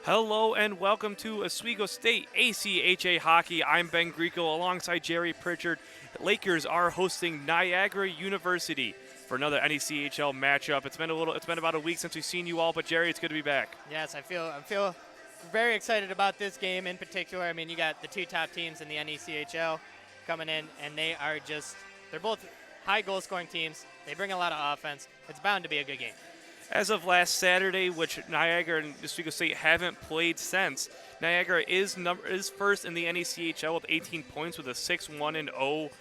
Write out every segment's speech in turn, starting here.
Hello and welcome to Oswego State ACHA Hockey. I'm Ben Greco alongside Jerry Pritchard. The Lakers are hosting Niagara University for another NECHL matchup. It's been about a week since we've seen you all, but Jerry, it's good to be back. Yes, I feel very excited about this game in particular. I mean, you got the two top teams in the NECHL coming in, and they're both high goal scoring teams. They bring a lot of offense. It's bound to be a good game. As of last Saturday, which Niagara and Oswego State haven't played since, Niagara is first in the NECHL with 18 points with a 6-1-0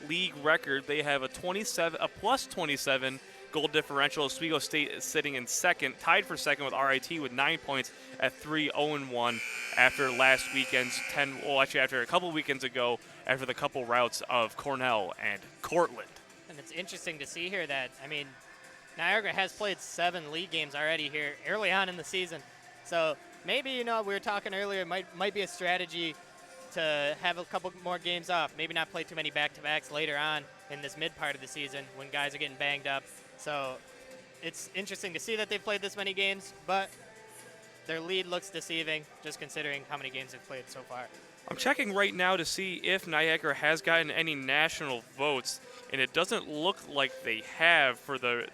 league record. They have a plus 27 goal differential. Oswego State is sitting in second, tied for second with RIT with 9 points at 3-0-1 after last weekend's after a couple weekends ago, after the couple routes of Cornell and Cortland. And it's interesting to see here that, Niagara has played 7 league games already here early on in the season. So maybe, we were talking earlier, it might be a strategy to have a couple more games off. Maybe not play too many back-to-backs later on in this mid part of the season when guys are getting banged up. So it's interesting to see that they've played this many games, but their lead looks deceiving just considering how many games they've played so far. I'm checking right now to see if Niagara has gotten any national votes, and it doesn't look like they have for the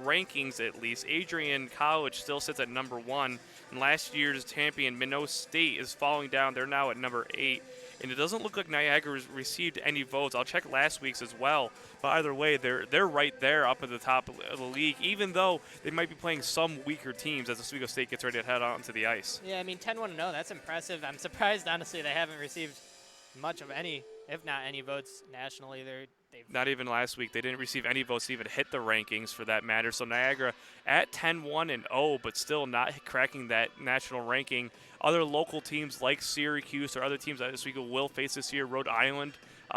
rankings at least. Adrian College still sits at number 1, and last year's champion Minot State is falling down. They're now at number 8, and it doesn't look like Niagara received any votes. I'll check last week's as well, but either way, they're right there up at the top of the league, even though they might be playing some weaker teams as Oswego State gets ready to head onto the ice. Yeah, 10-1-0, that's impressive. I'm surprised, honestly, they haven't received much of any, if not any votes nationally. Not even last week. They didn't receive any votes to even hit the rankings for that matter. So Niagara at 10-1-0, but still not cracking that national ranking. Other local teams like Syracuse or other teams that Oswego will face this year, Rhode Island,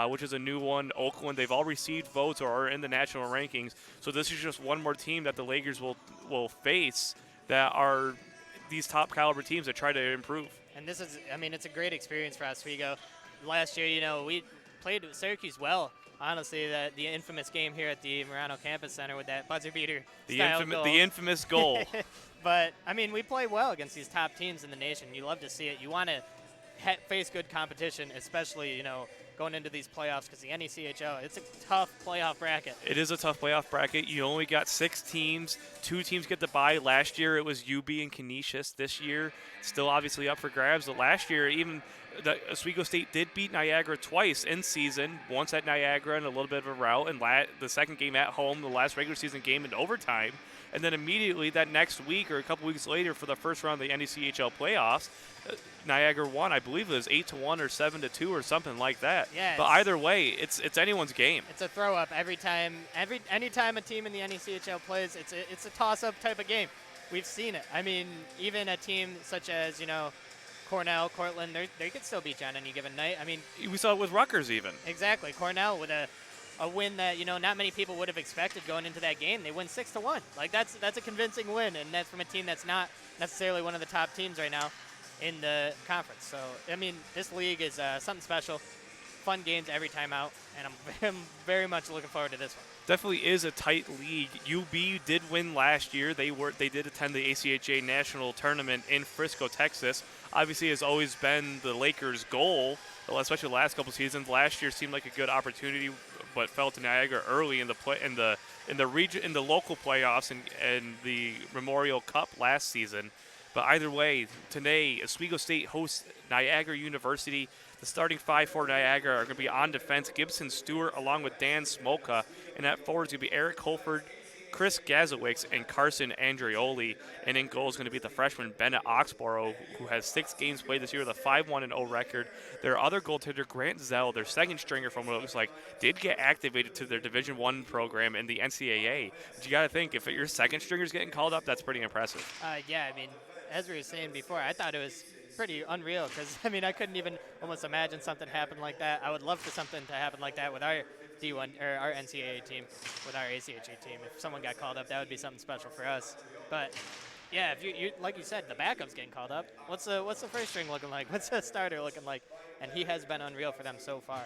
which is a new one, Oakland, they've all received votes or are in the national rankings. So this is just one more team that the Lakers will face that are these top caliber teams that try to improve. And this is, it's a great experience for Oswego. Last year, we played Syracuse well. Honestly, the infamous game here at the Marano Campus Center with that buzzer beater goal. The infamous goal. But, we play well against these top teams in the nation. You love to see it. You want to face good competition, especially, going into these playoffs, because the NECHL, it's a tough playoff bracket. It is a tough playoff bracket. You only got 6 teams. 2 teams get the bye. Last year it was UB and Canisius. This year, still obviously up for grabs. But last year, even the Oswego State did beat Niagara twice in season, once at Niagara in a little bit of a rout, and the second game at home, the last regular season game in overtime. And then immediately that next week or a couple weeks later for the first round of the NECHL playoffs, Niagara won. I believe it was 8-1 or 7-2 or something like that. Yeah, but either way, it's anyone's game. It's a throw up every time. Anytime a team in the NECHL plays, it's a toss up type of game. We've seen it. Even a team such as Cornell, Cortland, they could still beat you on any given night. We saw it with Rutgers even. Exactly. Cornell with a win that not many people would have expected going into that game. They win 6-1. That's a convincing win, and that's from a team that's not necessarily one of the top teams right now in the conference. So this league is something special. Fun games every time out, and I'm very much looking forward to this one. Definitely is a tight league. UB did win last year. They did attend the ACHA National Tournament in Frisco, Texas. Obviously, has always been the Lakers' goal, especially the last couple seasons. Last year seemed like a good opportunity, but fell to Niagara early in the local playoffs and the Memorial Cup last season. But either way, today Oswego State hosts Niagara University. The starting 5 for Niagara are going to be on defense: Gibson Stewart along with Dan Smolka, and at forward is going to be Eric Holford, Chris Gazowicz, and Carson Andreoli. And in goal is going to be the freshman Bennett Oxborough, who has 6 games played this year with a 5-1-0 record. Their other goaltender, Grant Zell, their second stringer from what it looks like, did get activated to their Division I program in the NCAA. But you got to think, if your second stringer is getting called up, that's pretty impressive. As we were saying before, I thought it was pretty unreal because, I couldn't even almost imagine something happen like that. I would love for something to happen like that with our D1 or our NCAA team, with our ACHA team. If someone got called up, that would be something special for us. But yeah, if you like you said, the backup's getting called up. What's the first string looking like? What's the starter looking like? And he has been unreal for them so far.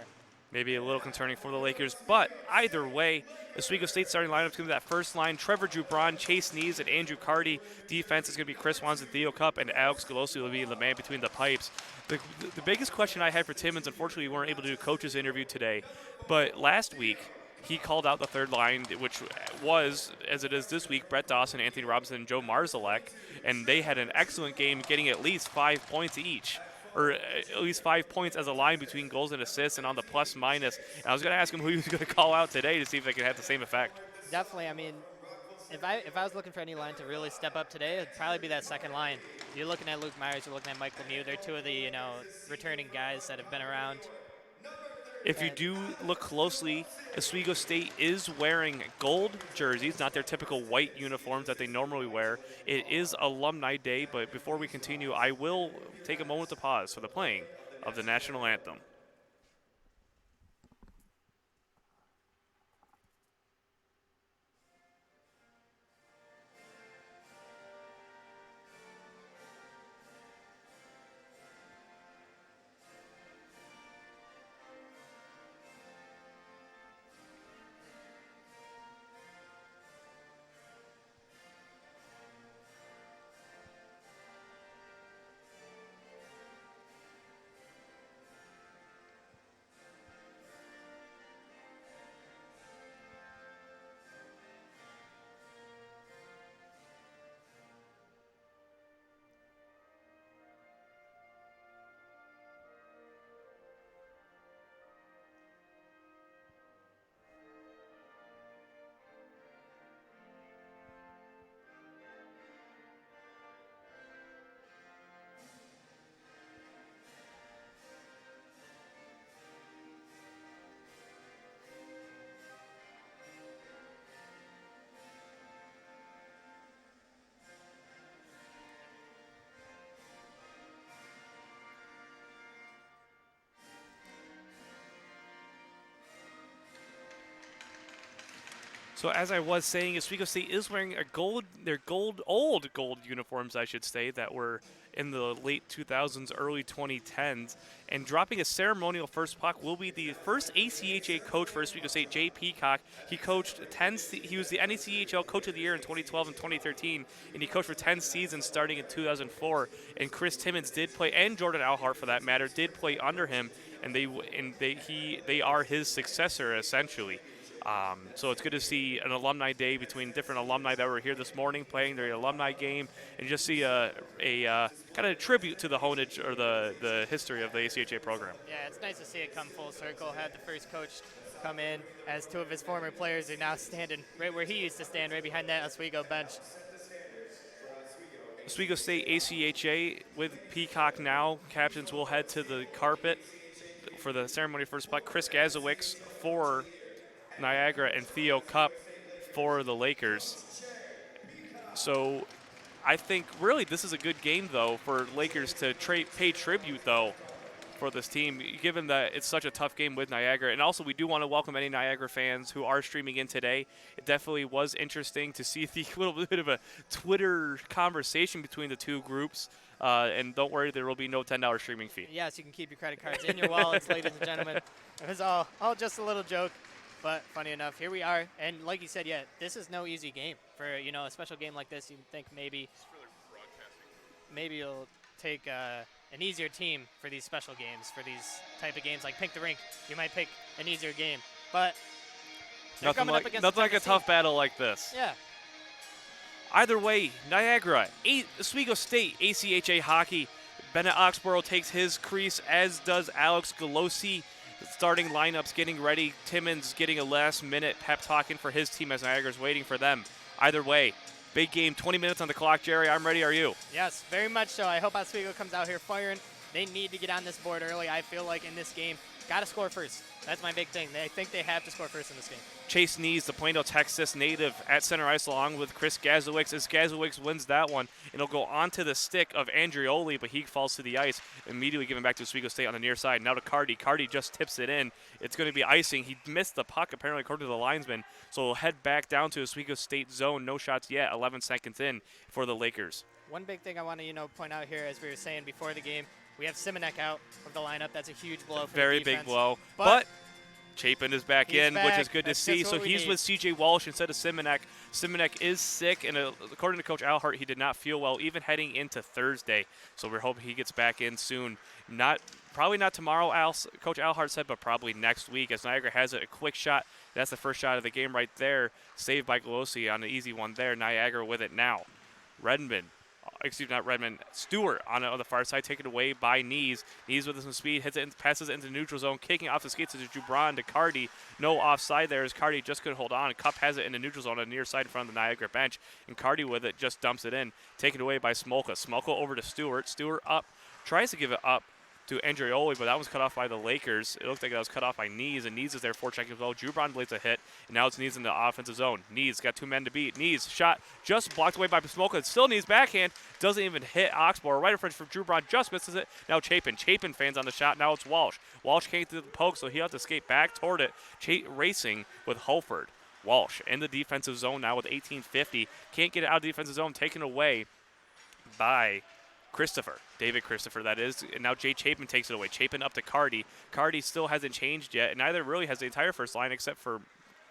Maybe a little concerning for the Lakers, but either way, Oswego State starting lineup is going to be that first line: Trevor Jubron, Chase Nees, and Andrew Carty. Defense is going to be Chris Wanz and Theo Cup, and Alex Galosi will be the man between the pipes. The biggest question I had for Timmons, unfortunately, we weren't able to do a coach's interview today, but last week he called out the third line, which was, as it is this week, Brett Dawson, Anthony Robinson, and Joe Marzalek, and they had an excellent game, getting at least 5 points each, or at least 5 points as a line between goals and assists and on the plus minus. And I was going to ask him who he was going to call out today to see if they could have the same effect. Definitely. I mean, if I was looking for any line to really step up today, it'd probably be that second line. You're looking at Luke Myers, you're looking at Mike Lemieux. They're two of the returning guys that have been around. If you do look closely, Oswego State is wearing gold jerseys, not their typical white uniforms that they normally wear. It is Alumni Day, but before we continue, I will take a moment to pause for the playing of the national anthem. So as I was saying, Oswego State is wearing their old gold uniforms, I should say, that were in the late 2000s, early 2010s. And dropping a ceremonial first puck will be the first ACHA coach for Oswego State, Jay Peacock. He coached he was the NECHL Coach of the Year in 2012 and 2013, and he coached for 10 seasons starting in 2004. And Chris Timmons did play, and Jordan Alhart for that matter, did play under him, and they are his successor essentially. So it's good to see an alumni day between different alumni that were here this morning playing their alumni game, and just see a kind of tribute to the honage or the history of the ACHA program. Yeah, it's nice to see it come full circle. Had the first coach come in as two of his former players are now standing right where he used to stand, right behind that Oswego bench. Oswego State ACHA with Peacock now. Captains will head to the carpet for the ceremony first puck. Chris Gazowicz for Niagara and Theo Cup for the Lakers. So I think really this is a good game, though, for Lakers to pay tribute, though, for this team, given that it's such a tough game with Niagara. And also, we do want to welcome any Niagara fans who are streaming in today. It definitely was interesting to see the little bit of a Twitter conversation between the two groups. And don't worry, there will be no $10 streaming fee. Yes, you can keep your credit cards in your wallets, ladies and gentlemen. It was all just a little joke. But funny enough, here we are, and like you said, yeah, this is no easy game. For a special game like this, you'd think maybe you'll take an easier team for these special games, for these type of games like Pink the Rink. You might pick an easier game, but nothing like a tough battle like this. Yeah. Either way, Niagara, Oswego State, ACHA hockey. Bennett Oxborough takes his crease, as does Alex Galosi. Starting lineups getting ready. Timmons getting a last-minute pep talking for his team as Niagara's waiting for them. Either way, big game, 20 minutes on the clock. Jerry, I'm ready. Are you? Yes, very much so. I hope Oswego comes out here firing. They need to get on this board early. I feel like in this game, got to score first. That's my big thing. I think they have to score first in this game. Chase Nees, the Plano, Texas native, at center ice along with Chris Gazowicz. As Gazowicz wins that one, it'll go onto the stick of Andrioli, but he falls to the ice, immediately giving back to Oswego State on the near side. Now to Carty. Carty just tips it in. It's going to be icing. He missed the puck, apparently, according to the linesman. So we'll head back down to Oswego State zone. No shots yet, 11 seconds in for the Lakers. One big thing I want to point out here, as we were saying before the game, we have Simonek out of the lineup. That's a huge blow for Very the defense. big blow. But Chapin is back He's in, which back. is good That's to see. just So what we he's need. with C.J. Walsh instead of Simonek. Simonek is sick, and according to Coach Alhart, he did not feel well even heading into Thursday. So we're hoping he gets back in soon. Probably not tomorrow, Coach Alhart said, but probably next week as Niagara has it. A quick shot. That's the first shot of the game right there. Saved by Golosi on an easy one there. Niagara with it now. Stewart on the far side, taken away by Knees. Knees with some speed, hits it, passes it into the neutral zone, kicking off the skates to Jubran to Cardi. No offside there as Cardi just couldn't hold on. Cup has it in the neutral zone on the near side in front of the Niagara bench, and Cardi with it just dumps it in, taken away by Smolka. Smolka over to Stewart. Stewart up, tries to give it up to Andreoli, but that was cut off by the Lakers. It looked like that was cut off by Knees, and Knees is there for checking as well. Jubran blades a hit, and now it's Knees in the offensive zone. Knees got 2 men to beat. Knees shot just blocked away by Smolka. Still Knees backhand, doesn't even hit Oxborough. Right in front from Jubran, just misses it. Now Chapin fans on the shot. Now it's Walsh. Walsh can't do the poke, so he'll have to skate back toward it. Racing with Holford. Walsh in the defensive zone now with 18:50. Can't get it out of the defensive zone, taken away by David Christopher, that is. And now Jay Chapin takes it away. Chapin up to Cardi. Cardi still hasn't changed yet, and neither really has the entire first line except for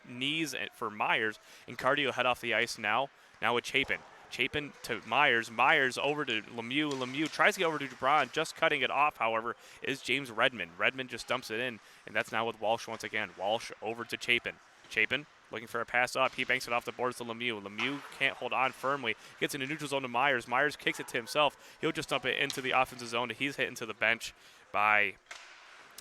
Knees and for Myers. And Cardi will head off the ice now. Now with Chapin. Chapin to Myers. Myers over to Lemieux. Lemieux tries to get over to Dubron. Just cutting it off, however, is James Redmond. Redmond just dumps it in, and that's now with Walsh once again. Walsh over to Chapin. Chapin looking for a pass up. He banks it off the boards to Lemieux. Lemieux can't hold on firmly. Gets in the neutral zone to Myers. Myers kicks it to himself. He'll just dump it into the offensive zone. He's hit into the bench by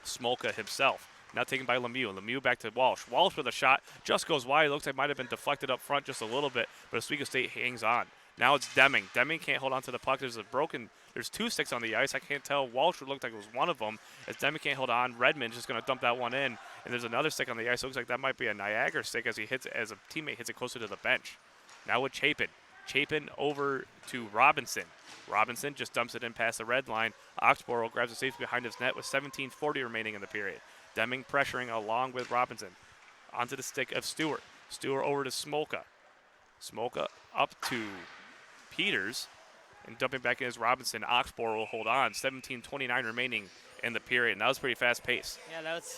Smolka himself. Now taken by Lemieux. Lemieux back to Walsh. Walsh with a shot. Just goes wide. It looks like it might have been deflected up front just a little bit, but Oswego State hangs on. Now it's Deming. Deming can't hold on to the puck. There's 2 sticks on the ice. I can't tell. Walsh would look like it was one of them. As Deming can't hold on, Redmond's just going to dump that one in. And there's another stick on the ice. It looks like that might be a Niagara stick as a teammate hits it closer to the bench. Now with Chapin. Chapin over to Robinson. Robinson just dumps it in past the red line. Oxborough grabs the safety behind his net with 17:40 remaining in the period. Deming pressuring along with Robinson. Onto the stick of Stewart. Stewart over to Smolka. Smolka up to Peters. And dumping back in is Robinson. Oxborough will hold on. 17:29 remaining in the period. And that was pretty fast pace. Yeah, that was,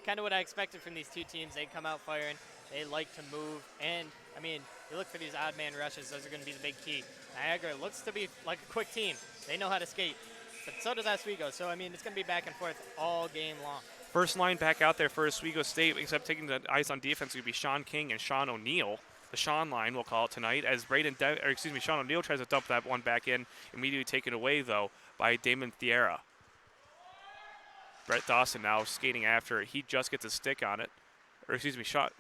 kind of what I expected from these two teams. They come out firing. They like to move. And, you look for these odd man rushes. Those are going to be the big key. Niagara looks to be like a quick team. They know how to skate. But so does Oswego. So, it's going to be back and forth all game long. First line back out there for Oswego State, except taking the ice on defense, would be Sean King and Sean O'Neill. The Sean line, we'll call it tonight, as Sean O'Neill tries to dump that one back in, immediately taken away, though, by Damon Thierra. Brett Dawson now skating after it. He just gets a stick on it.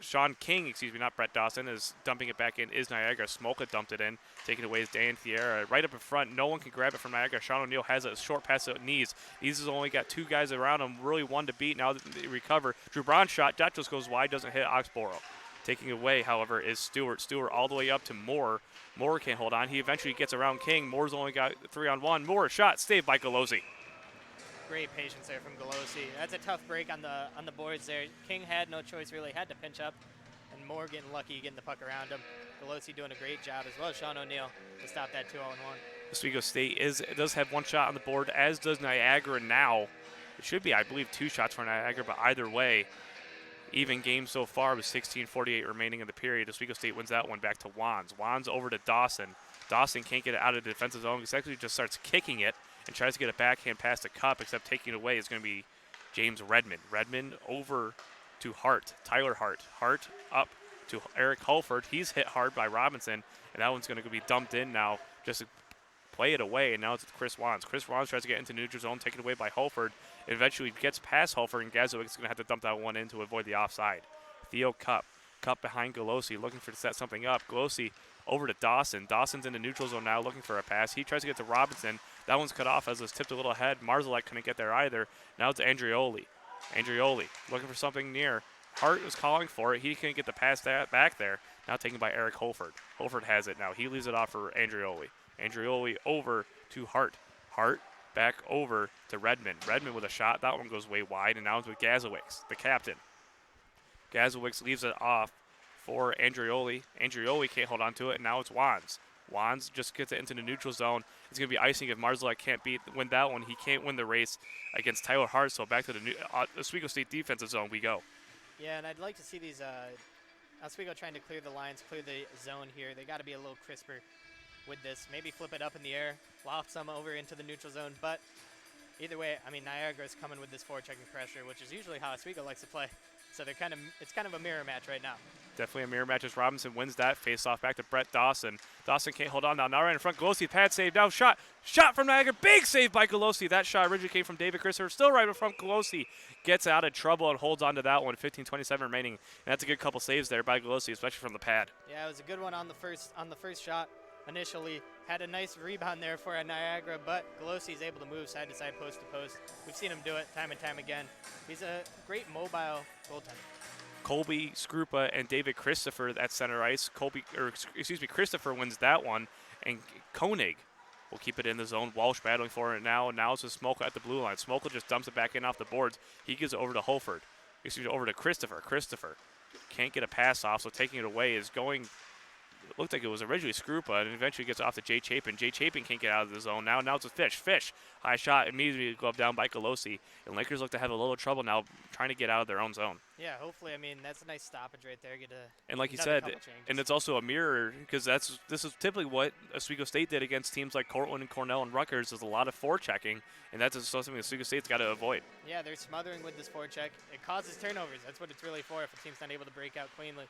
Sean King, not Brett Dawson, is dumping it back in, is Niagara. Smolka dumped it in. Taken away is Dan Thierra. Right up in front, no one can grab it from Niagara. Sean O'Neill has a short pass to Knees. Knees has only got 2 guys around him, really one to beat. Now they recover. Drew Brown's shot, that just goes wide, doesn't hit Oxborough. Taking away, however, is Stewart. Stewart all the way up to Moore. Moore can't hold on. He eventually gets around King. Moore's only got 3-on-1. Moore, shot, saved by Galosi. Great patience there from Galosi. That's a tough break on the boards there. King had no choice, really. Had to pinch up. And Moore getting lucky, getting the puck around him. Galosi doing a great job, as well as Sean O'Neill, to stop that 2-0-1. Oswego State does have 1 shot on the board, as does Niagara now. It should be, I believe, 2 shots for Niagara, but either way, even game so far with 16:48 remaining in the period. Oswego State wins that one back to Wands. Wands over to Dawson. Dawson can't get it out of the defensive zone. He actually just starts kicking it and tries to get a backhand past the Cup, except taking it away is going to be James Redmond. Redmond over to Hart. Tyler Hart. Hart up to Eric Holford. He's hit hard by Robinson, and that one's going to be dumped in now just to play it away, and now it's Chris Wands. Chris Wands tries to get into neutral zone, taken away by Holford. It eventually gets past Holford, and Gazowic's going to have to dump that one in to avoid the offside. Theo Cup. Cup behind Galosi, looking to set something up. Galosi over to Dawson. Dawson's in the neutral zone now, looking for a pass. He tries to get to Robinson. That one's cut off as it was tipped a little ahead. Marzalek couldn't get there either. Now it's Andreoli. Andreoli looking for something near. Hart was calling for it. He couldn't get the pass back there. Now taken by Eric Holford. Holford has it now. He leaves it off for Andreoli. Andreoli over to Hart. Hart back over to Redmond. Redmond with a shot. That one goes way wide, and now it's with Gazowicz, the captain. Gazowicz leaves it off for Andreoli. Andreoli can't hold on to it, and now it's Wands. Wands just gets it into the neutral zone. It's going to be icing if Marzalek can't win that one. He can't win the race against Tyler Hart, so back to the Oswego State defensive zone we go. Yeah, and I'd like to see these Oswego trying to clear the lines, clear the zone here. They got to be a little crisper with this. Maybe flip it up in the air, loft some over into the neutral zone. But either way, I mean, Niagara's coming with this forechecking pressure, which is usually how Oswego likes to play. So it's kind of a mirror match right now. Definitely a mirror match as Robinson wins that face-off back to Brett Dawson. Dawson can't hold on now. Now right in front, Golosi, pad save, now shot from Niagara. Big save by Golosi. That shot originally came from David Christopher. Still right in front, Golosi gets out of trouble and holds on to that one. 15:27 remaining. And that's a good couple saves there by Golosi, especially from the pad. Yeah, it was a good one on the first shot. Initially had a nice rebound there for a Niagara, but Golosi is able to move side to side, post to post. We've seen him do it time and time again. He's a great mobile goaltender. Colby Skrupa and David Christopher at center ice. Christopher wins that one, and Koenig will keep it in the zone. Walsh battling for it now. Now it's a Smolka at the blue line. Smolka just dumps it back in off the boards. He gives it over to Holford. Over to Christopher. Christopher can't get a pass off, so taking it away is going. It looked like it was originally Skrupa, and eventually gets off to Jay Chapin. Jay Chapin can't get out of the zone. Now it's a Fish. Fish, high shot, immediately glove down by Golosi. And Lakers look to have a little trouble now trying to get out of their own zone. Yeah, hopefully. I mean, that's a nice stoppage right there. And like you said, and it's also a mirror, because this is typically what Oswego State did against teams like Cortland and Cornell and Rutgers. Is a lot of forechecking, and that's something Oswego State's got to avoid. Yeah, they're smothering with this forecheck. It causes turnovers. That's what it's really for if a team's not able to break out cleanly.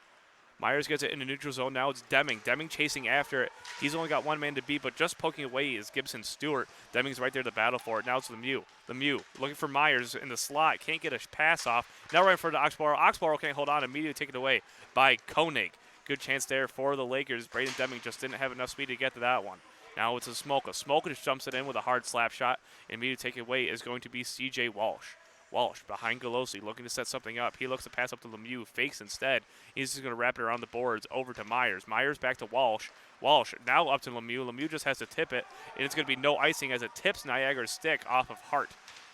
Myers gets it in the neutral zone. Now it's Deming. Deming chasing after it. He's only got one man to beat, but just poking away is Gibson Stewart. Deming's right there to battle for it. Now it's Lemieux. Lemieux looking for Myers in the slot. Can't get a pass off. Now right in front of Oxborough. Oxborough can't hold on. Immediately taken away by Koenig. Good chance there for the Lakers. Braden Deming just didn't have enough speed to get to that one. Now it's a Smolka. Smolka just jumps it in with a hard slap shot. Immediately taken away is going to be C.J. Walsh. Walsh behind Golosi, looking to set something up. He looks to pass up to Lemieux, fakes instead. He's just going to wrap it around the boards over to Myers. Myers back to Walsh. Walsh now up to Lemieux. Lemieux just has to tip it, and it's going to be no icing as it tips Niagara's stick off of Hart.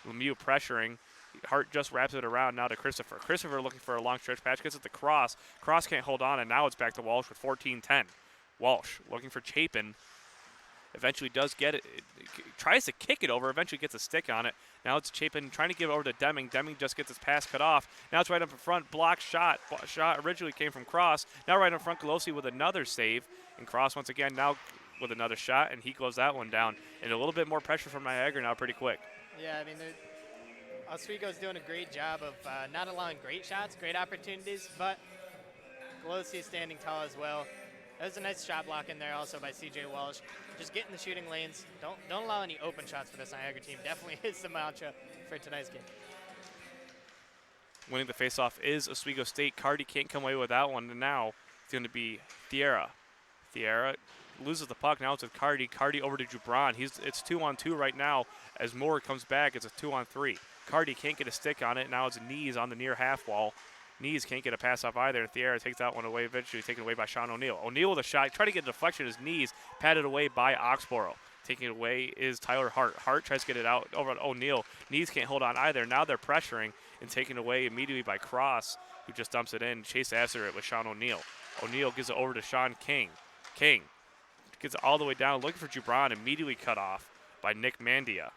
Lemieux pressuring. Hart just wraps it around now to Christopher. Christopher looking for a long stretch patch, gets it to Cross. Cross can't hold on, and now it's back to Walsh with 14-10. Walsh looking for Chapin. Eventually does get it. Tries to kick it over. Eventually gets a stick on it. Now it's Chapin trying to give it over to Deming. Deming just gets his pass cut off. Now it's right up in front. Blocked shot. Shot originally came from Cross. Now right in front, Golosi with another save. And Cross once again now with another shot, and he closed that one down. And a little bit more pressure from Niagara now pretty quick. Yeah, I mean, Oswego's doing a great job of not allowing great shots, great opportunities, but Golosi standing tall as well. That was a nice shot block in there also by C.J. Walsh. Just get in the shooting lanes. Don't allow any open shots for this Niagara team. Definitely is the mantra for tonight's game. Winning the faceoff is Oswego State. Cardi can't come away with that one. And now it's going to be Thierra. Thierra loses the puck. Now it's with Cardi. Cardi over to Jubran. It's 2-on-2 right now. As Moore comes back, it's a 2-on-3. Cardi can't get a stick on it. Now it's Knees on the near half wall. Knees can't get a pass off either, and Thierra takes that one away, eventually taken away by Sean O'Neill. O'Neill with a shot, trying to get a deflection, his knees padded away by Oxborough. Taking it away is Tyler Hart. Hart tries to get it out over on O'Neill. Knees can't hold on either. Now they're pressuring and taken away immediately by Cross, who just dumps it in. Chase after it with Sean O'Neill. O'Neill gives it over to Sean King. King gets it all the way down, looking for Jubran, immediately cut off by Nick Mandia.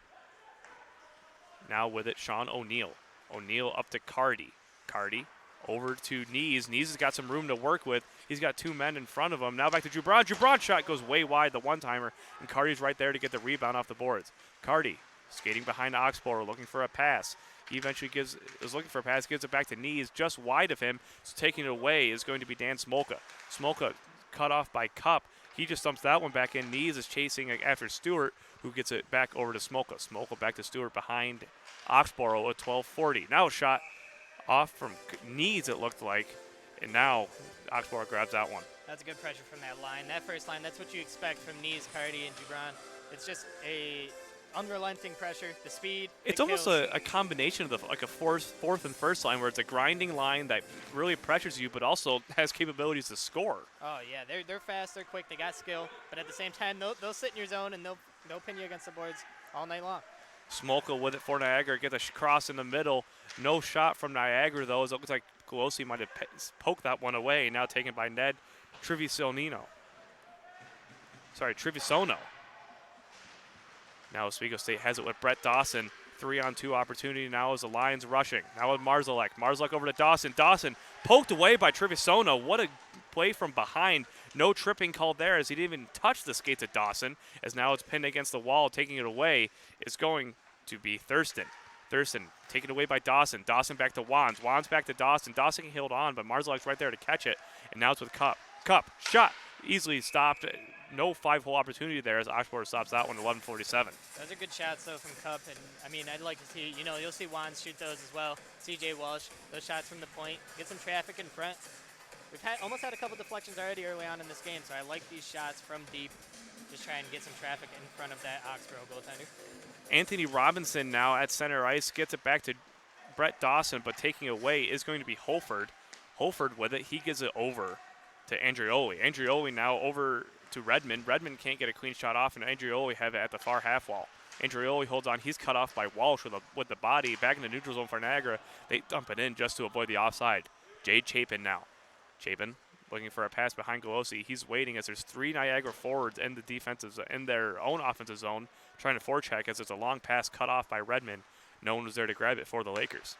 Now with it, Sean O'Neill. O'Neill up to Cardi. Cardi over to Knees. Knees has got some room to work with. He's got two men in front of him. Now back to Jubran. Jubran's shot goes way wide, the one-timer, and Cardi's right there to get the rebound off the boards. Cardi skating behind Oxborough, looking for a pass. He eventually is looking for a pass, gives it back to Knees, just wide of him. So taking it away is going to be Dan Smolka. Smolka cut off by Cup. He just dumps that one back in. Knees is chasing after Stewart, who gets it back over to Smolka. Smolka back to Stewart behind Oxborough at 12:40. Now a shot off from Knees, it looked like, and now Oxborough grabs that one. That's a good pressure from that line. That first line, that's what you expect from Knees, Cardi, and Jubran. It's just a unrelenting pressure, the speed. It's almost a combination of like a fourth and first line, where it's a grinding line that really pressures you, but also has capabilities to score. Oh yeah, they're fast, they're quick, they got skill, but at the same time, they'll sit in your zone and they'll pin you against the boards all night long. Smolka with it for Niagara, get the cross in the middle. No shot from Niagara, though, as it looks like Golosi might have poked that one away. Now taken by Ned Trevisono. Now Oswego State has it with Brett Dawson. 3-on-2 opportunity now as the Lions rushing. Now with Marzalek. Marzalek over to Dawson. Dawson poked away by Trevisono. What a play from behind. No tripping called there as he didn't even touch the skates of Dawson, as now it's pinned against the wall. Taking it away is going to be Thurston. Thurston taken away by Dawson. Dawson back to Wands. Wands back to Dawson. Dawson can hold on, but Marzalek's right there to catch it. And now it's with Cup. Cup, shot. Easily stopped. No 5-hole opportunity there as Oxford stops that one at 11:47. Those are good shots, though, from Cup. And, I mean, I'd like to see, you'll see Wands shoot those as well. C.J. Walsh, those shots from the point. Get some traffic in front. We've almost had a couple deflections already early on in this game, so I like these shots from deep. Just try and get some traffic in front of that Oxborough goaltender. Anthony Robinson now at center ice gets it back to Brett Dawson, but taking away is going to be Holford. Holford with it. He gives it over to Andrioli. Andrioli now over to Redmond. Redmond can't get a clean shot off, and Andrioli have it at the far half wall. Andrioli holds on. He's cut off by Walsh with the body. Back in the neutral zone for Niagara. They dump it in just to avoid the offside. Jade Chapin now. Chapin looking for a pass behind Golosi. He's waiting as there's 3 Niagara forwards in the defensive in their own offensive zone trying to forecheck as there's a long pass cut off by Redmond. No one was there to grab it for the Lakers.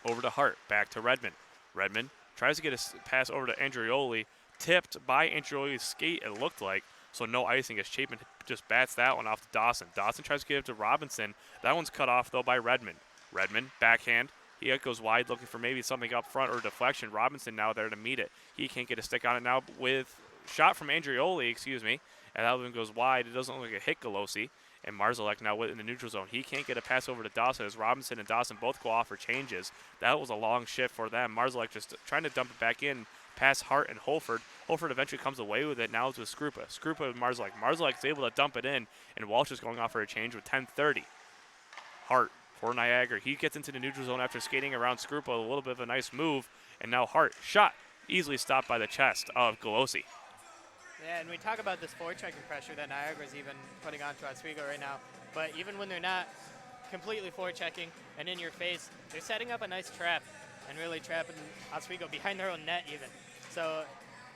Over to Hart. Back to Redmond. Redmond tries to get a pass over to Andrioli. Tipped by Andrioli's skate, it looked like. So no icing as Chapin just bats that one off to Dawson. Dawson tries to get it to Robinson. That one's cut off, though, by Redmond. Redmond, backhand. He goes wide looking for maybe something up front or deflection. Robinson now there to meet it. He can't get a stick on it now with shot from Andrioli, and that one goes wide. It doesn't look like a hit Golosi. And Marzalek now in the neutral zone. He can't get a pass over to Dawson as Robinson and Dawson both go off for changes. That was a long shift for them. Marzalek just trying to dump it back in past Hart and Holford. Holford eventually comes away with it. Now it's with Skrupa. Skrupa with Marzalek. Marzalek is able to dump it in, and Walsh is going off for a change with 10:30. Hart for Niagara. He gets into the neutral zone after skating around Skrupa. A little bit of a nice move. And now Hart, shot, easily stopped by the chest of Golosi. Yeah, and we talk about this forechecking pressure that Niagara's even putting onto Oswego right now. But even when they're not completely forechecking and in your face, they're setting up a nice trap and really trapping Oswego behind their own net even. So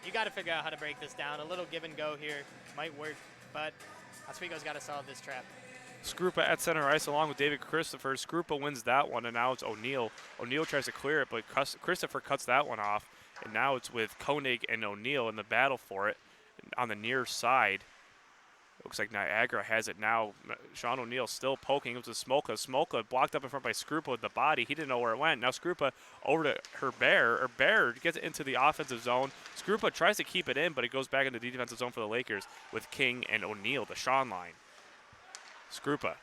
you got to figure out how to break this down. A little give and go here might work, but Oswego's got to solve this trap. Skrupa at center ice along with David Christopher. Skrupa wins that one, and now it's O'Neill. O'Neill tries to clear it, but Christopher cuts that one off. And now it's with Koenig and O'Neill in the battle for it on the near side. Looks like Niagara has it now. Sean O'Neill still poking. It was a Smolka. Smolka blocked up in front by Skrupa with the body. He didn't know where it went. Now Skrupa over to Bear gets it into the offensive zone. Skrupa tries to keep it in, but it goes back into the defensive zone for the Lakers with King and O'Neill, the Sean line. Skrupa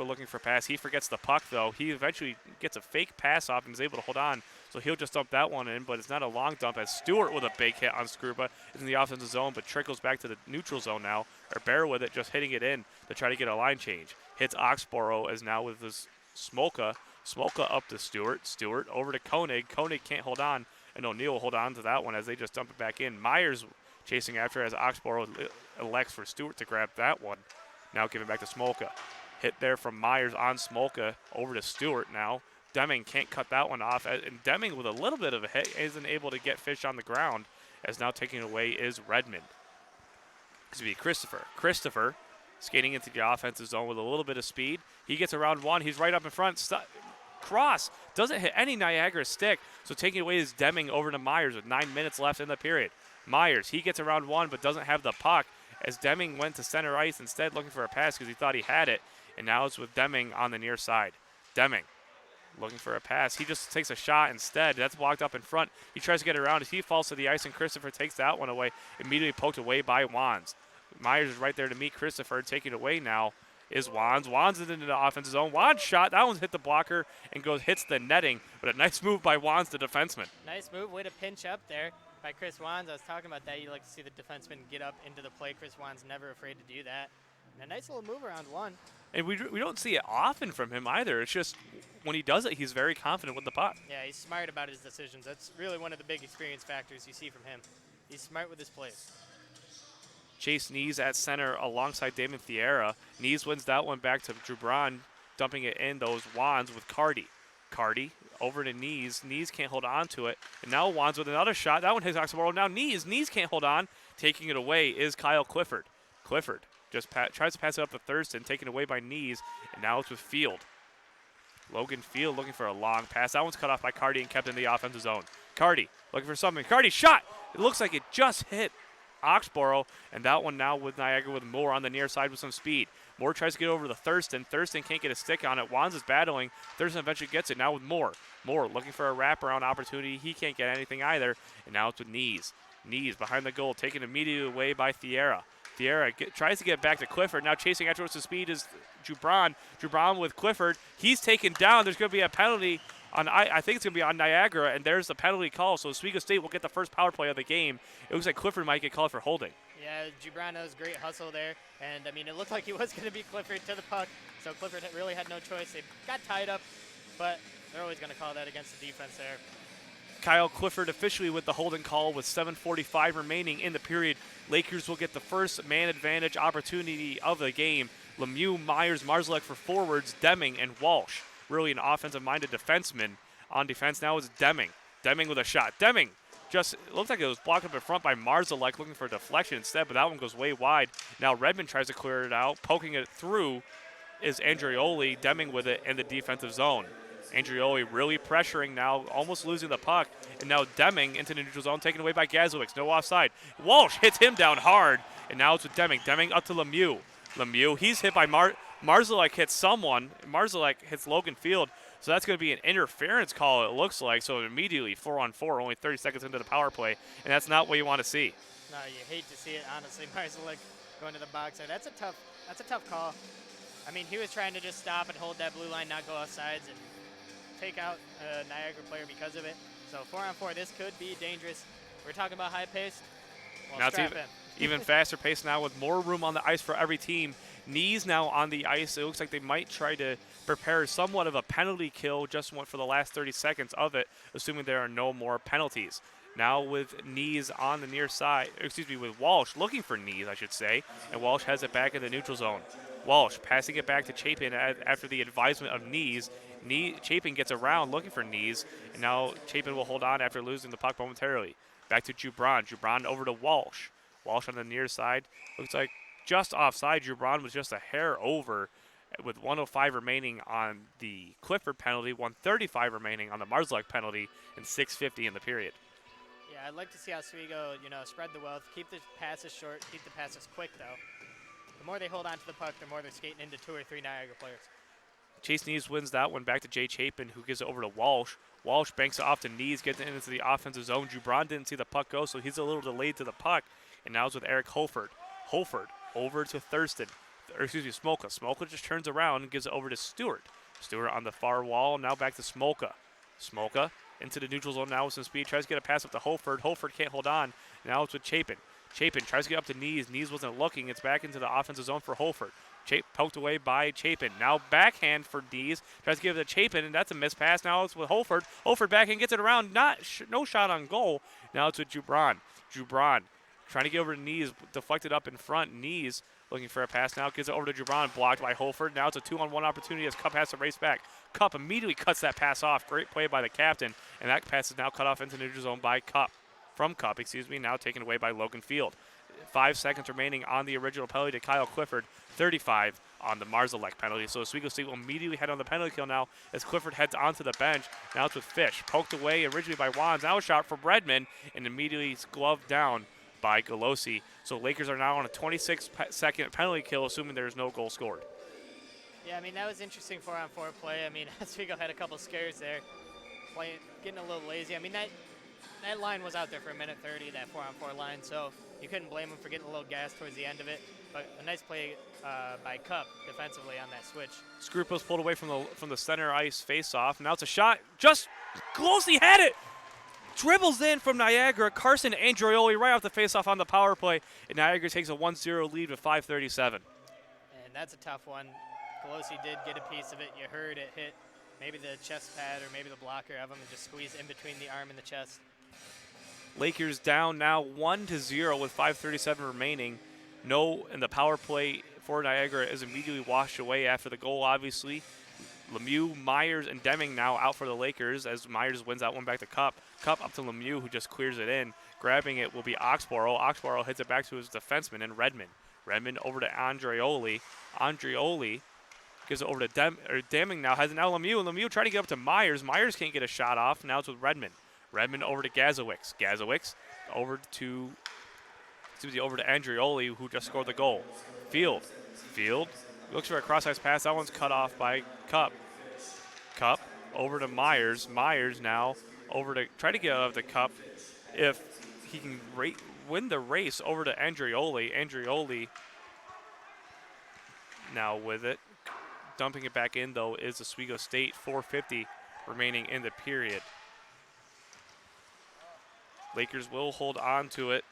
looking for a pass. He forgets the puck, though. He eventually gets a fake pass off and is able to hold on. So he'll just dump that one in, but it's not a long dump as Stewart with a big hit on Skrupa is in the offensive zone, but trickles back to the neutral zone now. Bear with it, just hitting it in to try to get a line change. Hits Oxborough as now with this Smolka. Smolka up to Stewart. Stewart over to Koenig. Koenig can't hold on, and O'Neill will hold on to that one as they just dump it back in. Myers chasing after as Oxborough elects for Stewart to grab that one. Now give it back to Smolka. Hit there from Myers on Smolka over to Stewart now. Deming can't cut that one off. And Deming with a little bit of a hit isn't able to get fish on the ground as now taking it away is Redmond. Excuse me, Christopher. Christopher skating into the offensive zone with a little bit of speed. He gets around one. He's right up in front. Cross. Doesn't hit any Niagara stick. So taking it away is Deming over to Myers with 9 minutes left in the period. Myers, he gets around one but doesn't have the puck as Deming went to center ice instead looking for a pass because he thought he had it. And now it's with Deming on the near side. Deming looking for a pass. He just takes a shot instead. That's blocked up in front. He tries to get around as he falls to the ice, and Christopher takes that one away. Immediately poked away by Wands. Myers is right there to meet Christopher. Taking it away now is Wands. Wands is into the offensive zone. Wands shot. That one's hit the blocker and hits the netting. But a nice move by Wands, the defenseman. Nice move. Way to pinch up there by Chris Wands. I was talking about that. You like to see the defenseman get up into the play. Chris Wands never afraid to do that. And a nice little move around one. And we don't see it often from him either. It's just when he does it, he's very confident with the puck. Yeah, he's smart about his decisions. That's really one of the big experience factors you see from him. He's smart with his plays. Chase Nees at center alongside Damon Thierra. Nees wins that one back to Jubran, dumping it in those Wands with Cardi. Cardi over to Nees. Nees can't hold on to it. And now Wands with another shot. That one hits Oxborough. Now Nees can't hold on. Taking it away is Kyle Clifford. Clifford just tries to pass it up to Thurston, taken away by Nees, and now it's with Field. Logan Field looking for a long pass. That one's cut off by Cardi and kept in the offensive zone. Cardi looking for something. Cardi shot. It looks like it just hit Oxborough, and that one now with Niagara with Moore on the near side with some speed. Moore tries to get over to Thurston. Thurston can't get a stick on it. Wands is battling. Thurston eventually gets it now with Moore. Moore looking for a wraparound opportunity. He can't get anything either, and now it's with Knees. Knees behind the goal, taken immediately away by Thierra. Thierra tries to get back to Clifford. Now chasing afterwards to speed is Jubran. Jubran with Clifford. He's taken down. There's going to be a penalty on, I think it's going to be on Niagara, and there's the penalty call. So Oswego State will get the first power play of the game. It looks like Clifford might get called for holding. Yeah, Jubran was great hustle there, and I mean it looked like he was going to be Clifford to the puck. So Clifford really had no choice. They got tied up, but they're always going to call that against the defense there. Kyle Clifford officially with the holding call with 7:45 remaining in the period. Lakers will get the first man advantage opportunity of the game. Lemieux, Myers, Marzalek for forwards, Deming, and Walsh. Really an offensive-minded defenseman. On defense now is Deming. Deming with a shot. Deming just, it looks like it was blocked up in front by Marzalek looking for a deflection instead, but that one goes way wide. Now Redmond tries to clear it out. Poking it through is Andreoli. Deming with it in the defensive zone. Andreoli really pressuring now, almost losing the puck. And now Deming into the neutral zone, taken away by Gazowicz. No offside. Walsh hits him down hard. And now it's with Deming. Deming up to Lemieux. Lemieux, he's hit by Marzalek hits someone. Marzalek hits Logan Field. So that's going to be an interference call, it looks like. So immediately 4-on-4, only 30 seconds into the power play. And that's not what you want to see. No, you hate to see it, honestly. Marzalek going to the box there. That's a tough call. I mean, he was trying to just stop and hold that blue line, not go offsides, and take out a Niagara player because of it. So 4-on-4, this could be dangerous. We're talking about high pace. Well, now it's even faster pace now with more room on the ice for every team. Knees now on the ice. It looks like they might try to prepare somewhat of a penalty kill just for the last 30 seconds of it, assuming there are no more penalties. Now with Knees on the near side, with Walsh looking for Knees, I should say, and Walsh has it back in the neutral zone. Walsh passing it back to Chapin after the advisement of Knees. Chapin gets around looking for Knees, and now Chapin will hold on after losing the puck momentarily. Back to Jubran. Jubran over to Walsh. Walsh on the near side. Looks like just offside. Jubran was just a hair over with 1:05 remaining on the Clifford penalty, 1:35 remaining on the Marzalek penalty, and 6:50 in the period. Yeah, I'd like to see Oswego, spread the wealth, keep the passes short, keep the passes quick, though. The more they hold on to the puck, the more they're skating into 2 or 3 Niagara players. Chase Knees wins that one back to Jay Chapin, who gives it over to Walsh. Walsh banks it off to Knees, gets it into the offensive zone. Jubran didn't see the puck go, so he's a little delayed to the puck. And now it's with Eric Holford. Holford over to Thurston. Smolka. Smolka just turns around and gives it over to Stewart. Stewart on the far wall, now back to Smolka. Smolka into the neutral zone now with some speed. Tries to get a pass up to Holford. Holford can't hold on. Now it's with Chapin. Chapin tries to get up to Knees. Knees wasn't looking. It's back into the offensive zone for Holford. Poked away by Chapin. Now backhand for Knees. Tries to give it to Chapin, and that's a missed pass. Now it's with Holford. Holford backhand gets it around. No shot on goal. Now it's with Jubran. Jubran trying to get over to Knees. Deflected up in front. Knees looking for a pass now. Gives it over to Jubran. Blocked by Holford. Now it's a 2-on-1 opportunity as Cup has to race back. Cup immediately cuts that pass off. Great play by the captain. And that pass is now cut off into the neutral zone by Cup. From Cup, now taken away by Logan Field. 5 seconds remaining on the original penalty to Kyle Clifford, 35 on the Marzalek penalty. So Oswego State will immediately head on the penalty kill now as Clifford heads onto the bench. Now it's with Fish. Poked away originally by Wands. Now a shot from Redmond and immediately gloved down by Galosi. So Lakers are now on a 26-second penalty kill, assuming there is no goal scored. Yeah, I mean, that was interesting 4-on-4 play. I mean, Oswego had a couple scares there, getting a little lazy. I mean, that line was out there for a minute 30, that 4-on-4 line, so you couldn't blame him for getting a little gas towards the end of it. But a nice play by Cup defensively on that switch. Scrupos pulled away from the center ice face-off. Now it's a shot. Just closely had it. Dribbles in from Niagara. Carson Andreoli right off the face-off on the power play. And Niagara takes a 1-0 lead with 5:37. And that's a tough one. Pelosi did get a piece of it. You heard it hit maybe the chest pad or maybe the blocker of him and just squeeze in between the arm and the chest. Lakers down now 1-0 with 5:37 remaining. And the power play for Niagara is immediately washed away after the goal, obviously. Lemieux, Myers, and Deming now out for the Lakers as Myers wins that one back to Cup. Cup up to Lemieux, who just clears it in. Grabbing it will be Oxborough. Oxborough hits it back to his defenseman and Redmond. Redmond over to Andreoli. Andreoli Gives it over to Deming now. Has it now Lemieux. Lemieux trying to get up to Myers. Myers can't get a shot off. Now it's with Redmond. Redmond over to Gazowicz. Gazowicz over to Andrioli, who just scored the goal. Field looks for a cross-ice pass. That one's cut off by Cup. Cup over to Myers. Myers now over to try to get out of the Cup. If he can win the race over to Andrioli. Andrioli now with it. Dumping it back in, though, is Oswego State. 4:50 remaining in the period. Lakers will hold on to it.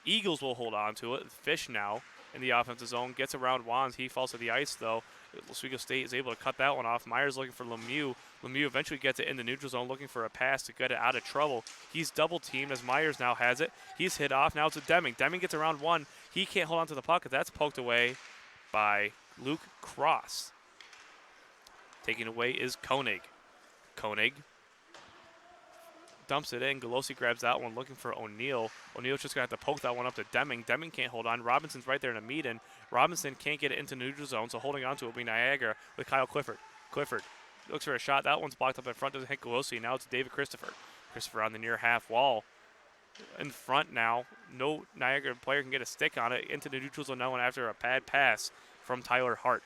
Eagles will hold on to it. Fish now in the offensive zone. Gets around Wands. He falls to the ice, though. Oswego State is able to cut that one off. Myers looking for Lemieux. Lemieux eventually gets it in the neutral zone, looking for a pass to get it out of trouble. He's double-teamed as Myers now has it. He's hit off. Now it's with Deming. Deming gets around one. He can't hold on to the puck. That's poked away by Luke Cross. Taking away is Koenig. Koenig dumps it in. Galosi grabs that one, looking for O'Neal. O'Neal's just going to have to poke that one up to Deming. Deming can't hold on. Robinson's right there in a meet-in. Robinson can't get it into neutral zone, so holding on to it will be Niagara with Kyle Clifford. Clifford looks for a shot. That one's blocked up in front. Doesn't hit Galosi. Now it's David Christopher. Christopher on the near half wall. In front now. No Niagara player can get a stick on it. Into the neutral zone now and after a bad pass from Tyler Hart.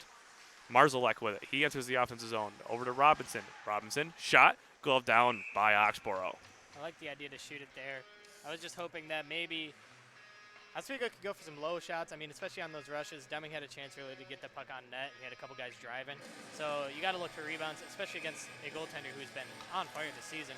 Marzalek with it. He enters the offensive zone. Over to Robinson. Robinson, shot. Glove down by Oxborough. I like the idea to shoot it there. I was just hoping that maybe Oswego could go for some low shots. I mean, especially on those rushes. Deming had a chance really to get the puck on net. He had a couple guys driving. So you got to look for rebounds, especially against a goaltender who's been on fire this season.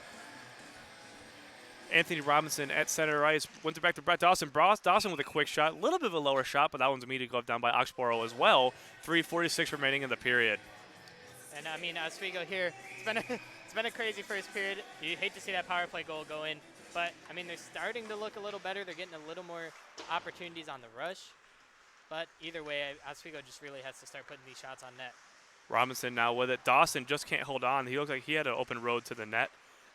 Anthony Robinson at center ice. Went back to Brett Dawson. Dawson with a quick shot. A little bit of a lower shot, but that one's immediately glove down by Oxborough as well. 3:46 remaining in the period. And I mean, Oswego here, it's been a crazy first period. You hate to see that power play goal go in, but I mean, they're starting to look a little better. They're getting a little more opportunities on the rush. But either way, Oswego just really has to start putting these shots on net. Robinson now with it. Dawson just can't hold on. He looks like he had an open road to the net.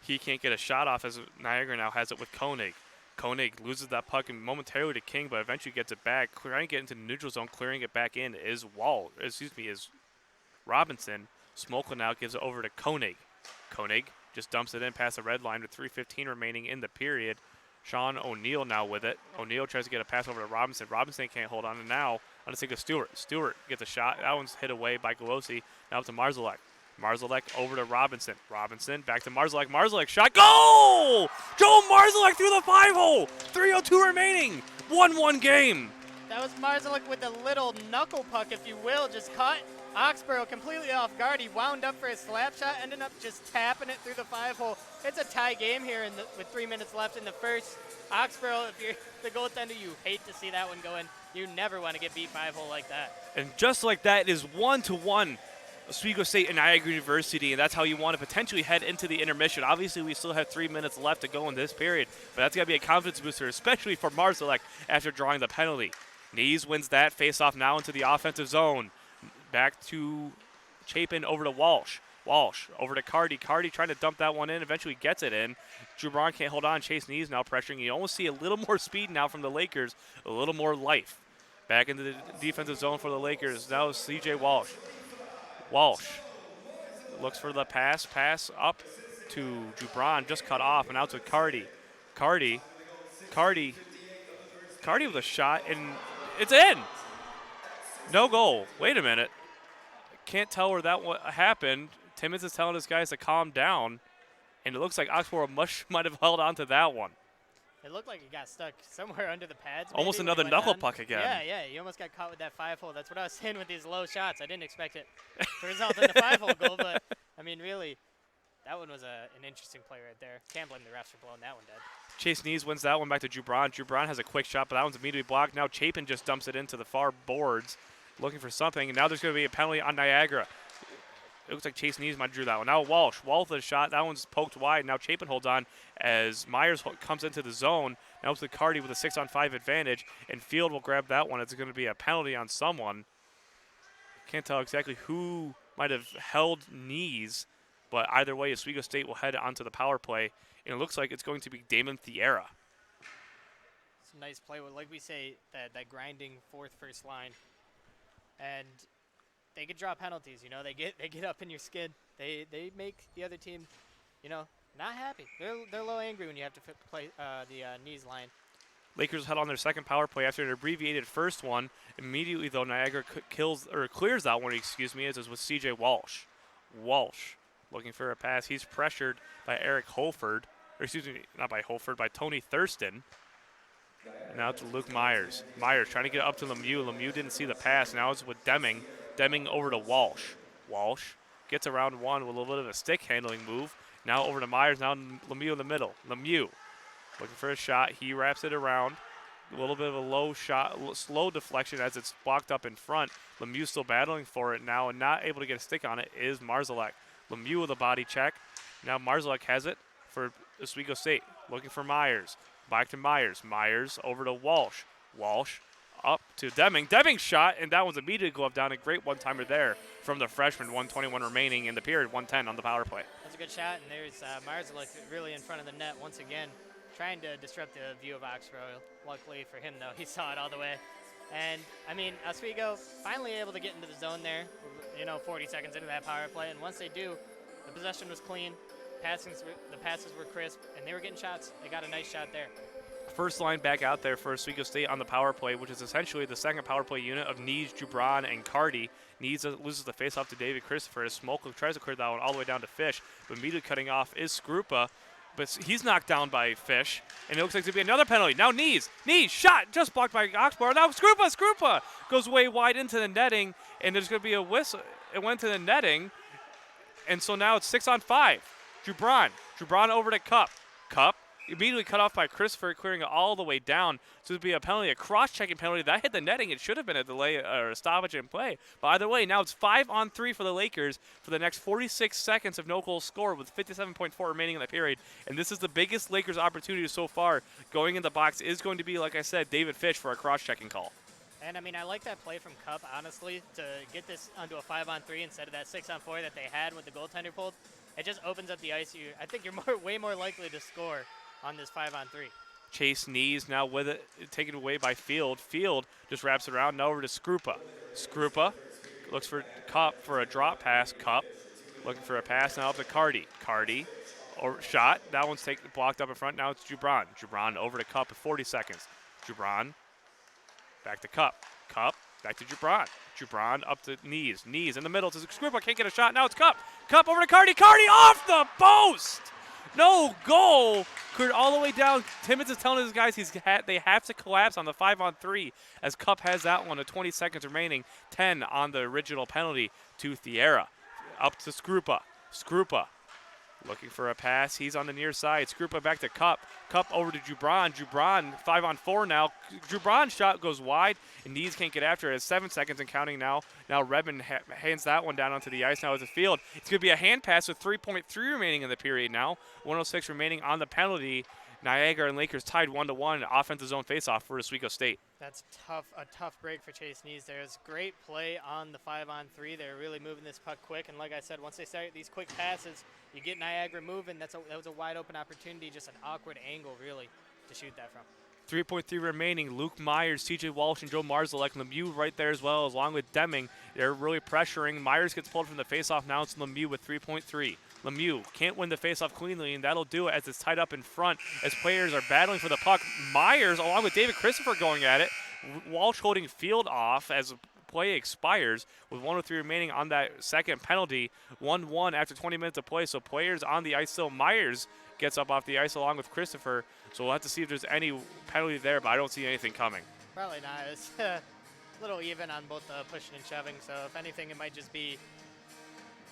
He can't get a shot off as Niagara now has it with Koenig. Koenig loses that puck momentarily to King, but eventually gets it back. Trying to get into the neutral zone, clearing it back in is Robinson. Smolka now gives it over to Koenig. Koenig just dumps it in past the red line with 3:15 remaining in the period. Sean O'Neal now with it. O'Neal tries to get a pass over to Robinson. Robinson can't hold on, and now on a single Stewart. Stewart gets a shot. That one's hit away by Galosi. Now up to Marzalek. Marzalek over to Robinson. Robinson back to Marzalek. Marzalek shot. Goal! Joe Marzalek through the 5-hole. 3:02 remaining. 1-1 game. That was Marzalek with a little knuckle puck, if you will, just caught Oxborough completely off guard. He wound up for a slap shot, ended up just tapping it through the 5-hole. It's a tie game here with 3 minutes left in the first. Oxborough, if you're the goaltender, you hate to see that one go in. You never want to get beat 5-hole like that. And just like that, it is 1-1. Oswego State and Niagara University, and that's how you want to potentially head into the intermission. Obviously, we still have 3 minutes left to go in this period, but that's got to be a confidence booster, especially for Marzalek after drawing the penalty. Knees wins that face-off now into the offensive zone. Back to Chapin over to Walsh. Walsh over to Cardi. Cardi trying to dump that one in, eventually gets it in. Jubron can't hold on. Chase Knees now pressuring. You almost see a little more speed now from the Lakers, a little more life. Back into the defensive zone for the Lakers. Now CJ Walsh. Walsh looks for the pass up to Jubron, just cut off, and out to Cardi. Cardi with a shot, and it's in. No goal. Wait a minute. Can't tell where that happened. Timmons is telling his guys to calm down, and it looks like Oxford might have held on to that one. It looked like it got stuck somewhere under the pads. Almost another knuckle puck again. Yeah, you almost got caught with that 5-hole. That's what I was saying with these low shots. I didn't expect it to result in the 5-hole goal, but, I mean, really, that one was an interesting play right there. Can't blame the refs for blowing that one dead. Chase Knees wins that one back to Jubron. Jubron has a quick shot, but that one's immediately blocked. Now Chapin just dumps it into the far boards, looking for something, and now there's going to be a penalty on Niagara. It looks like Chase Knees might have drew that one. Now Walsh with a shot. That one's poked wide. Now Chapin holds on as Myers comes into the zone. Now it's the Cardi with a 6-on-5 advantage, and Field will grab that one. It's going to be a penalty on someone. Can't tell exactly who might have held Knees, but either way, Oswego State will head onto the power play, and it looks like it's going to be Damon Thierra. It's a nice play with, like we say, that grinding first line. and they could draw penalties. You know, they get up in your skin. They make the other team, you know, not happy. They're a little angry when you have to play the knees line. Lakers head on their second power play after an abbreviated first one. Immediately, though, Niagara clears that one, excuse me, as is with C.J. Walsh. Walsh looking for a pass. He's pressured by Eric Holford. Or excuse me, not by Holford, by Tony Thurston. And now to Luke Myers. Myers trying to get up to Lemieux. Lemieux didn't see the pass. Now it's with Deming. Deming over to Walsh. Walsh gets around one with a little bit of a stick handling move. Now over to Myers. Now Lemieux in the middle. Lemieux looking for a shot. He wraps it around. A little bit of a low shot, slow deflection as it's blocked up in front. Lemieux still battling for it now and not able to get a stick on it is Marzalek. Lemieux with a body check. Now Marzalek has it for Oswego State. Looking for Myers. Back to Myers. Myers over to Walsh. Walsh up to Deming. Deming shot, and that one's immediately glove down. A great one-timer there from the freshman. 1:21 remaining in the period. 1:10 on the power play. That's a good shot, and there's Marzalek really in front of the net once again, trying to disrupt the view of Oxborough. Luckily for him, though, he saw it all the way. And, I mean, Oswego finally able to get into the zone there, 40 seconds into that power play. And once they do, the possession was clean, the passes were crisp, and they were getting shots. They got a nice shot there. First line back out there for Oswego State on the power play, which is essentially the second power play unit of Nees, Jubran, and Cardi. Nees loses the faceoff to David Christopher as Smoke tries to clear that one all the way down to Fish, but immediately cutting off is Skrupa. But he's knocked down by Fish, and it looks like to be another penalty. Now Nees shot, just blocked by Oxborough. Now Skrupa goes way wide into the netting, and there's going to be a whistle. It went to the netting, and so now it's 6-on-5. Jubran over to Cup. Cup immediately cut off by Christopher, clearing it all the way down. So it would be a penalty, a cross-checking penalty. That hit the netting. It should have been a delay or a stoppage in play. But either way, now it's 5-on-3 for the Lakers for the next 46 seconds of no goal score with 57.4 remaining in the period. And this is the biggest Lakers opportunity so far. Going in the box is going to be, like I said, David Fish for a cross-checking call. And, I mean, I like that play from Cup, honestly, to get this onto a 5-on-3 instead of that 6-on-4 that they had with the goaltender pulled. It just opens up the ice. I think you're way more likely to score on this 5-on-3. Chase Nees now with it, taken away by Field. Field just wraps it around. Now over to Skrupa. Skrupa looks for Cup for a drop pass. Cup looking for a pass. Now up to Cardi. Cardi or shot. That one's blocked up in front. Now it's Jubran. Jubran over to Cup at 40 seconds. Jubran back to Cup. Cup back to Jubran. Jubran up to Nees. Nees in the middle to Skrupa. Can't get a shot. Now it's Cup. Cup over to Cardi. Cardi off the post. No goal. Cleared all the way down. Timmons is telling his guys they have to collapse on the 5-on-3 as Cup has that one at 20 seconds remaining. 10 on the original penalty to Thierra. Up to Skrupa. Skrupa looking for a pass. He's on the near side. Skrupa back to Cup. Cup over to Jubran. Jubran 5-on-4 now. Jubran's shot goes wide, and Nees can't get after it. It's 7 seconds and counting now. Now Redmond hands that one down onto the ice now as a field. It's going to be a hand pass with 3.3 remaining in the period now. 106 remaining on the penalty. Niagara and Lakers tied 1-1. Offensive zone faceoff for Oswego State. That's a tough break for Chase Nees there. It's great play on the 5-on-3. They're really moving this puck quick, and like I said, once they start these quick passes, you get Niagara moving. That was a wide open opportunity, just an awkward angle really to shoot that from. 3.3 remaining. Luke Myers, C.J. Walsh, and Joe Marzalek. Lemieux right there as well, along with Deming. They're really pressuring. Myers gets pulled from the faceoff. Now it's Lemieux with 3.3. Lemieux can't win the faceoff cleanly, and that'll do it as it's tied up in front as players are battling for the puck. Myers, along with David Christopher, going at it. Walsh holding Field off as play expires with 103 remaining on that second penalty. 1-1 after 20 minutes of play, so players on the ice still. Myers gets up off the ice along with Christopher, so we'll have to see if there's any penalty there, but I don't see anything coming. Probably not. It's a little even on both the pushing and shoving, so if anything, it might just be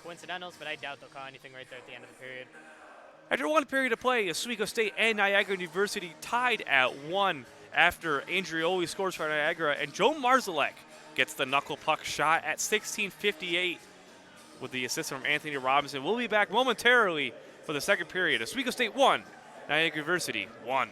coincidentals, but I doubt they'll call anything right there at the end of the period. After one period of play, Oswego State and Niagara University tied at 1 after Andrioli scores for Niagara, and Joe Marzalek gets the knuckle puck shot at 16:58 with the assist from Anthony Robinson. We'll be back momentarily for the second period. Oswego State 1, Niagara University 1.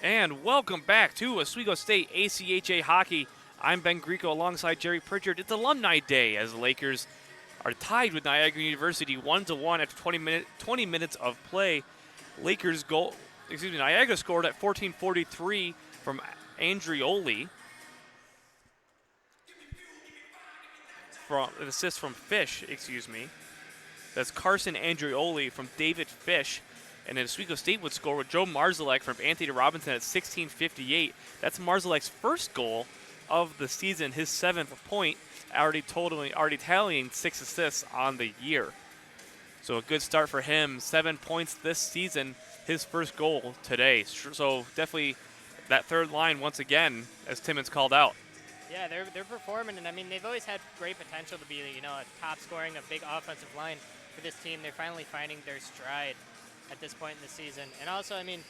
And welcome back to Oswego State ACHA Hockey. I'm Ben Greco alongside Jerry Pritchard. It's Alumni Day as the Lakers are tied with Niagara University 1-1 after 20 minutes of play. Niagara scored at 14:43 from Andrioli. From an assist from Fish, That's Carson Andrioli from David Fish. And then Oswego State would score with Joe Marzalek from Anthony Robinson at 16:58. That's Marzalek's first goal of the season, his 7th point, already tallying 6 assists on the year. So a good start for him. 7 points this season, his first goal today. So definitely that third line once again, as Timmons called out. Yeah, they're performing, and I mean they've always had great potential to be a top scoring, a big offensive line for this team. They're finally finding their stride at this point in the season. And also, I mean,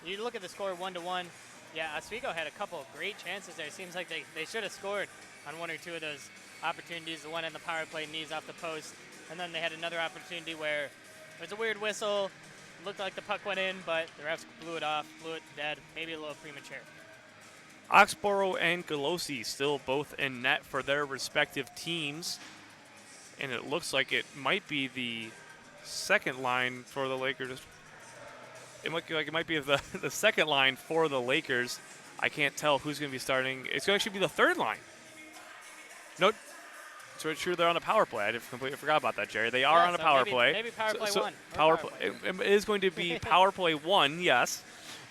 you look at the score 1-1. Yeah, Oswego had a couple of great chances there. It seems like they should have scored on one or two of those opportunities. The one in the power play, knees off the post. And then they had another opportunity where there was a weird whistle. It looked like the puck went in, but the refs blew it dead. Maybe a little premature. Oxborough and Galosi still both in net for their respective teams. And it looks like it might be the second line for the Lakers. It might be the second line for the Lakers. I can't tell who's going to be starting. It's going to actually be the third line. No, it's true. They're on a power play. I completely forgot about that, Jerry. They are on a power play. Maybe power play one. Power play. It is going to be power play 1. Yes.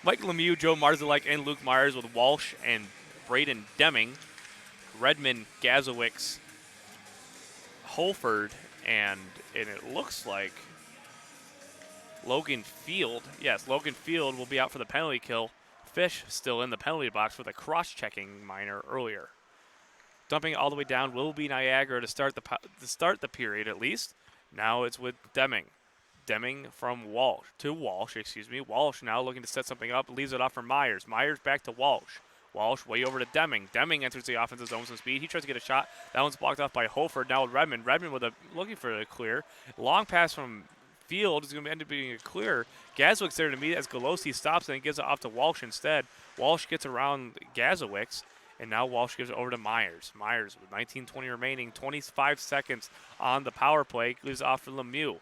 Mike Lemieux, Joe Marzalek, and Luke Myers with Walsh and Braden Deming, Redmond, Gazowicz, Holford, and it looks like Logan Field. Yes, Logan Field will be out for the penalty kill. Fish still in the penalty box with a cross-checking minor earlier. Dumping all the way down will be Niagara to start the period at least. Now it's with Deming. Deming from Walsh. Walsh now looking to set something up, leaves it off for Myers. Myers back to Walsh. Walsh way over to Deming. Deming enters the offensive zone with some speed. He tries to get a shot. That one's blocked off by Holford. Now Redmond. Redmond looking for a clear. Long pass from Field is going to end up being a clear. Gazowicz there to meet as Galosi stops and gives it off to Walsh instead. Walsh gets around Gazowicz, and now Walsh gives it over to Myers. Myers with 19:20 remaining, 25 seconds on the power play. Leaves it off for Lemieux.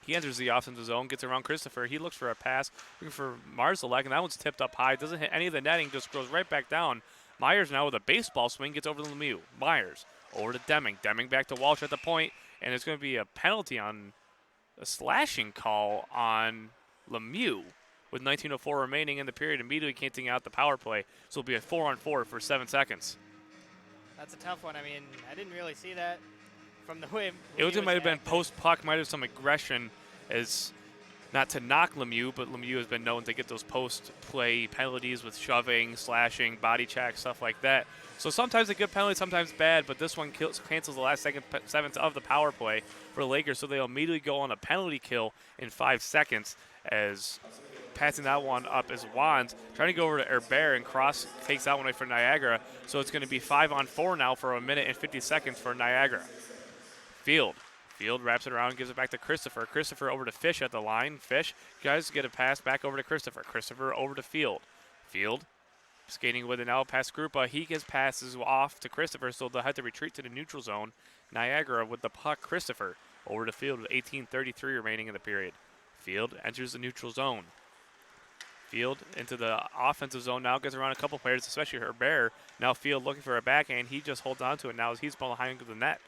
He enters the offensive zone, gets around Christopher. He looks for a pass, looking for Marzalek, and that one's tipped up high. Doesn't hit any of the netting, just goes right back down. Myers now with a baseball swing, gets over to Lemieux. Myers over to Deming. Deming back to Walsh at the point, and it's going to be a penalty on a slashing call on Lemieux with 19:04 remaining in the period, immediately canceling out the power play. So it'll be a 4-on-4 for 7 seconds. That's a tough one. I mean, I didn't really see that from the way It might have been post-puck, might have some aggression, as not to knock Lemieux, but Lemieux has been known to get those post-play penalties with shoving, slashing, body check, stuff like that. So sometimes a good penalty, sometimes bad, but this one cancels the last seconds of the power play for the Lakers, so they'll immediately go on a penalty kill in 5 seconds, as passing that one up is Wands, trying to go over to Herbert, and Cross takes that one away for Niagara. So it's going to be 5-on-4 now for 1 minute and 50 seconds for Niagara. Field wraps it around and gives it back to Christopher. Christopher over to Fish at the line. Fish, guys, get a pass back over to Christopher. Christopher over to Field. Field skating with it now past Grupa. He gets passes off to Christopher, so they'll have to retreat to the neutral zone. Niagara with the puck. Christopher over to Field with 18:33 remaining in the period. Field enters the neutral zone. Field into the offensive zone now, gets around a couple players, especially Herbert. Now Field looking for a backhand. He just holds on to it now as he's behind the net.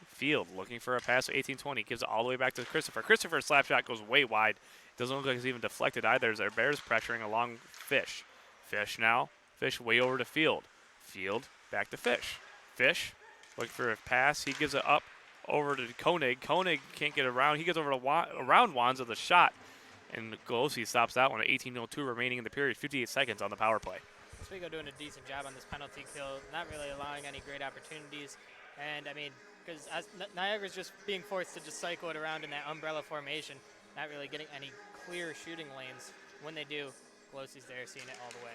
Field looking for a pass with 18:20, gives it all the way back to Christopher. Christopher's slap shot goes way wide. Doesn't look like it's even deflected either, as Herbert's pressuring along Fish. Fish now. Fish way over to Field. Field back to Fish. Fish looking for a pass. He gives it up over to Koenig. Koenig can't get around. He gets over to around Wands with a shot, and Golosi stops that one at 18:02 remaining in the period. 58 seconds on the power play. Oswego doing a decent job on this penalty kill, not really allowing any great opportunities. And, I mean, because Niagara's just being forced to just cycle it around in that umbrella formation, not really getting any clear shooting lanes. When they do, Golosi's there seeing it all the way.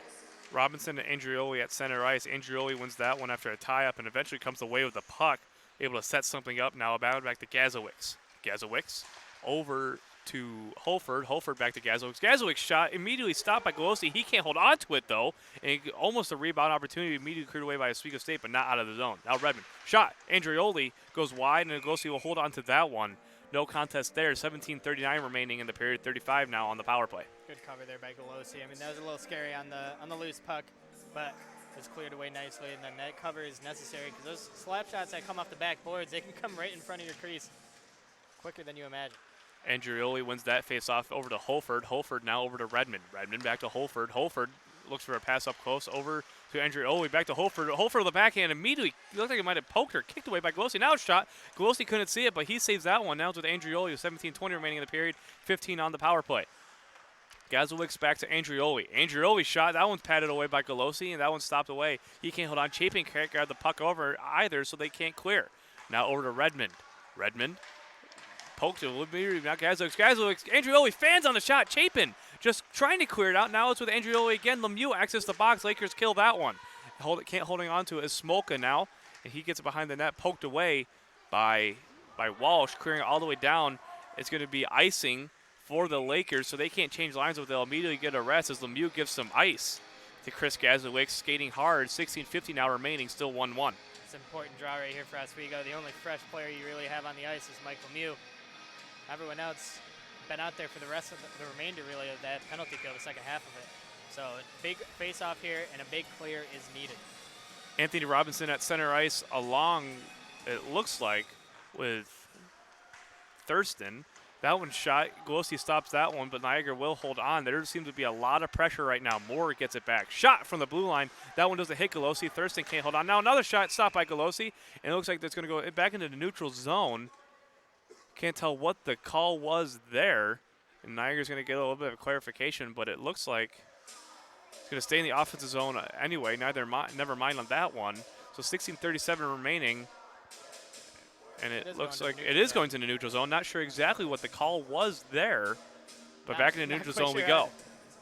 Robinson and Andrioli at center ice. Andrioli wins that one after a tie-up and eventually comes away with the puck, able to set something up now. About back to Gazowicz. Gazowicz over to Holford. Holford back to Gazowicz. Gazowicz shot immediately stopped by Golosi. He can't hold on to it, though. And almost a rebound opportunity immediately cleared away by Oswego State, but not out of the zone. Now Redmond. Shot. Andrioli goes wide, and Golosi will hold on to that one. No contest there. 17:39 remaining in the period. 35 now on the power play. Good cover there by Golosi. I mean, that was a little scary on the loose puck, but it's cleared away nicely. And then that cover is necessary because those slap shots that come off the backboards, they can come right in front of your crease quicker than you imagine. Andrioli wins that face-off over to Holford. Holford now over to Redmond. Redmond back to Holford. Holford looks for a pass up close over to Andrioli. Back to Holford. Holford with the backhand immediately. Looked like it might have poked or kicked away by Golosi. Now it's shot. Golosi couldn't see it, but he saves that one. Now it's with Andrioli with 17:20 remaining in the period. 15 on the power play. Gazowicz back to Andrioli. Andrioli shot. That one's patted away by Golosi, and that one's stopped away. He can't hold on. Chapin can't guard the puck over either, so they can't clear. Now over to Redmond. Redmond poked it. Now Gazowicz. Gazowicz. Andrioli fans on the shot. Chapin just trying to clear it out. Now it's with Andrioli again. Lemieux access the box. Lakers kill that one. Can't holding on to it is Smolka now, and he gets it behind the net, poked away by Walsh, clearing it all the way down. It's going to be icing for the Lakers, so they can't change lines, but they'll immediately get a rest as Lemieux gives some ice to Chris Gazowicz, skating hard. 16:50 now remaining, still 1-1. It's an important draw right here for Oswego. The only fresh player you really have on the ice is Mike Lemieux. Everyone else been out there for the rest of the remainder, really, of that penalty kill, the second half of it. So big face-off here, and a big clear is needed. Anthony Robinson at center ice along, it looks like, with Thurston. That one shot. Golosi stops that one, but Niagara will hold on. There seems to be a lot of pressure right now. Moore gets it back. Shot from the blue line. That one doesn't hit Golosi. Thurston can't hold on. Now another shot stopped by Golosi, and it looks like that's going to go back into the neutral zone. Can't tell what the call was there. And Niagara's going to get a little bit of clarification, but it looks like it's going to stay in the offensive zone anyway. Never mind on that one. So 16:37 remaining. And it looks like it is going to the neutral zone. Not sure exactly what the call was there, but back in the neutral zone we go.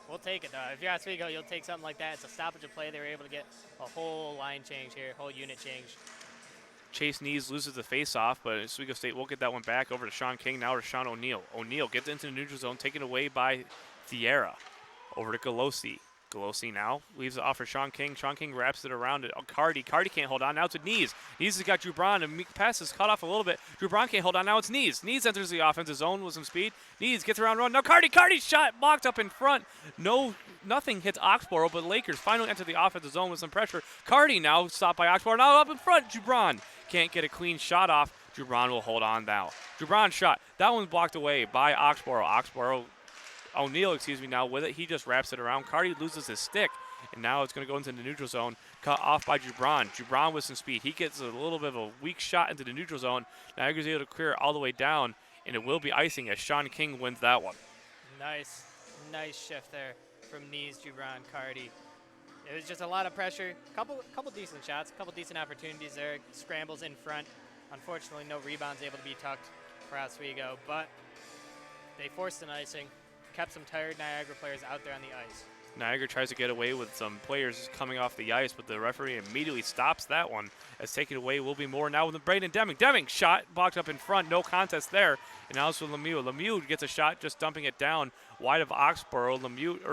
We'll take it, though. If you're Oswego, you'll take something like that. It's a stoppage of play. They were able to get a whole line change here, whole unit change. Chase Nees loses the face-off, but Oswego State will get that one back over to Sean King. Now to Sean O'Neill. O'Neill gets into the neutral zone, taken away by Thierra. Over to Golosi. Golosi now leaves it off for Sean King. Sean King wraps it around it. Cardi. Cardi can't hold on. Now to Nees. Nees has got Jubron, and pass is cut off a little bit. Jubron can't hold on. Now it's Nees. Nees enters the offensive zone with some speed. Nees gets around run. Now Cardi. Cardi's shot blocked up in front. Nothing hits Oxborough, but Lakers finally enter the offensive zone with some pressure. Cardi now stopped by Oxborough. Now up in front. Jubron can't get a clean shot off. Jubron will hold on now. Jubron shot. That one's blocked away by Oxborough. O'Neill, now with it. He just wraps it around. Cardi loses his stick, and now it's going to go into the neutral zone. Cut off by Jubron. Jubron with some speed. He gets a little bit of a weak shot into the neutral zone. Niagara's able to clear it all the way down, and it will be icing as Sean King wins that one. Nice shift there from Nees, Jubron, Cardi. It was just a lot of pressure. Couple decent shots, couple decent opportunities there. Scrambles in front. Unfortunately, no rebounds able to be tucked for Oswego, but they forced an icing. Kept some tired Niagara players out there on the ice. Niagara tries to get away with some players coming off the ice, but the referee immediately stops that one. As taken away will be more now with Braden Deming. Deming shot blocked up in front. No contest there. And now it's with Lemieux. Lemieux gets a shot, just dumping it down wide of Oxborough.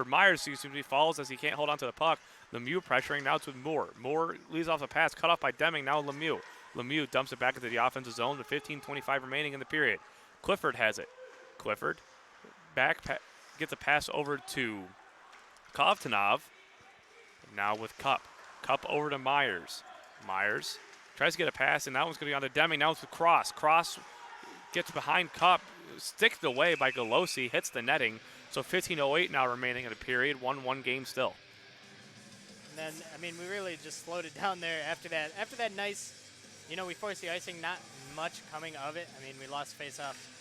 Myers falls as he can't hold on to the puck. Lemieux pressuring. Now it's with Moore. Moore leaves off the pass, cut off by Deming. Now Lemieux. Lemieux dumps it back into the offensive zone with 15:25 remaining in the period. Clifford has it. Clifford gets a pass over to Kovtunov. Now with Cup. Cup over to Myers. Myers tries to get a pass, and that one's going to be on to Deming. Now it's with Cross. Cross gets behind Cup, sticked away by Golosi, hits the netting. So 15:08 now remaining in the period. 1-1 game still. And then, we really just slowed it down there after that. After that nice, we forced the icing, not much coming of it. We lost face-off.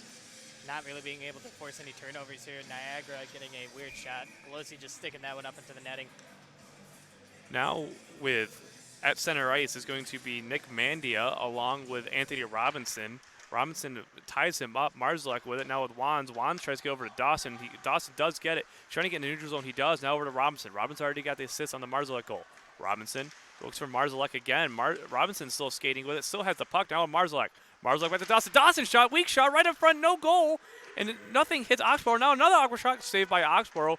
Not really being able to force any turnovers here. Niagara getting a weird shot. Golosi just sticking that one up into the netting. Now at center ice is going to be Nick Mandia along with Anthony Robinson. Robinson ties him up. Marzalek with it now with Wands. Wands tries to get over to Dawson. Dawson does get it. Trying to get in the neutral zone. He does. Now over to Robinson. Robinson already got the assist on the Marzalek goal. Robinson Looks for Marzalek again. Robinson still skating with it. Still has the puck now. Marzalek. Marzalek back to Dawson. Dawson shot. Weak shot right in front. No goal. And nothing hits Oxborough. Now another awkward shot saved by Oxborough.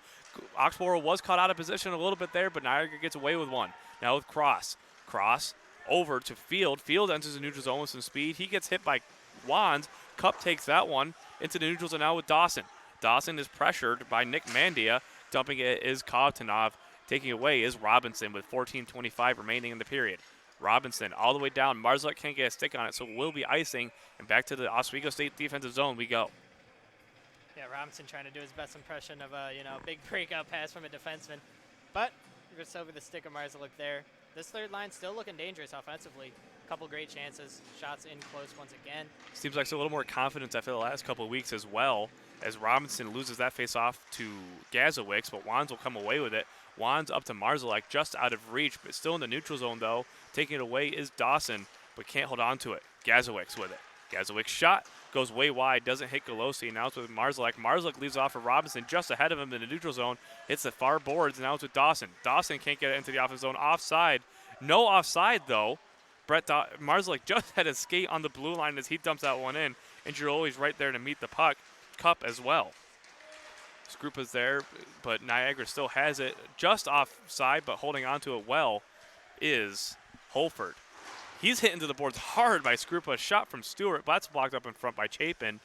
Oxborough was caught out of position a little bit there, but Niagara gets away with one. Now with Cross. Cross over to Field. Field enters the neutral zone with some speed. He gets hit by Wands. Cup takes that one into the neutral zone now with Dawson. Dawson is pressured by Nick Mandia. Dumping it is Kovtunov. Taking away is Robinson with 14:25 remaining in the period. Robinson all the way down. Marzalek can't get a stick on it, so will be icing. And back to the Oswego State defensive zone we go. Yeah, Robinson trying to do his best impression of a big breakout pass from a defenseman. But just over the stick of Marzalek there. This third line still looking dangerous offensively. Couple great chances. Shots in close once again. Seems like a little more confidence after the last couple of weeks as well, as Robinson loses that face-off to Gazowicz, but Wands will come away with it. Wands up to Marzalek, just out of reach, but still in the neutral zone, though. Taking it away is Dawson, but can't hold on to it. Gazowicz with it. Gazowicz shot, goes way wide, doesn't hit Golosi. Now it's with Marzalek. Marzalek leaves off for Robinson just ahead of him in the neutral zone. Hits the far boards, and now it's with Dawson. Dawson can't get it into the offensive zone. Offside. No offside, though. Marzalek just had a skate on the blue line as he dumps that one in, and Giroli's right there to meet the puck. Cup as well. Skrupa's there, but Niagara still has it just offside, but holding on to it well is Holford. He's hit into the boards hard by Skrupa. Shot from Stewart, but that's blocked up in front by Chapin.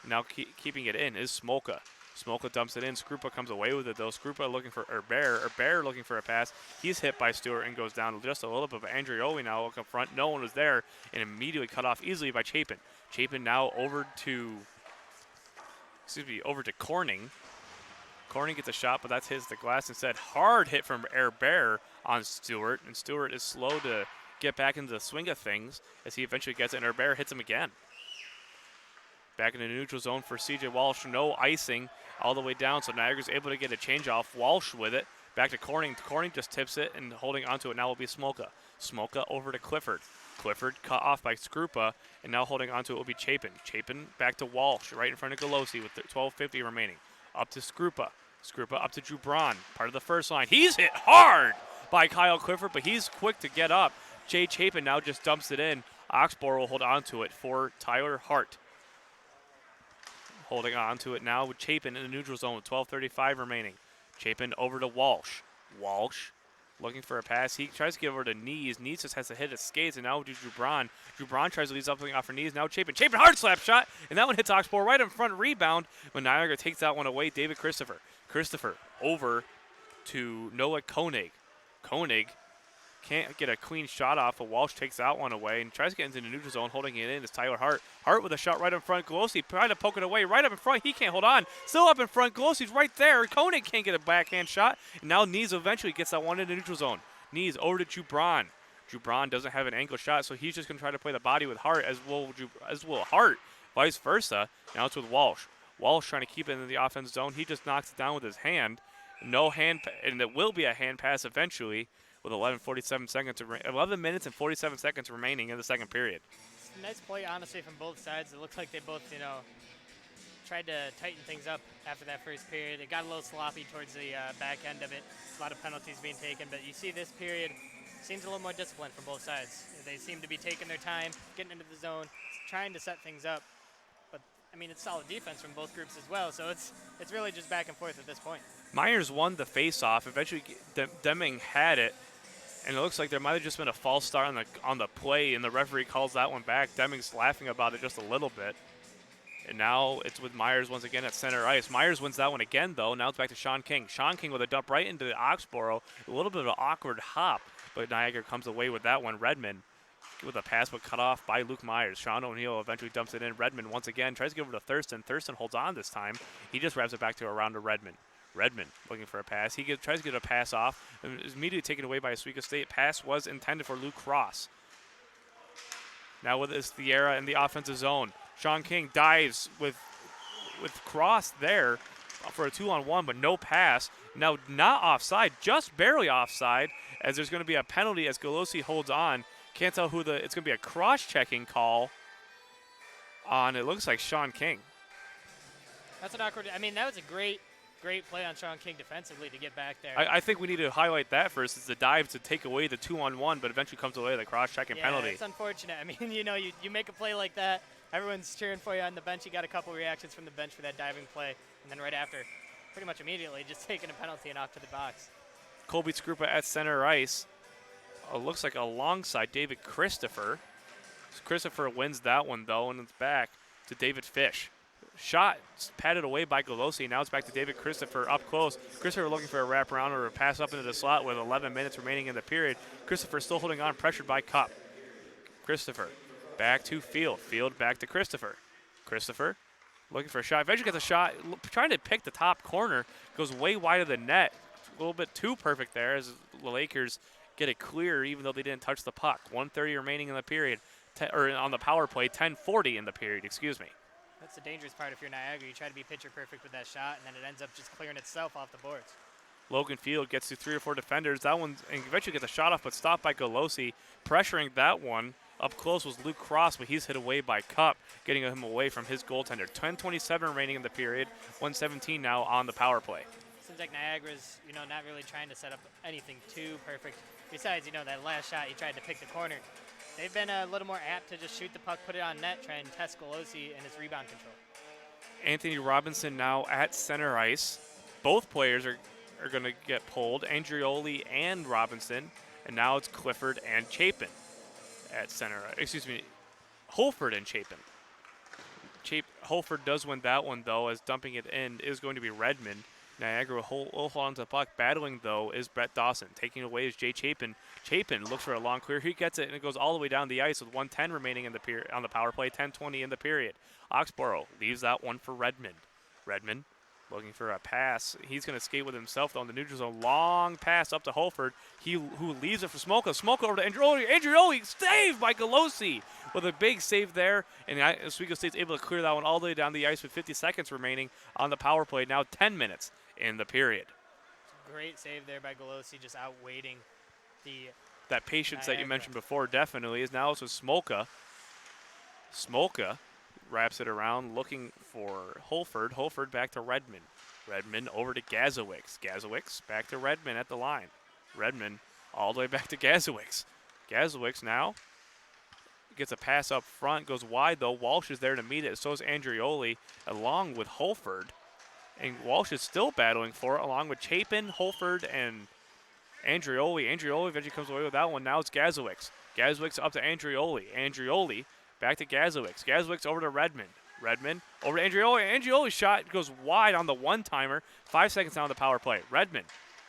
Now keeping it in is Smolka. Smolka dumps it in. Skrupa comes away with it, though. Skrupa looking for Herbert looking for a pass. He's hit by Stewart and goes down just a little bit. But Andrioli now up front. No one was there, and immediately cut off easily by Chapin. Chapin now over to Corning. Corning gets a shot, but that's hits the glass instead. Hard hit from Herbert on Stewart, and Stewart is slow to get back into the swing of things as he eventually gets it, and Herbert hits him again. Back in the neutral zone for C.J. Walsh. No icing all the way down, so Niagara's able to get a change off. Walsh with it. Back to Corning. Corning just tips it, and holding onto it now will be Smolka. Smolka over to Clifford. Clifford cut off by Skrupa, and now holding onto it will be Chapin. Chapin back to Walsh, right in front of Golosi with 12:50 remaining. Up to Skrupa. Skrupa up to Jubron, part of the first line. He's hit hard by Kyle Clifford, but he's quick to get up. Jay Chapin now just dumps it in. Oxborough will hold on to it for Tyler Hart. Holding on to it now with Chapin in the neutral zone with 12:35 remaining. Chapin over to Walsh. Walsh looking for a pass. He tries to get over to Knees. Knees just has to hit his skates, and now to Jubron. Jubron tries to leave something off for Knees. Now Chapin. Chapin hard slap shot, and that one hits Oxborough right in front. Rebound when Niagara takes that one away. David Christopher. Christopher over to Noah Koenig. Koenig can't get a clean shot off, but Walsh takes that one away and tries to get into the neutral zone. Holding it in is Tyler Hart. Hart with a shot right in front. Golosi trying to poke it away right up in front. He can't hold on. Still up in front. Golosi's right there. Koenig can't get a backhand shot. And now Knees eventually gets that one in the neutral zone. Knees over to Jubron. Jubron doesn't have an ankle shot, so he's just going to try to play the body with Hart, as will Hart. Vice versa. Now it's with Walsh. Walsh trying to keep it in the offense zone. He just knocks it down with his hand. No hand, and it will be a hand pass eventually with 11 minutes and 47 seconds remaining in the second period. Nice play, honestly, from both sides. It looks like they both, tried to tighten things up after that first period. It got a little sloppy towards the back end of it. A lot of penalties being taken, but you see this period seems a little more disciplined from both sides. They seem to be taking their time, getting into the zone, trying to set things up. But, it's solid defense from both groups as well, so it's really just back and forth at this point. Myers won the face-off. Eventually, Deming had it, and it looks like there might have just been a false start on the play, and the referee calls that one back. Deming's laughing about it just a little bit. And now it's with Myers once again at center ice. Myers wins that one again, though. Now it's back to Sean King. Sean King with a dump right into Oxborough. A little bit of an awkward hop, but Niagara comes away with that one. Redmond with a pass, but cut off by Luke Myers. Sean O'Neill eventually dumps it in. Redmond once again tries to get over to Thurston. Thurston holds on this time. He just wraps it back to around to Redmond. Redmond looking for a pass. He tries to get a pass off, and is immediately taken away by Oswego State. Pass was intended for Luke Cross. Now with this Thierra in the offensive zone. Sean King dives with Cross there for a 2-on-1, but no pass. Now not offside, just barely offside, as there's going to be a penalty as Golosi holds on. Can't tell who it's going to be a cross-checking call on, it looks like Sean King. That's an awkward, that was a great great play on Sean King defensively to get back there. I think we need to highlight that first. It's the dive to take away the 2-on-1, but eventually comes away with a cross-checking penalty. It's unfortunate. I mean, you make a play like that, everyone's cheering for you on the bench. You got a couple reactions from the bench for that diving play, and then right after, pretty much immediately, just taking a penalty and off to the box. Colby Skrupa at center ice. Looks like alongside David Christopher. Christopher wins that one, though, and it's back to David Fish. Shot patted away by Golosi. Now it's back to David Christopher up close. Christopher looking for a wraparound or a pass up into the slot with 11 minutes remaining in the period. Christopher still holding on, pressured by Cup. Christopher back to Field. Field back to Christopher. Christopher looking for a shot. Eventually gets a shot, trying to pick the top corner. Goes way wide of the net. A little bit too perfect there as the Lakers get it clear even though they didn't touch the puck. 1:30 remaining in the period, or on the power play, 10:40 in the period, excuse me. That's the dangerous part if you're Niagara. You try to be pitcher perfect with that shot, and then it ends up just clearing itself off the boards. Logan Field gets to 3 or 4 defenders. That one eventually gets a shot off, but stopped by Golosi. Pressuring that one up close was Luke Cross, but he's hit away by Cup, getting him away from his goaltender. 10:27 remaining in the period. 1:17 now on the power play. Seems like Niagara's, not really trying to set up anything too perfect. Besides, that last shot, he tried to pick the corner. They've been a little more apt to just shoot the puck, put it on net, try and test Golosi and his rebound control. Anthony Robinson now at center ice. Both players are going to get pulled, Andrioli and Robinson, and now it's Clifford and Chapin at center. Excuse me, Holford and Chapin. Holford does win that one, though, as dumping it in is going to be Redmond. Niagara will hold on to the puck. Battling, though, is Brett Dawson. Taking away is Jay Chapin. Chapin looks for a long clear. He gets it, and it goes all the way down the ice with 1:10 remaining in the on the power play, 10:20 in the period. Oxborough leaves that one for Redmond. Redmond looking for a pass. He's going to skate with himself, though, in the neutral zone. Long pass up to Holford. Who leaves it for Smolka. Smolka over to Andrioli. Andrioli saved by Golosi with a big save there. And Oswego State's able to clear that one all the way down the ice with 50 seconds remaining on the power play. Now 10 minutes in the period. Great save there by Golosi, just outweighting that patience Niagara. that you mentioned before definitely is now also Smolka. Smolka wraps it around looking for Holford. Holford back to Redmond. Redmond over to Gazowicz. Gazowicz back to Redmond at the line. Redmond all the way back to Gazowicz. Gazowicz now gets a pass up front, goes wide though. Walsh is there to meet it. So is Andrioli along with Holford. And Walsh is still battling for it, along with Chapin, Holford, and Andrioli. Andrioli eventually comes away with that one. Now it's Gazowicz. Gazowicz up to Andrioli. Andrioli back to Gazowicz. Gazowicz over to Redmond. Redmond over to Andrioli. Andrioli's shot goes wide on the one-timer. 5 seconds now on the power play. Redmond.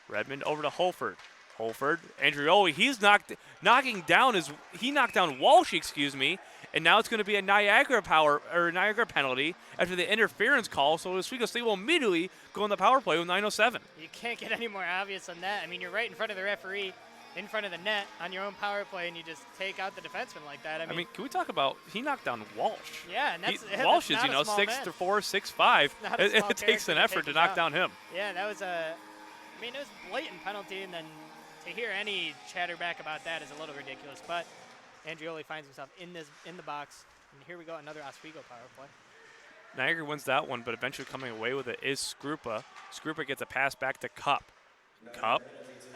Redmond over to Holford. Holford. Andrioli. He's knocked down Walsh, and now it's going to be a Niagara penalty after the interference call. So Oswego State will immediately go on the power play with 9:07. You can't get any more obvious than that. I mean, you're right in front of the referee, in front of the net on your own power play, and you just take out the defenseman like that. I mean, can we talk about he knocked down Walsh? Yeah, and Walsh is, not a small 6'4", man. 6'5". It takes an effort to knock out. down him. Yeah, that was it was a blatant penalty, and then to hear any chatter back about that is a little ridiculous. But Andrioli finds himself in the box, and here we go, another Oswego power play. Niagara wins that one, but eventually coming away with it is Skrupa. Skrupa gets a pass back to Cup. Cup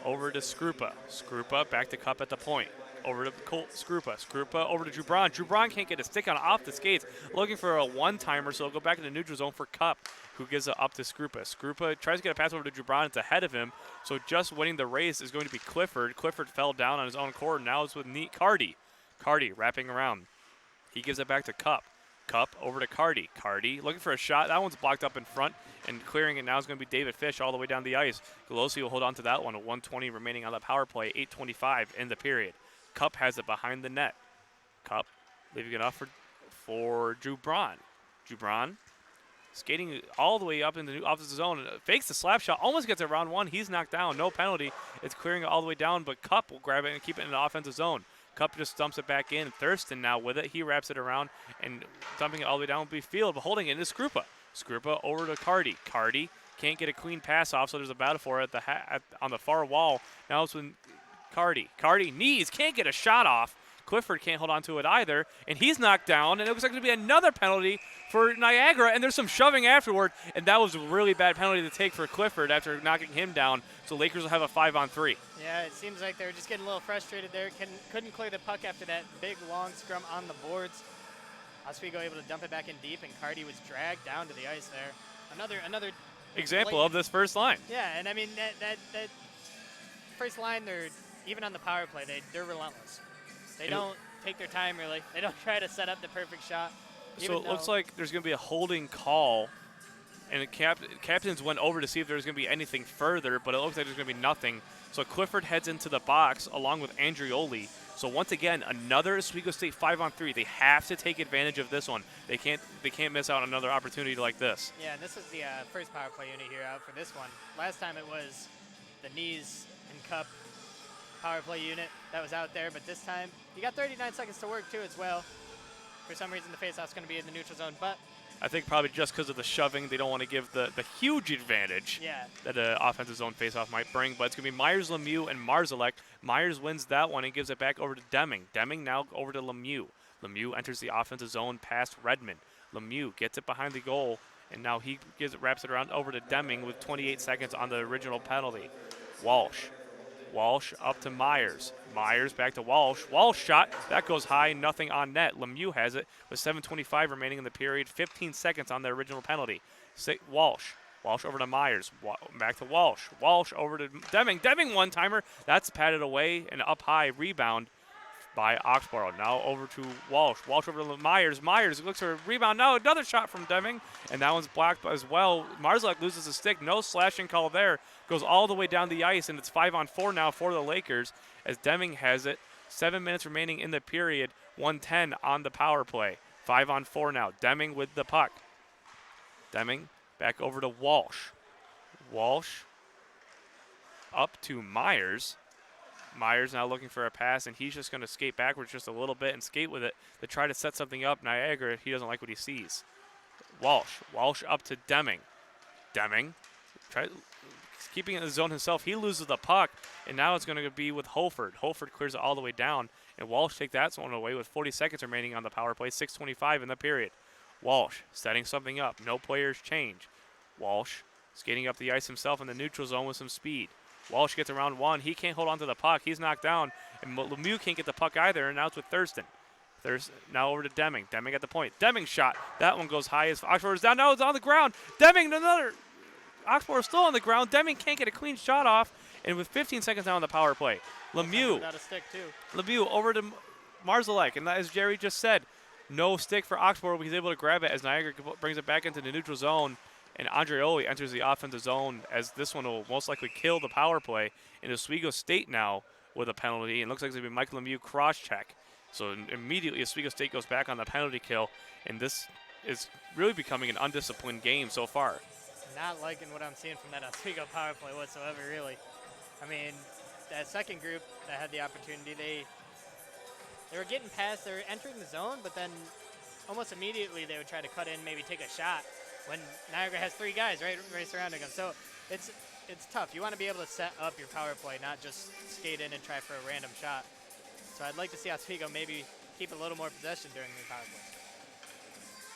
over to Skrupa. Skrupa back to Cup at the point. Over to Skrupa. Skrupa over to Jubron. Jubron can't get a stick on off the skates. Looking for a one-timer, so he'll go back in the neutral zone for Cup, who gives it up to Skrupa. Skrupa tries to get a pass over to Jubron. It's ahead of him, so just winning the race is going to be Clifford. Clifford fell down on his own court. Now it's with Cardi. Cardi wrapping around. He gives it back to Cup. Cup over to Cardi. Cardi looking for a shot. That one's blocked up in front, and clearing it now is going to be David Fish all the way down the ice. Golosi will hold on to that one. 1:20 remaining on the power play. 8:25 in the period. Cup has it behind the net. Cup leaving it off for Jubron. Jubron skating all the way up in the offensive zone. Fakes the slap shot. Almost gets it round one. He's knocked down. No penalty. It's clearing it all the way down, but Cup will grab it and keep it in the offensive zone. Cup just dumps it back in. Thurston now with it. He wraps it around and dumping it all the way down will be Field, but holding it is Skrupa. Skrupa over to Cardi. Cardi can't get a clean pass off, so there's a battle for it on the far wall. Now it's with Cardi. Cardi knees, can't get a shot off. Clifford can't hold on to it either, and he's knocked down, and it looks like there's going to be another penalty for Niagara, and there's some shoving afterward, and that was a really bad penalty to take for Clifford after knocking him down, so Lakers will have a 5-on-3. Yeah, it seems like they were just getting a little frustrated there. Couldn't clear the puck after that big, long scrum on the boards. Oswego able to dump it back in deep, and Cardi was dragged down to the ice there. Another example of this first line. Yeah, and I mean, that first line, they're even on the power play, they're relentless. They don't take their time, really. They don't try to set up the perfect shot. So it looks like there's going to be a holding call, and the captains went over to see if there's going to be anything further, but it looks like there's going to be nothing. So Clifford heads into the box along with Andrioli. So once again, another Oswego State 5-on-3. They have to take advantage of this one. They can't miss out on another opportunity like this. Yeah, and this is the first power play unit here out for this one. Last time it was the knees and cup power play unit that was out there, but this time you got 39 seconds to work too as well. For some reason, the faceoff's going to be in the neutral zone, but I think probably just because of the shoving, they don't want to give the huge advantage that an offensive zone faceoff might bring. But it's going to be Myers, Lemieux, and Marzalek. Myers wins that one and gives it back over to Deming. Deming now over to Lemieux. Lemieux enters the offensive zone past Redmond. Lemieux gets it behind the goal, and now he wraps it around over to Deming with 28 seconds on the original penalty. Walsh up to Myers. Myers back to Walsh. Walsh shot. That goes high. Nothing on net. Lemieux has it with 7:25 remaining in the period. 15 seconds on the original penalty. Walsh. Walsh over to Myers. Back to Walsh. Walsh over to Deming. Deming one-timer. That's patted away. An up-high rebound by Oxborough. Now over to Walsh. Walsh over to Myers. Myers looks for a rebound. Now another shot from Deming, and that one's blocked as well. Marzalek loses a stick. No slashing call there. Goes all the way down the ice, and it's 5-on-4 now for the Lakers as Deming has it. 7 minutes remaining in the period. 1:10 on the power play. 5-on-4 now. Deming with the puck. Deming back over to Walsh. Walsh up to Myers. Myers now looking for a pass, and he's just going to skate backwards just a little bit and skate with it to try to set something up. Niagara, he doesn't like what he sees. Walsh up to Deming. Deming keeping it in the zone himself. He loses the puck, and now it's going to be with Holford. Holford clears it all the way down, and Walsh take that one away with 40 seconds remaining on the power play. 6:25 in the period. Walsh setting something up. No players change. Walsh skating up the ice himself in the neutral zone with some speed. Walsh gets around one. He can't hold on to the puck. He's knocked down. And Lemieux can't get the puck either, and now it's with Thurston. Now over to Deming. Deming at the point. Deming shot. That one goes high as Oxford is down. No, it's on the ground. Deming, another. Oxford is still on the ground. Deming can't get a clean shot off. And with 15 seconds now on the power play, Lemieux. Got a stick too. Lemieux over to Marzalek. And as Jerry just said, no stick for Oxford, but he's able to grab it as Niagara brings it back into the neutral zone. And Andrioli enters the offensive zone as this one will most likely kill the power play. And Oswego State now with a penalty. And looks like it's going to be Mike Lemieux cross-check. So immediately Oswego State goes back on the penalty kill. And this is really becoming an undisciplined game so far. Not liking what I'm seeing from that Oswego power play whatsoever, really. I mean, that second group that had the opportunity, they were getting past, they were entering the zone, but then almost immediately they would try to cut in, maybe take a shot when Niagara has three guys right surrounding them. So it's tough. You want to be able to set up your power play, not just skate in and try for a random shot. So I'd like to see Oswego maybe keep a little more possession during the power play.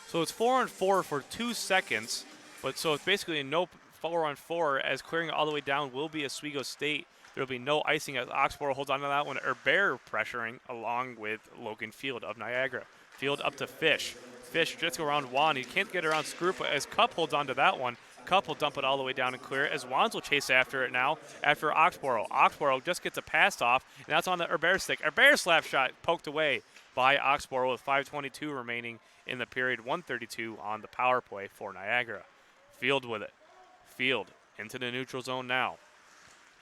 So it's 4-on-4 for 2 seconds, but so it's basically a no 4-on-4 as clearing all the way down will be Oswego State. There will be no icing as Oxborough holds on to that one. Herbert pressuring along with Logan Field of Niagara. Field up to Fish. Fish just go around Juan. He can't get around Skrupa as Cup holds on to that one. Cup will dump it all the way down and clear it as Wands will chase after it now after Oxborough. Oxborough just gets a pass off, and that's on the Herbert stick. Herbert slap shot poked away by Oxborough with 5:22 remaining in the period. 1:32 on the power play for Niagara. Field with it. Field into the neutral zone now.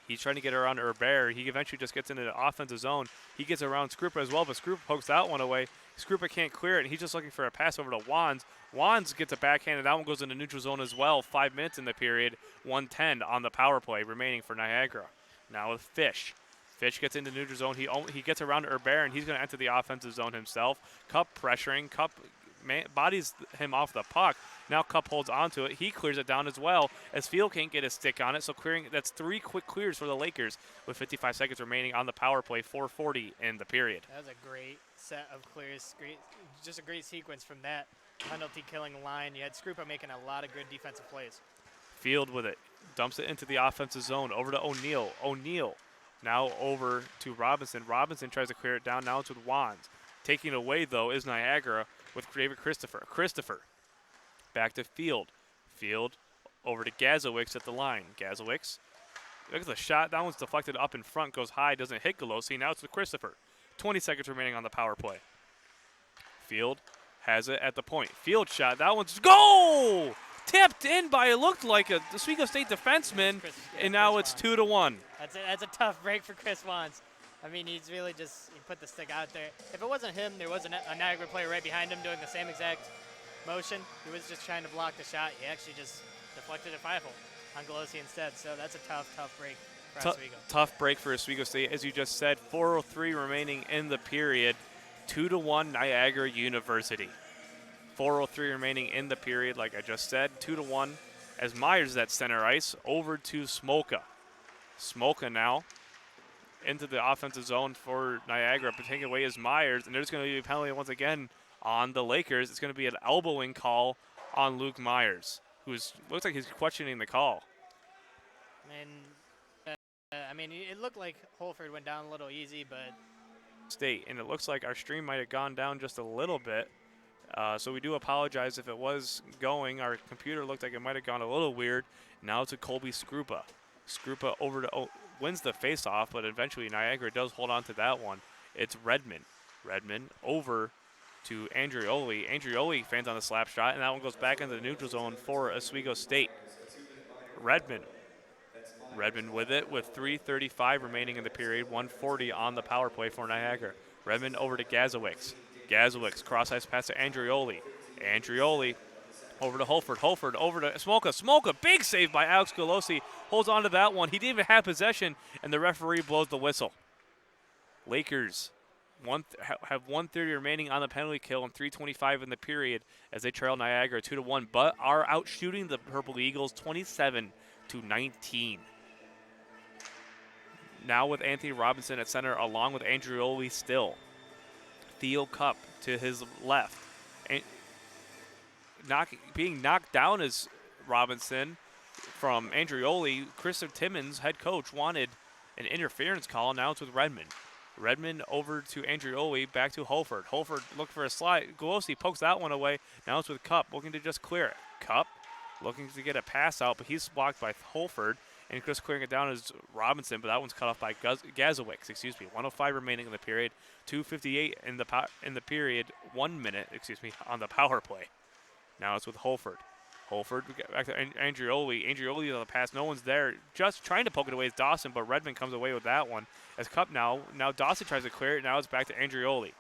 He's trying to get around Herbert. He eventually just gets into the offensive zone. He gets around Skrupa as well, but Skrupa pokes that one away. Skrupa can't clear it, and he's just looking for a pass over to Wands. Wands gets a backhand, and that one goes into neutral zone as well. 5 minutes in the period. 1:10 on the power play remaining for Niagara. Now with Fish. Fish gets into neutral zone. He gets around Herbert, and he's going to enter the offensive zone himself. Cup pressuring. Cup bodies him off the puck. Now Cup holds onto it. He clears it down as well as Field can't get a stick on it. So clearing, that's 3 quick clears for the Lakers with 55 seconds remaining on the power play, 4:40 in the period. That was a great set of clears. Just a great sequence from that penalty killing line. You had Skrupa making a lot of good defensive plays. Field with it. Dumps it into the offensive zone. Over to O'Neal. O'Neal now over to Robinson. Robinson tries to clear it down. Now it's with Wands. Taking it away, though, is Niagara with David Christopher. Christopher back to Field. Field over to Gazowicz at the line. Gazowicz. Look at the shot. That one's deflected up in front. Goes high. Doesn't hit Galosi. Now it's with Christopher. 20 seconds remaining on the power play. Field has it at the point. Field shot. That one's goal! Tipped in by, it looked like a Oswego State defenseman, and now it's 2-1. That's a tough break for Chris Wands. I mean, he put the stick out there. If it wasn't him, there was a Niagara player right behind him doing the same exact motion. He was just trying to block the shot. He actually just deflected a 5-hole on Galosi instead. So that's a tough break for Oswego. Tough break for Oswego State. As you just said, 4:03 remaining in the period. 2-1 Niagara University. 4:03 remaining in the period, like I just said. 2-1 as Myers is at center ice. Over to Smolka. Smolka now into the offensive zone for Niagara, but taking away is Myers, and there's going to be a penalty once again on the Lakers. It's going to be an elbowing call on Luke Myers, who looks like he's questioning the call. I mean, it looked like Holford went down a little easy, but State, and it looks like our stream might have gone down just a little bit. So we do apologize if it was going. Our computer looked like it might have gone a little weird. Now to Colby Skrupa. Skrupa over to wins the faceoff, but eventually Niagara does hold on to that one. It's Redmond. Redmond over to Andrioli. Andrioli fans on the slap shot, and that one goes back into the neutral zone for Oswego State. Redmond. Redmond with it with 3:35 remaining in the period, 1:40 on the power play for Niagara. Redmond over to Gazowicz. Gazowicz cross-ice pass to Andrioli. Andrioli over to Holford. Holford over to Smolka. Smolka, big save by Alex Galosi. Holds on to that one. He didn't even have possession, and the referee blows the whistle. Lakers have 1:30 remaining on the penalty kill and 3:25 in the period as they trail Niagara 2-1, but are out shooting the Purple Eagles 27-19. Now with Anthony Robinson at center along with Andrioli still. Theo Cup to his left. And being knocked down is Robinson from Andrioli. Christopher Timmons, head coach, wanted an interference call. Now it's with Redmond. Redmond over to Andrioli, back to Holford. Holford looking for a slide. Galosi pokes that one away. Now it's with Cup, looking to just clear it. Cup looking to get a pass out, but he's blocked by Holford. And just clearing it down is Robinson, but that one's cut off by Gazowicz. 1:05 remaining in the period, 2:58 in the period, 1 minute, on the power play. Now it's with Holford. Holford back to Andrioli. Andrioli on the pass, no one's there. Just trying to poke it away is Dawson, but Redmond comes away with that one. As Cup now Dawson tries to clear it. Now it's back to Andrioli.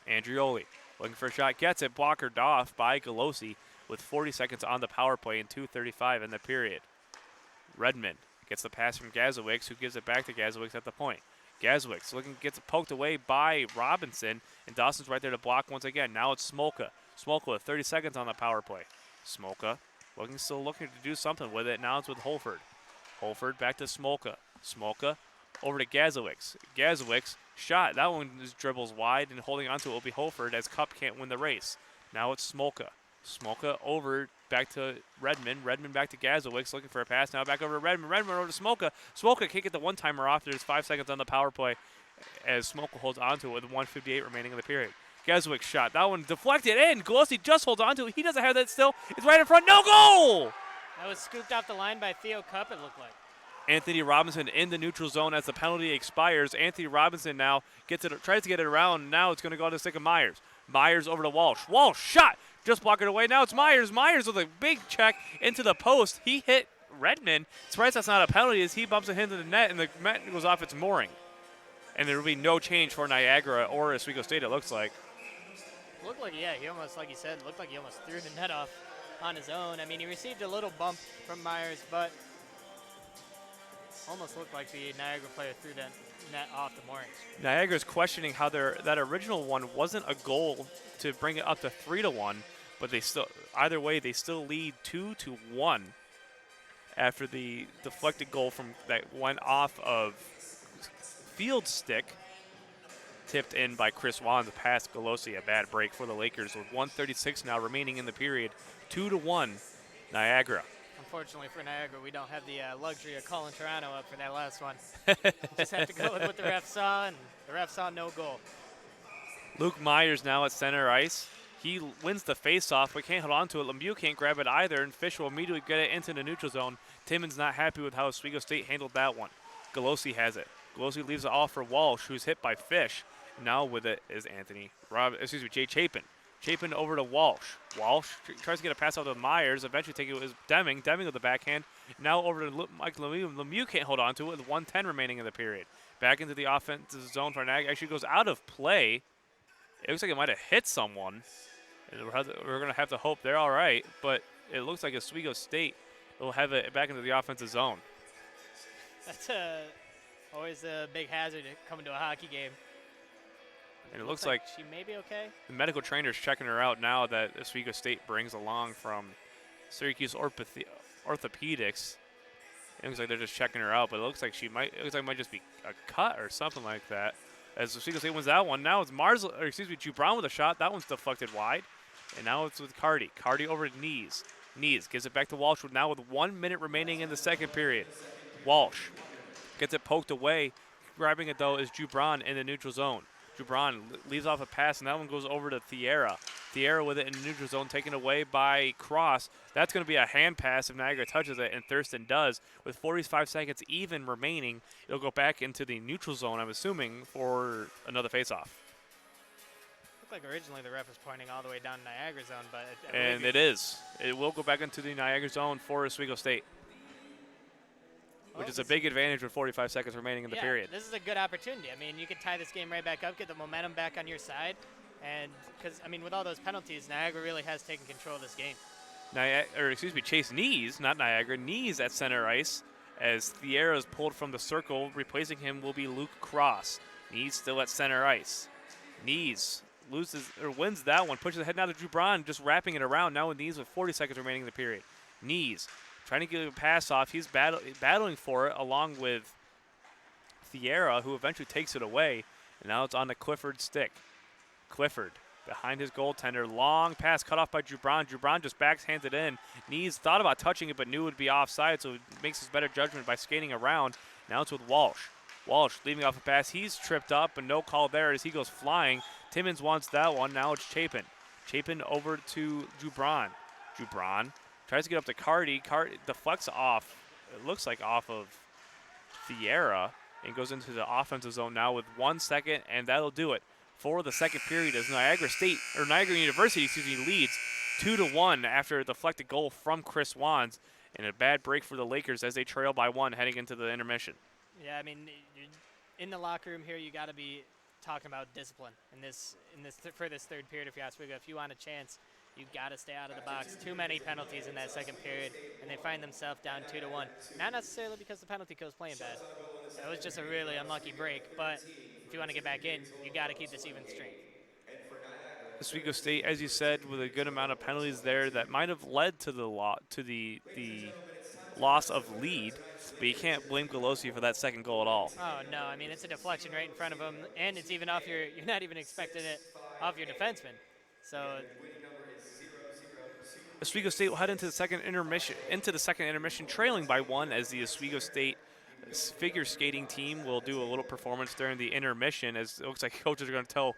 Andrioli looking for a shot, gets it, blockered off by Galosi with 40 seconds on the power play and 2:35 in the period. Redmond gets the pass from Gazowicz, who gives it back to Gazowicz at the point. Gazowicz gets it poked away by Robinson, and Dawson's right there to block once again. Now it's Smolka. Smolka with 30 seconds on the power play. Smolka still looking to do something with it. Now it's with Holford. Holford back to Smolka. Smolka over to Gazowicz. Gazowicz shot. That one dribbles wide, and holding onto it will be Holford as Cup can't win the race. Now it's Smolka. Smolka over back to Redmond. Redmond back to Gazowicz looking for a pass. Now back over to Redmond. Redmond over to Smolka. Smolka can't get the one-timer off. There's 5 seconds on the power play as Smolka holds onto it with 1:58 remaining in the period. Gazowicz shot. That one deflected in. Galosi just holds onto it. He doesn't have that still. It's right in front. No goal! That was scooped off the line by Theo Cup, it looked like. Anthony Robinson in the neutral zone as the penalty expires. Anthony Robinson now tries to get it around. Now it's going to go to the stick of Myers. Myers over to Walsh. Walsh shot. Just block it away. Now it's Myers. Myers with a big check into the post. He hit Redmond. Surprised that's not a penalty as he bumps it into the net, and the net goes off its mooring. And there will be no change for Niagara or Oswego State, it looks like. Looked like, yeah, he almost, like you said, looked like he almost threw the net off on his own. I mean, he received a little bump from Myers, but Almost looked like the Niagara player threw that net off the moorings. Niagara's questioning how that original one wasn't a goal to bring it up to 3-1, but they still, either way, they still lead 2-1 after the deflected goal from that went off of field stick, tipped in by Chris Wands past Golosi. A bad break for the Lakers with 1:36 now remaining in the period. 2-1, Niagara. Unfortunately for Niagara, we don't have the luxury of calling Toronto up for that last one. Just have to go with what the ref saw, and the ref saw no goal. Luke Myers now at center ice. He wins the faceoff, but can't hold on to it. Lemieux can't grab it either, and Fish will immediately get it into the neutral zone. Timmons not happy with how Oswego State handled that one. Golosi has it. Golosi leaves it off for Walsh, who's hit by Fish. Now with it is Jay Chapin. Chapin over to Walsh. Walsh tries to get a pass out to Myers. Eventually taking it was Deming. Deming with the backhand. Now over to Mike Lemieux. Lemieux can't hold on to it with 1:10 remaining in the period. Back into the offensive zone for Niagara. Actually goes out of play. It looks like it might have hit someone. And we're going to have to hope they're all right. But it looks like Oswego State will have it back into the offensive zone. That's always a big hazard coming to a hockey game. And it looks like she may be okay. The medical trainer's checking her out now that Oswego State brings along from Syracuse Orthopedics. It looks like they're just checking her out, but it looks like it might just be a cut or something like that. As Oswego State wins that one, now it's Jubron with a shot. That one's deflected wide, and now it's with Cardi. Cardi over to Knees. Knees gives it back to Walsh now with 1 minute remaining in the second period. Walsh gets it poked away. Grabbing it though is Jubron in the neutral zone. Jubron leaves off a pass, and that one goes over to Thierra. Thierra with it in the neutral zone, taken away by Cross. That's going to be a hand pass if Niagara touches it, and Thurston does. With 45 seconds even remaining, it'll go back into the neutral zone, I'm assuming, for another faceoff. Looked like originally the ref was pointing all the way down Niagara zone, but and it is. It will go back into the Niagara zone for Oswego State, which is a big advantage with 45 seconds remaining in the period. This is a good opportunity. I mean, you could tie this game right back up, get the momentum back on your side, and because, I mean, with all those penalties, Niagara really has taken control of this game. Chase Knees, not Niagara, Knees at center ice as Thierra is pulled from the circle. Replacing him will be Luke Cross. Knees still at center ice. Knees wins that one, pushes ahead now to Jubron, just wrapping it around now with Knees with 40 seconds remaining in the period. Knees trying to get a pass off. He's battling for it along with Thierra, who eventually takes it away. And now it's on the Clifford stick. Clifford behind his goaltender. Long pass cut off by Jubron. Jubron just backhands it in. Knees thought about touching it but knew it would be offside, so it makes his better judgment by skating around. Now it's with Walsh. Walsh leaving off a pass. He's tripped up, and no call there as he goes flying. Timmons wants that one. Now it's Chapin. Chapin over to Jubron. Jubron tries to get up to Cardi. Cardi deflects off, it looks like off of Thierra, and goes into the offensive zone now with 1 second, and that'll do it for the second period as Niagara University leads 2-1 after a deflected goal from Chris Wands, and a bad break for the Lakers as they trail by 1 heading into the intermission. Yeah, I mean, in the locker room here, you got to be talking about discipline for this third period. If you ask Oswego, if you want a chance, you've got to stay out of the box. Too many penalties in that second period, and they find themselves down 2-1. Not necessarily because the penalty kill was playing bad. It was just a really unlucky break, but if you want to get back in, you got to keep this even strength. Oswego State, as you said, with a good amount of penalties there that might have led to the loss of lead, but you can't blame Golosi for that second goal at all. Oh no, I mean, it's a deflection right in front of him, and it's even off you're not even expecting it off your defenseman. So Oswego State will head into the second intermission, trailing by 1 as the Oswego State figure skating team will do a little performance during the intermission, as it looks like coaches are going to tell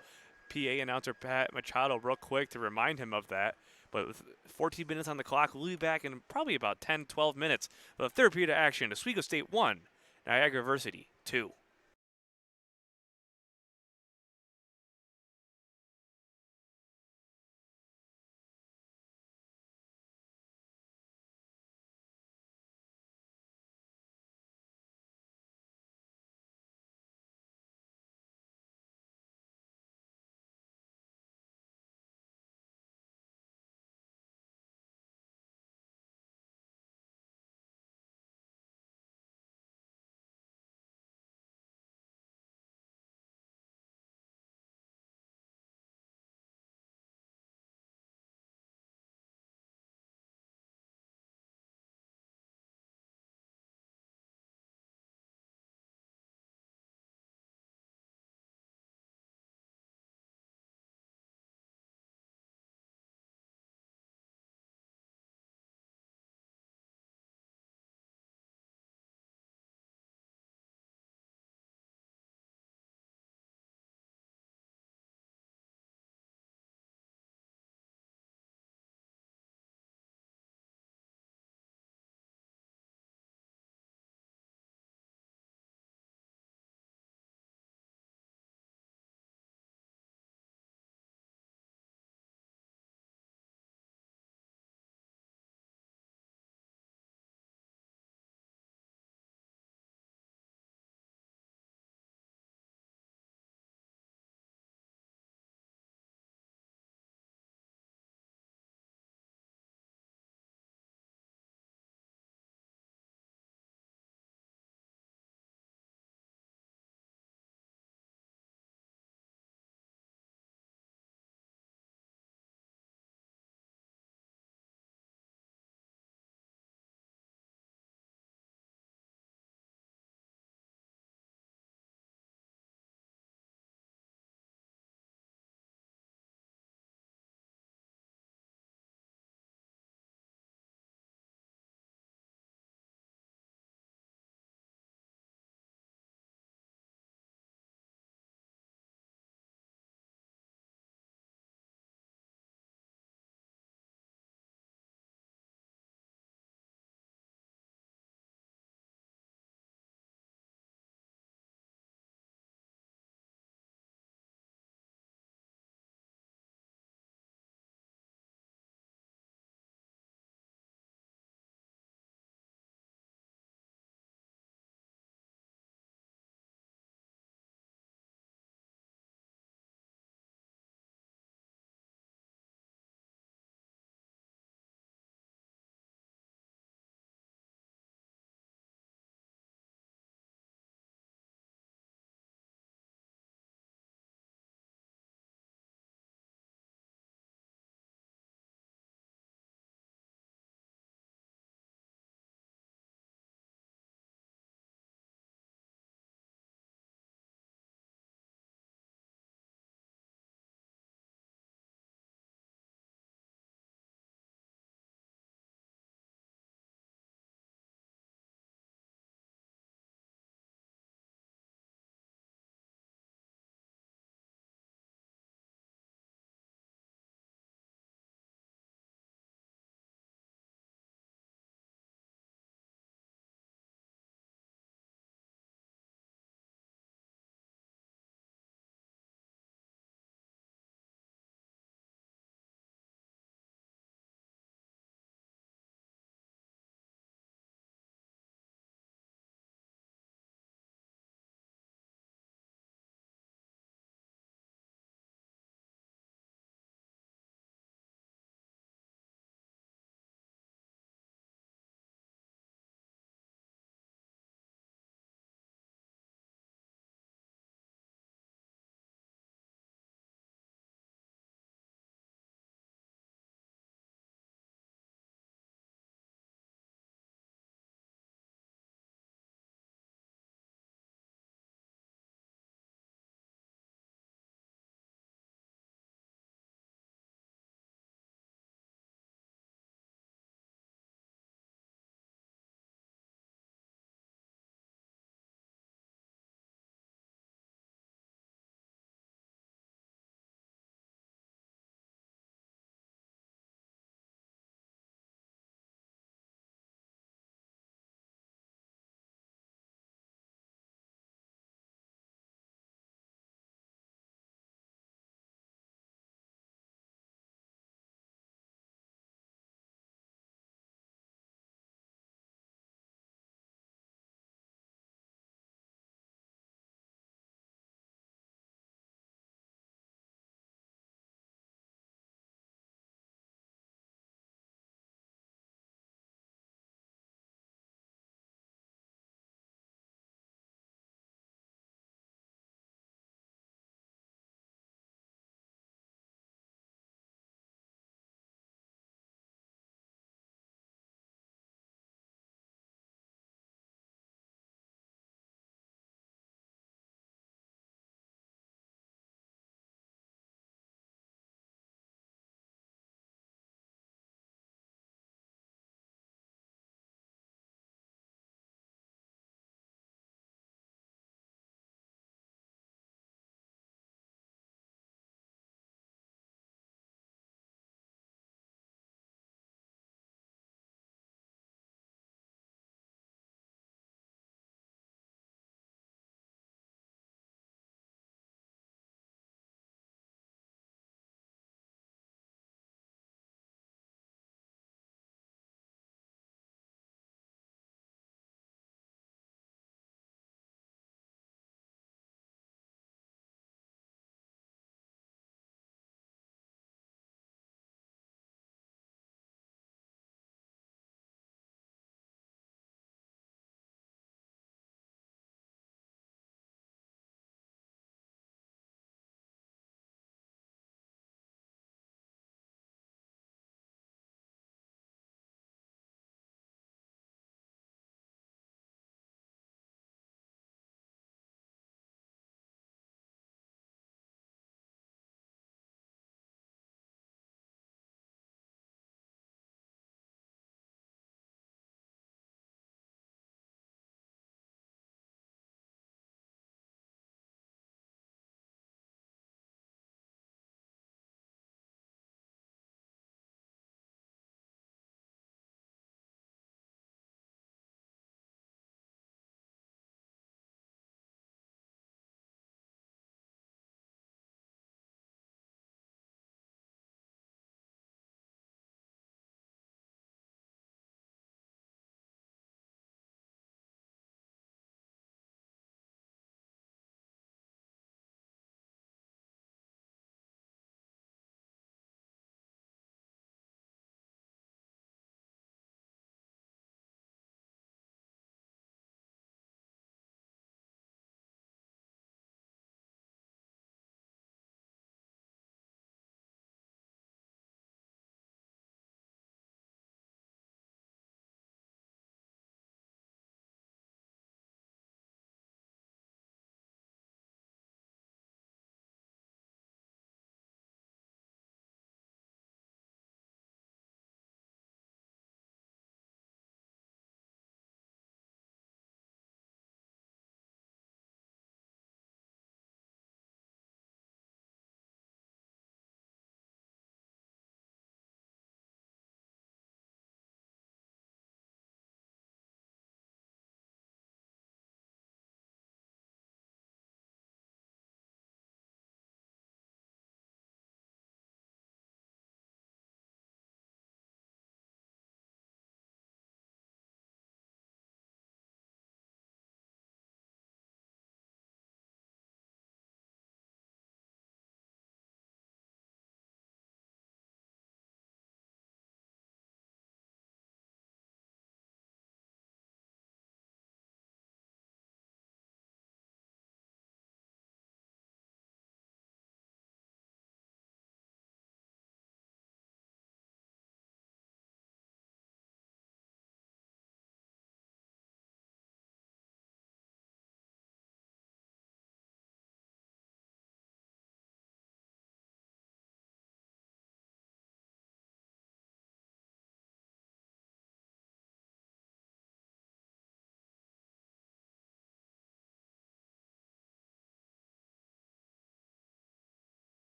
PA announcer Pat Machado real quick to remind him of that. But with 14 minutes on the clock, we'll be back in probably about 10, 12 minutes for the third period of action. Oswego State 1, Niagara University 2.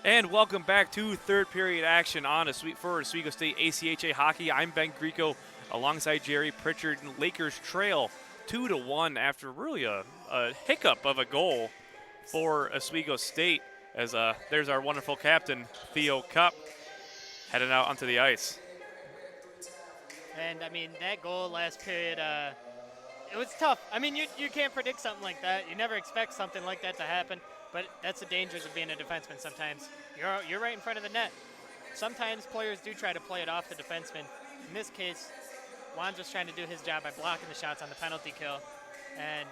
And welcome back to third period action on for Oswego State ACHA hockey. I'm Ben Grieco alongside Jerry Pritchard. And Lakers trail 2-1 after really a hiccup of a goal for Oswego State. As there's our wonderful captain Theo Cup heading out onto the ice. And I mean, that goal last period, it was tough. I mean, you can't predict something like that. You never expect something like that to happen. But that's the dangers of being a defenseman sometimes. You're right in front of the net. Sometimes players do try to play it off the defenseman. In this case, Juan's just trying to do his job by blocking the shots on the penalty kill. And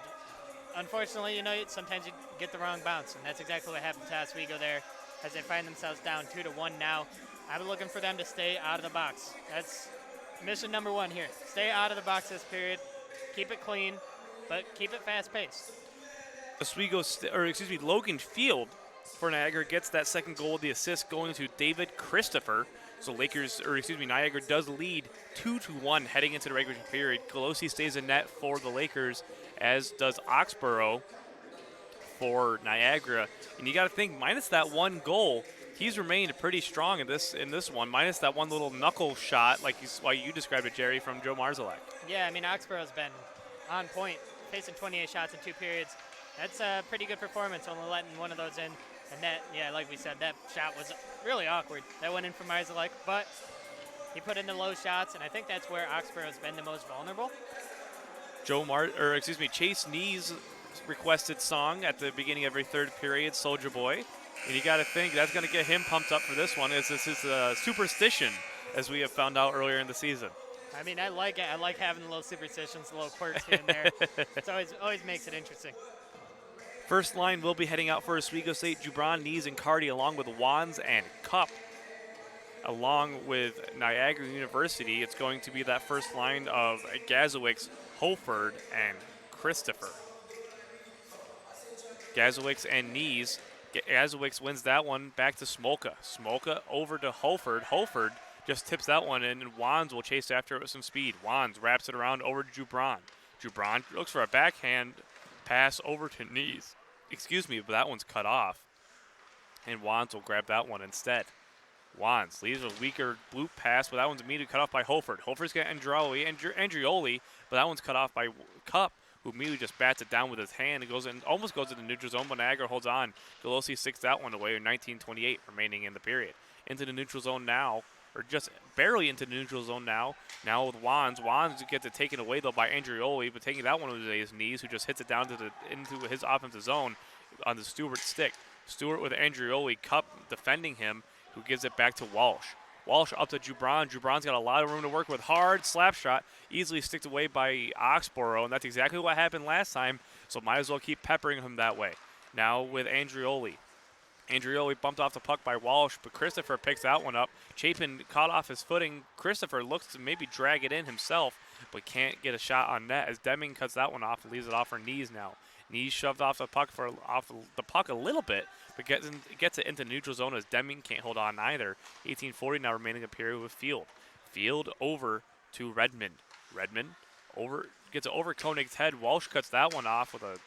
unfortunately, sometimes you get the wrong bounce. And that's exactly what happened to Oswego there as they find themselves down 2-1 now. I'm looking for them to stay out of the box. That's mission number one here. Stay out of the box this period. Keep it clean, but keep it fast-paced. Logan Field for Niagara gets that second goal. The assist going to David Christopher. So Niagara does lead 2-1 heading into the regular period. Golosi stays in net for the Lakers, as does Oxborough for Niagara. And you got to think, minus that one goal, he's remained pretty strong in this one. Minus that one little knuckle shot, like you described it, Jerry, from Joe Marzalek. Yeah, I mean, Oxborough's been on point, facing 28 shots in 2 periods. That's a pretty good performance, only letting one of those in. And that, yeah, like we said, that shot was really awkward. That went in from Marzalek, but he put in the low shots, and I think that's where Oxborough's been the most vulnerable. Chase Nee's requested song at the beginning of every third period, Soldier Boy. And you got to think that's going to get him pumped up for this one. This is a superstition, as we have found out earlier in the season. I mean, I like it. I like having the little superstitions, the little quirks here and there. It always makes it interesting. First line will be heading out for Oswego State, Jubran, Nees, and Cardi, along with Wands and Cup. Along with Niagara University, it's going to be that first line of Gazowicz, Holford, and Christopher. Gazowicz and Nees. Gazowicz wins that one back to Smolka. Smolka over to Holford. Holford just tips that one in, and Wands will chase after it with some speed. Wands wraps it around over to Jubran. Jubran looks for a backhand pass over to Nees. But that one's cut off, and Wands will grab that one instead. Wands leaves a weaker loop pass, but that one's immediately cut off by Holford. Holford's got Andrioli, but that one's cut off by Cup, who immediately just bats it down with his hand. It almost goes to the neutral zone, but Niagara holds on. Golosi sticks that one away with 19:28 remaining in the period. Into the neutral zone now, or just barely into the neutral zone now. Now with Wands. Wands gets it taken away, though, by Andrioli, but taking that one with his knees, who just hits it down into his offensive zone on the Stewart stick. Stewart with Andrioli, Cup defending him, who gives it back to Walsh. Walsh up to Jubran. Jubran's got a lot of room to work with. Hard slap shot, easily sticked away by Oxborough, and that's exactly what happened last time, so might as well keep peppering him that way. Now with Andrioli. Andrioli bumped off the puck by Walsh, but Christopher picks that one up. Chapin caught off his footing. Christopher looks to maybe drag it in himself, but can't get a shot on net as Deming cuts that one off and leaves it off for Nees now. Nees shoved off the puck a little bit, but gets it into neutral zone as Deming can't hold on either. 18:40 now remaining a period with Field. Field over to Redmond. Redmond gets it over Koenig's head. Walsh cuts that one off with a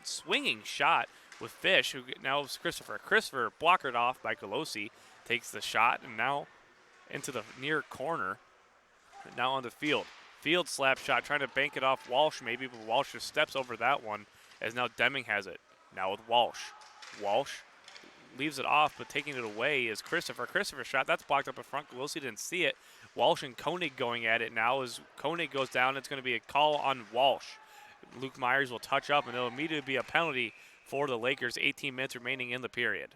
swinging shot with Fish, who now is Christopher. Christopher blockered off by Golosi, takes the shot, and now into the near corner. Now on the Field. Field slap shot, trying to bank it off Walsh maybe, but Walsh just steps over that one, as now Deming has it. Now with Walsh. Walsh leaves it off, but taking it away is Christopher. Christopher's shot, that's blocked up in front. Golosi didn't see it. Walsh and Koenig going at it now. As Koenig goes down, it's going to be a call on Walsh. Luke Myers will touch up, and it'll immediately be a penalty for the Lakers. 18 minutes remaining in the period.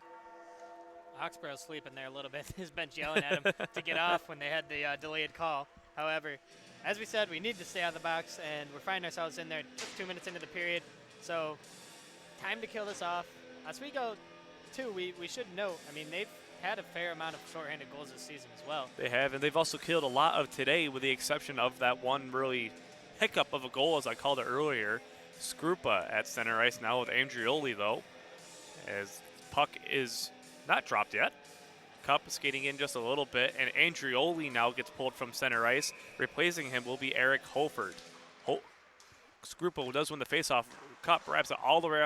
Oxborough's sleeping there a little bit. His bench yelling at him to get off when they had the delayed call. However, as we said, we need to stay out of the box, and we're finding ourselves in there just 2 minutes into the period. So time to kill this off. Oswego, too, we should note, I mean, they've had a fair amount of shorthanded goals this season as well. They have, and they've also killed a lot of today, with the exception of that one really hiccup of a goal, as I called it earlier. Skrupa at center ice now with Andrioli, though, as puck is not dropped yet. Cup skating in just a little bit, and Andrioli now gets pulled from center ice. Replacing him will be Eric Holford. Skrupa does win the faceoff. Cup wraps it all the way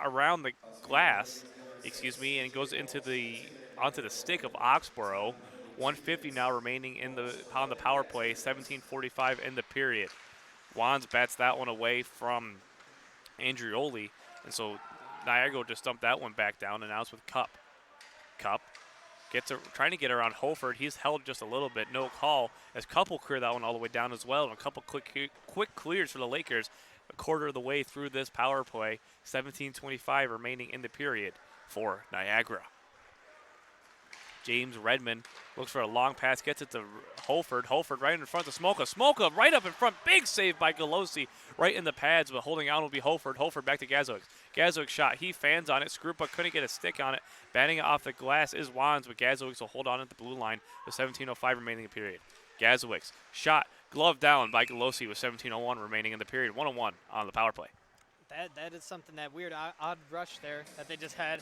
around the glass, and goes into the onto the stick of Oxborough. 150 now remaining on the power play. 17:45 in the period. Wands bats that one away from Andrioli, and so Niagara just dumped that one back down, and now it's with Cup. Cup trying to get around Holford. He's held just a little bit. No call, as Cup will clear that one all the way down as well. And a couple quick clears for the Lakers. A quarter of the way through this power play. 17:25 remaining in the period for Niagara. James Redmond looks for a long pass, gets it to Holford. Holford right in front of Smolka. Smolka right up in front. Big save by Galosi right in the pads, but holding on will be Holford. Holford back to Gazowick. Gazowick shot. He fans on it. Skrupa couldn't get a stick on it. Batting it off the glass is Wands, but Gazowick will hold on at the blue line with 17:05 remaining in the period. Gazowick's shot. Glove down by Galosi with 17:01 remaining in the period. 1-on-1 on the power play. That is something, that weird odd rush there that they just had.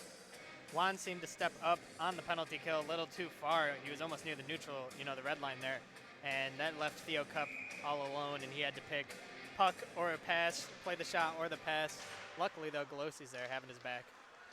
Juan seemed to step up on the penalty kill a little too far. He was almost near the neutral, the red line there. And that left Theo Cup all alone, and he had to pick puck or a pass, play the shot or the pass. Luckily, though, Galosi's there having his back.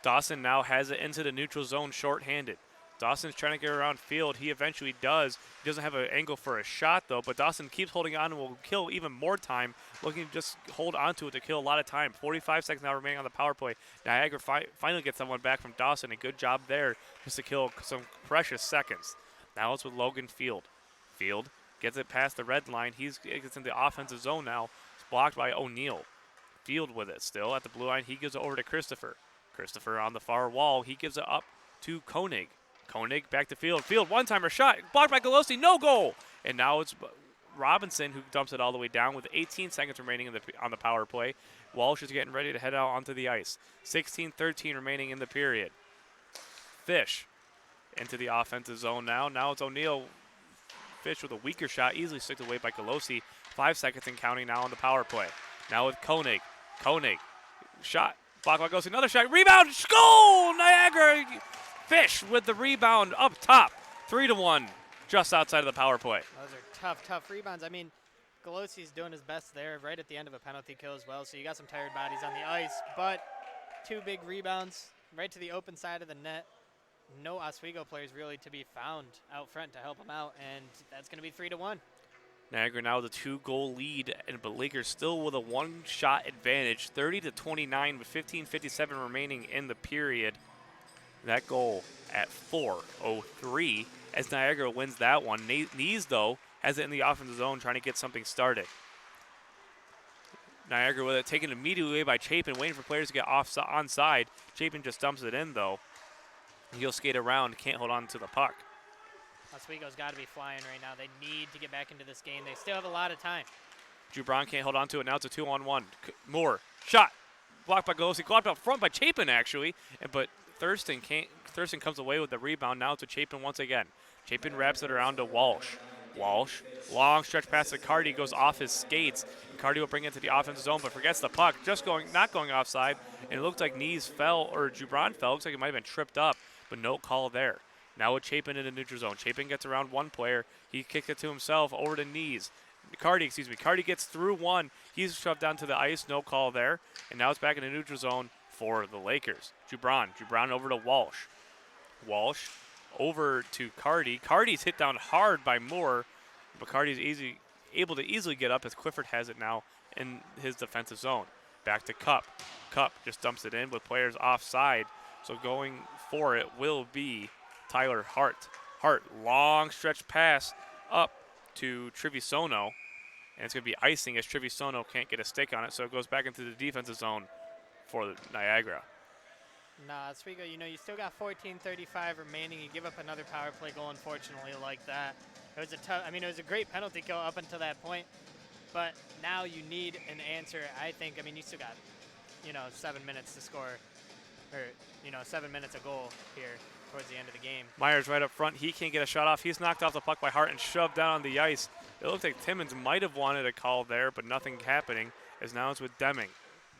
Dawson now has it into the neutral zone shorthanded. Dawson's trying to get around field. He eventually does. He doesn't have an angle for a shot, though, but Dawson keeps holding on and will kill even more time, looking to just hold on to it to kill a lot of time. 45 seconds now remaining on the power play. Niagara finally gets someone back from Dawson. A good job there just to kill some precious seconds. Now it's with Logan Field. Field gets it past the red line. He gets in the offensive zone now. It's blocked by O'Neal. Field with it still at the blue line. He gives it over to Christopher. Christopher on the far wall. He gives it up to Koenig. Koenig back to Field. Field one-timer shot. Blocked by Galosi. No goal. And now it's Robinson who dumps it all the way down with 18 seconds remaining on the power play. Walsh is getting ready to head out onto the ice. 16:13 remaining in the period. Fish into the offensive zone now. Now it's O'Neal. Fish with a weaker shot. Easily sticked away by Galosi. 5 seconds and counting now on the power play. Now with Koenig. Koenig. Shot. Blocked by Galosi. Another shot. Rebound. Goal! Niagara. Fish with the rebound up top. 3-1 just outside of the power play. Those are tough rebounds. I mean, Galosi's doing his best there right at the end of a penalty kill as well, so you got some tired bodies on the ice, but 2 big rebounds right to the open side of the net. No Oswego players really to be found out front to help them out, and that's going to be 3-1. Niagara now with a 2-goal lead, but Lakers still with a 1-shot advantage, 30-29 with 15:57 remaining in the period. That goal at 4:03 as Niagara wins that one. Nees, though, has it in the offensive zone trying to get something started. Niagara with it taken immediately away by Chapin, waiting for players to get onside. Chapin just dumps it in, though. He'll skate around, can't hold on to the puck. Oswego's got to be flying right now. They need to get back into this game. They still have a lot of time. Jubron can't hold on to it. Now it's a 2-on-1. Moore, shot. Blocked by Galosi. Blocked up front by Chapin, actually. But Thurston comes away with the rebound. Now it's with Chapin once again. Chapin wraps it around to Walsh. Walsh, long stretch pass to Cardi, goes off his skates. Cardi will bring it to the offensive zone, but forgets the puck. Not going offside. And it looked like Nees fell, or Jubron fell. Looks like it might have been tripped up, but no call there. Now with Chapin in the neutral zone. Chapin gets around one player. He kicked it to himself over to Nees. Cardi gets through one. He's shoved down to the ice. No call there. And now it's back in the neutral zone for the Lakers. Jubron over to Walsh. Walsh over to Cardi. Cardi's hit down hard by Moore, but Cardi's able to easily get up as Clifford has it now in his defensive zone. Back to Cup. Cup just dumps it in with players offside. So going for it will be Tyler Hart. Hart, long stretch pass up to Trevisono, and it's going to be icing as Trevisono can't get a stick on it, so it goes back into the defensive zone for the Niagara. Nah, Oswego, you still got 14:35 remaining. You give up another power play goal, unfortunately, like that. It was a great penalty kill up until that point, but now you need an answer. I think, you still got, 7 minutes to score, or, 7 minutes a goal here towards the end of the game. Myers right up front. He can't get a shot off. He's knocked off the puck by Hart and shoved down on the ice. It looks like Timmons might have wanted a call there, but nothing happening, as now it's with Deming.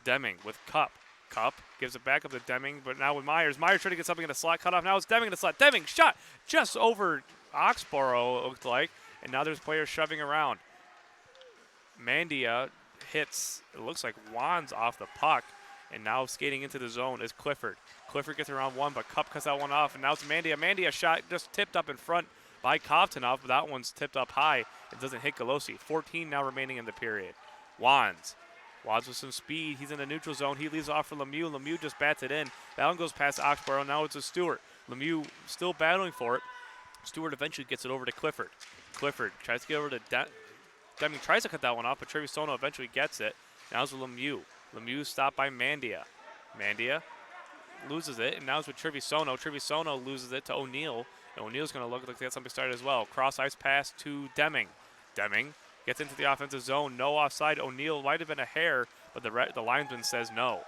Deming with Cup. Cup gives it back up to Deming, but now with Myers. Myers trying to get something in the slot, cut off. Now it's Deming in the slot. Deming shot just over Oxborough, it looked like, and now there's players shoving around. Mandia hits, it looks like Wands off the puck, And now skating into the zone is Clifford. Clifford gets around one, but Cup cuts that one off, and now it's Mandia. Mandia shot just tipped up in front by Kovtunov, but that one's tipped up high. It doesn't hit Galosi. 14 now remaining in the period. Wands with some speed. He's in the neutral zone. He leaves off for Lemieux. Lemieux just bats it in. That one goes past Oxborough. Now it's a Stewart. Lemieux still battling for it. Stewart eventually gets it over to Clifford. Clifford tries to get over to Deming. Tries to cut that one off, but Trevisono eventually gets it. Now it's with Lemieux. Lemieux stopped by Mandia. Mandia loses it, and now it's with Trevisono. Trevisono loses it to O'Neill, and O'Neill's going to look like they got something started as well. Cross ice pass to Deming. Deming gets into the offensive zone. No offside. O'Neill might have been a hair, but the linesman says no.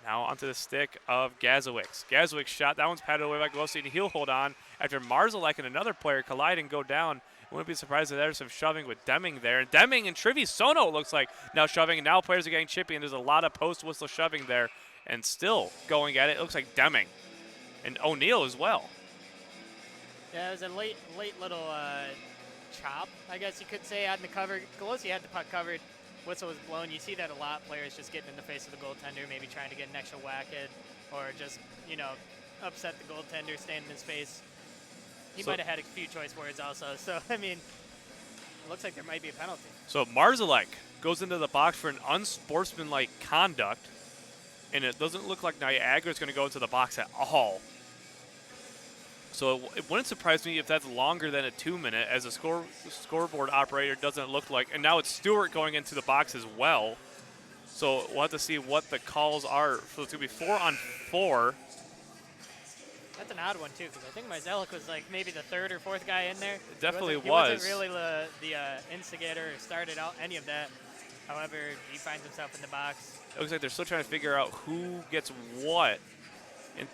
Now onto the stick of Gazowicz. Gazowicz shot. That one's patted away by Galosi, and he'll hold on after Marzalek and another player collide and go down. Wouldn't be surprised if there's some shoving with Deming there. And Deming and Trevisono looks like now shoving, and now players are getting chippy, and there's a lot of post-whistle shoving there. And still going at it. It looks like Deming and O'Neill as well. Yeah, it was a late little chop, I guess you could say, out in the cover. Galosi had the puck covered. Whistle was blown. You see that a lot. Players just getting in the face of the goaltender, maybe trying to get an extra whack in, or just, upset the goaltender, stand in his face. He might have had a few choice words also. So, I mean, it looks like there might be a penalty. So Marzalek goes into the box for an unsportsmanlike conduct, and it doesn't look like Niagara is going to go into the box at all. So it wouldn't surprise me if that's longer than a 2-minute, as a scoreboard operator doesn't look like. And now it's Stewart going into the box as well. So we'll have to see what the calls are. So it's going to be 4-on-4. That's an odd one, too, because I think Marzellik was like maybe the third or fourth guy in there. It definitely was. He wasn't really the instigator or started out any of that. However, he finds himself in the box. It looks like they're still trying to figure out who gets what.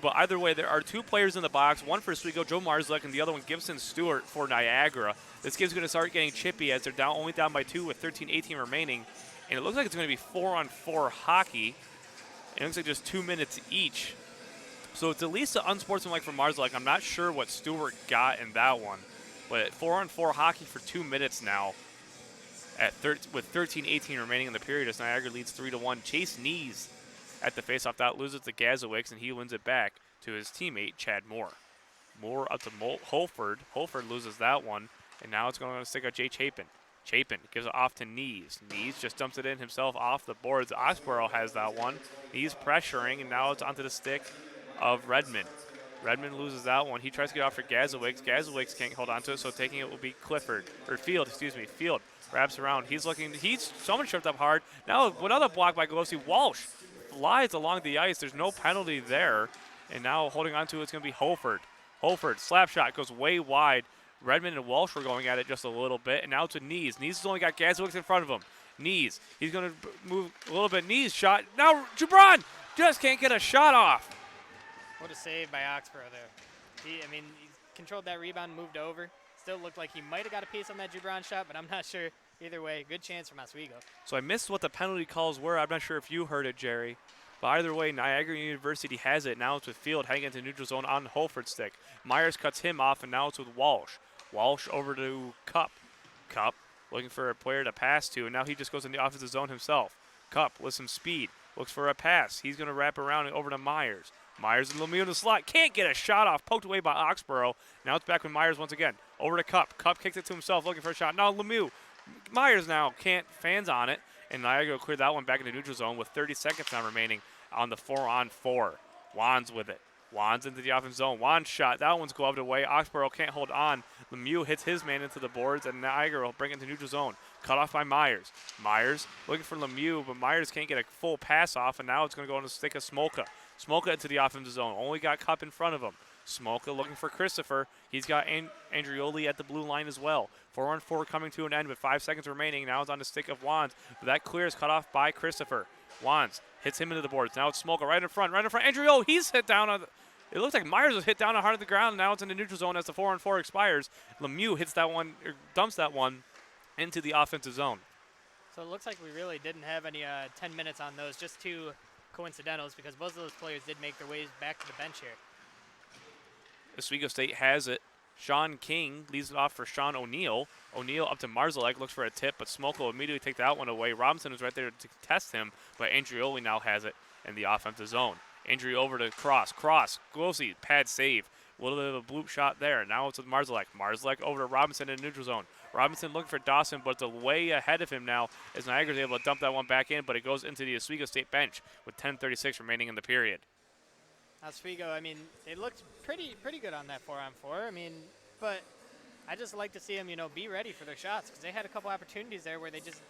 But either way, there are two players in the box, one for Oswego, Joe Marzalek, and the other one, Gibson Stewart, for Niagara. This game's going to start getting chippy as they're only down by 2 with 13-18 remaining. And it looks like it's going to be 4-on-4 hockey. It looks like just 2 minutes each. So it's at least an unsportsmanlike for Marzalek. I'm not sure what Stewart got in that one. But 4-on-4 hockey for 2 minutes now with 13-18 remaining in the period as Niagara leads 3-1. Chase Knees at the faceoff. That loses to Gazowicz, and he wins it back to his teammate, Chad Moore. Moore up to Holford. Holford loses that one, and now it's going to stick out Jay Chapin. Chapin gives it off to Knees. Knees just dumps it in himself off the boards. Oxborough has that one. He's pressuring, and now it's onto the stick of Redmond. Redmond loses that one. He tries to get off for Gazowicz. Gazowicz can't hold on to it, so taking it will be Field. Field wraps around. Someone shoved up hard. Now another block by Galosi. Walsh flies along the ice. There's no penalty there. And now holding on to it's going to be Holford. Holford, slap shot, goes way wide. Redmond and Walsh were going at it just a little bit. And now to Knees. Knees has only got Gazowicz in front of him. Knees. He's going to move a little bit. Knees shot. Now Gibran just can't get a shot off. What a save by Oxborough there. He controlled that rebound, moved over. Still looked like he might have got a piece on that Gibran shot, but I'm not sure. Either way, good chance from Oswego. So I missed what the penalty calls were. I'm not sure if you heard it, Jerry. But either way, Niagara University has it. Now it's with Field hanging into neutral zone on Holford's stick. Myers cuts him off, and now it's with Walsh. Walsh over to Cup. Cup looking for a player to pass to, and now he just goes in the offensive zone himself. Cup with some speed. Looks for a pass. He's going to wrap around and over to Myers. Myers and Lemieux in the slot. Can't get a shot off. Poked away by Oxborough. Now it's back with Myers once again. Over to Cup. Cup kicks it to himself looking for a shot. Now Lemieux. Myers now can't fans on it. And Niagara cleared that one back in the neutral zone with 30 seconds now remaining on the 4-on-4. Wands with it. Wands into the offensive zone. Wands shot. That one's gloved away. Oxborough can't hold on. Lemieux hits his man into the boards, and Niagara will bring it to neutral zone. Cut off by Myers. Myers looking for Lemieux, but Myers can't get a full pass off, and now it's going to go on the stick of Smolka. Smolka into the offensive zone. Only got Cup in front of him. Smolka looking for Christopher. He's got Andrioli at the blue line as well. 4-on-4 coming to an end with 5 seconds remaining. Now it's on the stick of Wands, but that clear is cut off by Christopher. Wands hits him into the boards. Now it's Smolka right in front. Andrioli, he's hit down on it looks like Myers was hit down hard on the ground. Now it's in the neutral zone as the 4-on-4 expires. Lemieux hits that one, or dumps that one into the offensive zone. So it looks like we really didn't have any 10 minutes on those, just two coincidentals, because both of those players did make their ways back to the bench here. Oswego State has it. Sean King leads it off for Sean O'Neill. O'Neill up to Marzalek, looks for a tip, but Smolka will immediately take that one away. Robinson was right there to test him, but Andrioli now has it. in the offensive zone. Injury over to Cross. Glossy, pad save. A little bit of a bloop shot there. Now it's with Marzalek. Marzalek over to Robinson in neutral zone. Robinson looking for Dawson, but it's way ahead of him now as Niagara's able to dump that one back in, but it goes into the Oswego State bench with 10:36 remaining in the period. Oswego, I mean, they looked pretty good on that 4-on-4. I mean, but I just like to see them, be ready for their shots because they had a couple opportunities there where they just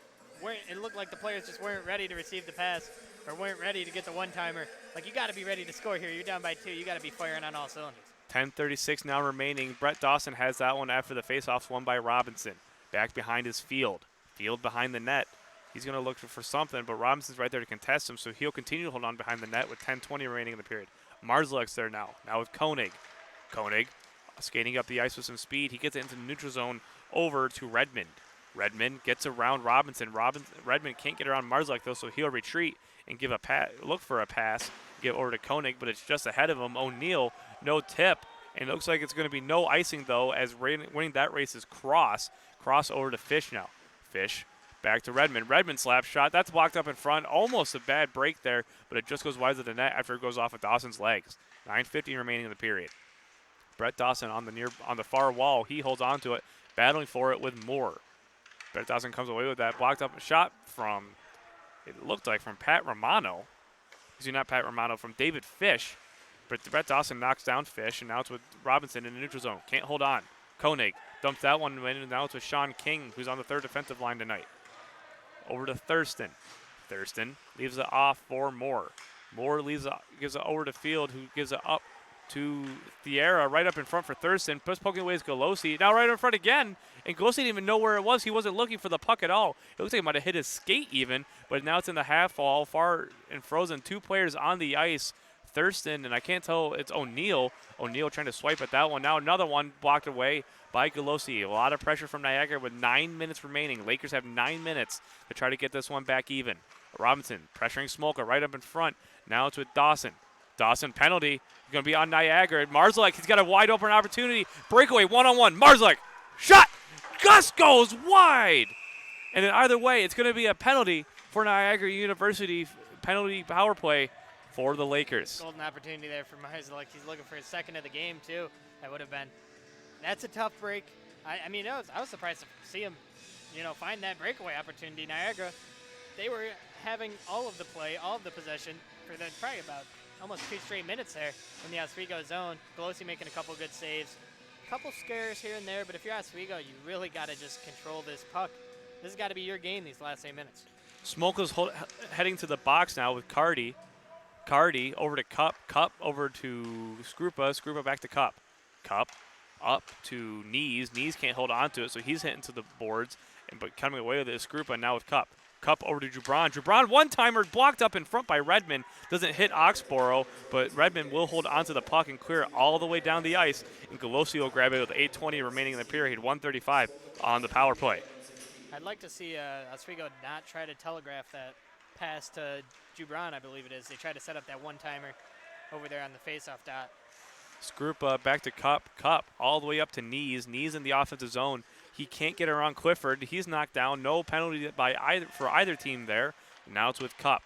weren't. It looked like the players just weren't ready to receive the pass or weren't ready to get the one-timer. Like, you got to be ready to score here. You're down by 2. You got to be firing on all cylinders. 10:36 now remaining. Brett Dawson has that one after the faceoff won by Robinson. Back behind his Field behind the net. He's going to look for something, but Robinson's right there to contest him, so he'll continue to hold on behind the net with 10:20 remaining in the period. Marzalek's there now with Koenig. Koenig skating up the ice with some speed. He gets it into the neutral zone over to Redmond. Redmond gets around Robinson. Redmond can't get around Marzalek, though, so he'll retreat and give look for a pass, give over to Koenig, but it's just ahead of him. O'Neal, no tip, and it looks like it's going to be no icing, though, as winning that race is Cross. Cross over to Fish now. Fish back to Redmond. Redmond slap shot. That's blocked up in front. Almost a bad break there, but it just goes wide of the net after it goes off of Dawson's legs. 9:50 remaining in the period. Brett Dawson on the far wall. He holds on to it, battling for it with Moore. Brett Dawson comes away with that blocked up shot from, it looked like from Pat Romano. Excuse me, not Pat Romano, from David Fish. But Brett Dawson knocks down Fish, and now it's with Robinson in the neutral zone. Can't hold on. Koenig dumps that one in, and now it's with Sean King, who's on the third defensive line tonight. Over to Thurston. Thurston leaves it off for Moore. Moore gives it over to Field, who gives it up to Thierra, right up in front for Thurston. Puts poking away is Golosi. Now right in front again, and Golosi didn't even know where it was. He wasn't looking for the puck at all. It looks like he might have hit his skate even, but now it's in the half wall, far and frozen. 2 players on the ice. Thurston, and I can't tell, it's O'Neal. O'Neal trying to swipe at that one. Now another one blocked away by Golosi. A lot of pressure from Niagara with 9 minutes remaining. Lakers have 9 minutes to try to get this one back even. Robinson pressuring Smolka right up in front. Now it's with Dawson. Dawson penalty. Going to be on Niagara. Marzalek, he's got a wide open opportunity. Breakaway, one-on-one. Marzalek, shot. Gus goes wide. And then either way, it's going to be a penalty for Niagara University. Penalty power play for the Lakers. Golden opportunity there for Marzalek. He's looking for his second of the game, too. That would have been. That's a tough break. I mean, I was surprised to see him, find that breakaway opportunity. Niagara, they were having all of the play, all of the possession for probably about almost 2 straight minutes there in the Oswego zone. Golosi making a couple good saves. A couple scares here and there, but if you're Oswego, you really got to just control this puck. This has got to be your game these last 8 minutes. Smolka's heading to the box now with Cardi. Cardi over to Cup. Cup over to Skrupa. Skrupa back to Cup. Cup up to Knees. Knees can't hold on to it, so he's hitting to the boards. But coming away with it is Skrupa now with Cup. Cup over to Jubran. Jubran, one-timer, blocked up in front by Redmond. Doesn't hit Oxborough, but Redmond will hold onto the puck and clear it all the way down the ice. And Golosi will grab it with 8:20 remaining in the period. 1:35 on the power play. I'd like to see Oswego not try to telegraph that pass to Jubran, I believe it is. They try to set up that one-timer over there on the face-off dot. Skrupa back to Cup. Cup all the way up to Knees. Knees in the offensive zone. He can't get around Clifford. He's knocked down. No penalty for either team there. Now it's with Cup.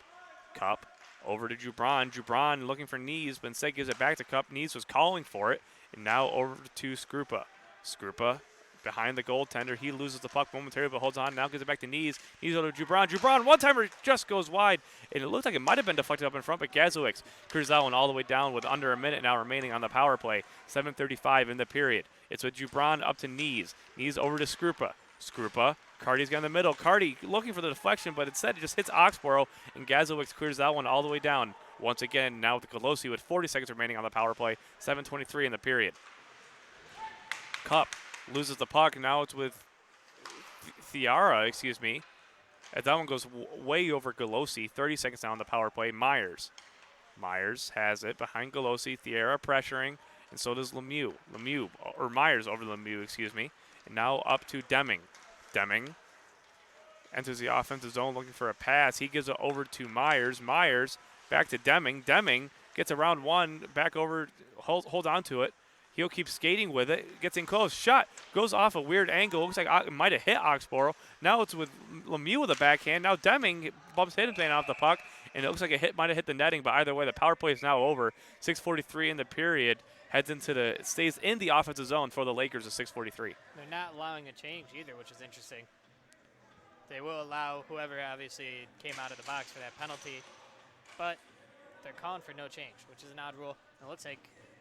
Cup over to Jubran. Jubran looking for Knees, but instead gives it back to Cup. Knees was calling for it. And now over to Skrupa. Skrupa behind the goaltender. He loses the puck momentarily, but holds on. Now gives it back to Knees. Knees over to Jubran. Jubran, one-timer just goes wide. And it looked like it might have been deflected up in front, but Gazowicz clears that one all the way down with under a minute now remaining on the power play. 7:35 in the period. It's with Jubran up to Knees. Knees over to Skrupa. Skrupa. Cardi's got in the middle. Cardi looking for the deflection, but instead it just hits Oxborough, and Gazowicz clears that one all the way down. Once again, now with Golosi with 40 seconds remaining on the power play. 7:23 in the period. Cup loses the puck. Now it's with Thierra, As that one goes way over Golosi. 30 seconds now on the power play. Myers. Myers has it behind Golosi. Thierra pressuring, and so does Lemieux. Myers over Lemieux, And now up to Deming. Deming enters the offensive zone looking for a pass. He gives it over to Myers. Myers back to Deming. Deming gets around one, back over, hold on to it. He'll keep skating with it. Gets in close. Shot. Goes off a weird angle. Looks like it might have hit Oxborough. Now it's with Lemieux with a backhand. Now Deming bumps his man off the puck. and it looks like a hit might have hit the netting, but either way, the power play is now over. 6:43 in the period, stays in the offensive zone for the Lakers at 6:43. They're not allowing a change either, which is interesting. They will allow whoever obviously came out of the box for that penalty, but they're calling for no change, which is an odd rule. And it looks like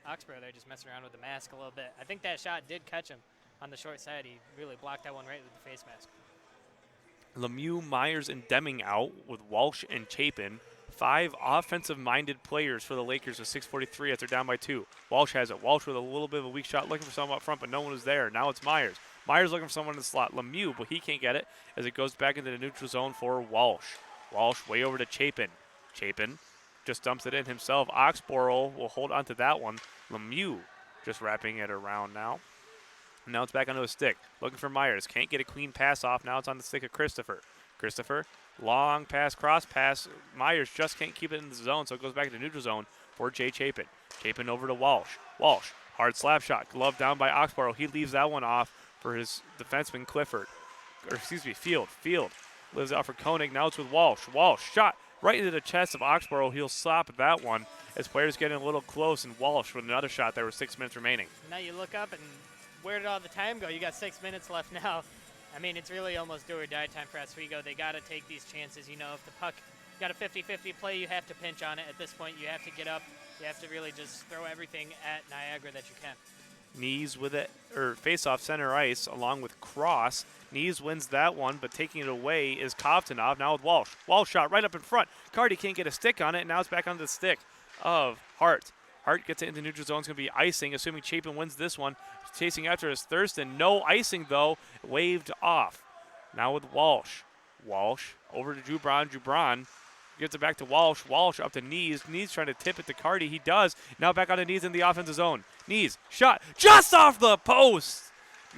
Oxborough, they're just messing around with the mask a little bit. I think that shot did catch him on the short side. He really blocked that one right with the face mask. Lemieux, Myers, and Deming out with Walsh and Chapin. 5 offensive-minded players for the Lakers at 6:43 as they're down by 2. Walsh has it. Walsh with a little bit of a weak shot, looking for someone up front, but no one is there. Now it's Myers. Myers looking for someone in the slot. Lemieux, but he can't get it as it goes back into the neutral zone for Walsh. Walsh way over to Chapin. Chapin just dumps it in himself. Oxborough will hold on to that one. Lemieux just wrapping it around now. Now it's back onto his stick. Looking for Myers. Can't get a clean pass off. Now it's on the stick of Christopher. Christopher, long pass, cross pass. Myers just can't keep it in the zone, so it goes back to the neutral zone for Jay Chapin. Chapin over to Walsh. Walsh, hard slap shot. Glove down by Oxborough. He leaves that one off for his defenseman Field. Field lives out for Koenig. Now it's with Walsh. Walsh, shot right into the chest of Oxborough. He'll stop that one as players getting a little close, and Walsh with another shot. There were 6 minutes remaining. Now you look up, and where did all the time go? You got 6 minutes left now. I mean, it's really almost do or die time for Oswego. They got to take these chances. You know, if the puck got a 50-50 play, you have to pinch on it. At this point, you have to get up. You have to really just throw everything at Niagara that you can. Knees with it, or face off center ice along with Cross. Knees wins that one, but taking it away is Kovtunov. Now with Walsh. Walsh shot right up in front. Cardi can't get a stick on it, and now it's back onto the stick of Hart. Hart gets it into neutral zone. It's going to be icing, assuming Chapin wins this one. Chasing after is Thurston. No icing, though. Waved off. Now with Walsh. Walsh over to Jubron. Jubron gets it back to Walsh. Walsh up to Knees. Knees trying to tip it to Cardi. He does. Now back on the Knees in the offensive zone. Knees shot just off the post.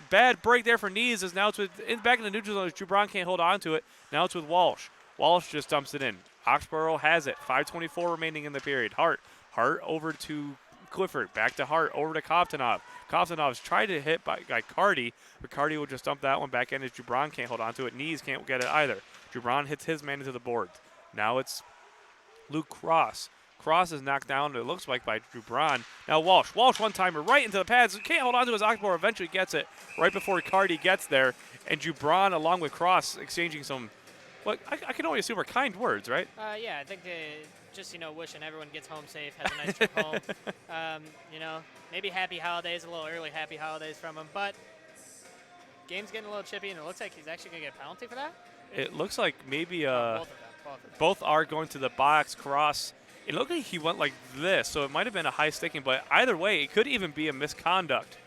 Bad break there for Knees. As now it's back in the neutral zone. Jubron can't hold on to it. Now it's with Walsh. Walsh just dumps it in. Oxborough has it. 5:24 remaining in the period. Hart over to Clifford. Back to Hart. Over to Kovtunov. Kovtunov's tried to hit by Cardi, but Cardi will just dump that one back in as Jubron can't hold on to it. Knees can't get it either. Jubron hits his man into the boards. Now it's Luke Cross. Cross is knocked down, it looks like, by Jubron. Now Walsh. Walsh one-timer right into the pads. Can't hold on to his Oxborough. Eventually gets it right before Cardi gets there. And Jubron, along with Cross, exchanging some, well, I can only assume are kind words, right? Yeah, I think just, wishing everyone gets home safe, has a nice trip home. Maybe happy holidays, a little early happy holidays from him. But game's getting a little chippy, and it looks like he's actually going to get a penalty for that. It looks like maybe both of them. Both are going to the box. Cross, it looked like he went like this, so it might have been a high sticking, but either way, it could even be a misconduct.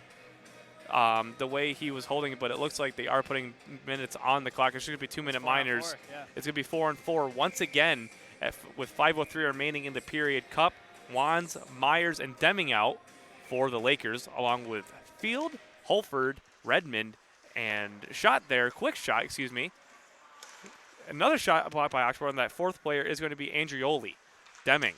The way he was holding it, but it looks like they are putting minutes on the clock. It's going to be 2-minute minors. Yeah. It's going to be 4-4 once again with 5:03 remaining in the period. Cup, Wands, Myers, and Deming out for the Lakers, along with Field, Holford, Redmond, and quick shot, Another shot blocked by Oxford, and that fourth player is going to be Andrioli. Deming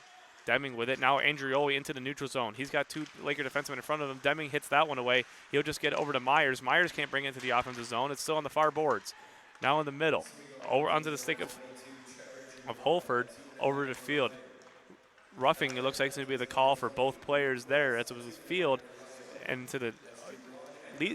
with it. Now Andrioli into the neutral zone. He's got 2 Laker defensemen in front of him. Deming hits that one away. He'll just get over to Myers. Myers can't bring it into the offensive zone. It's still on the far boards. Now in the middle. Over onto the stick of Holford. Over to Field. Roughing, it looks like it's going to be the call for both players there. As it was with Field. And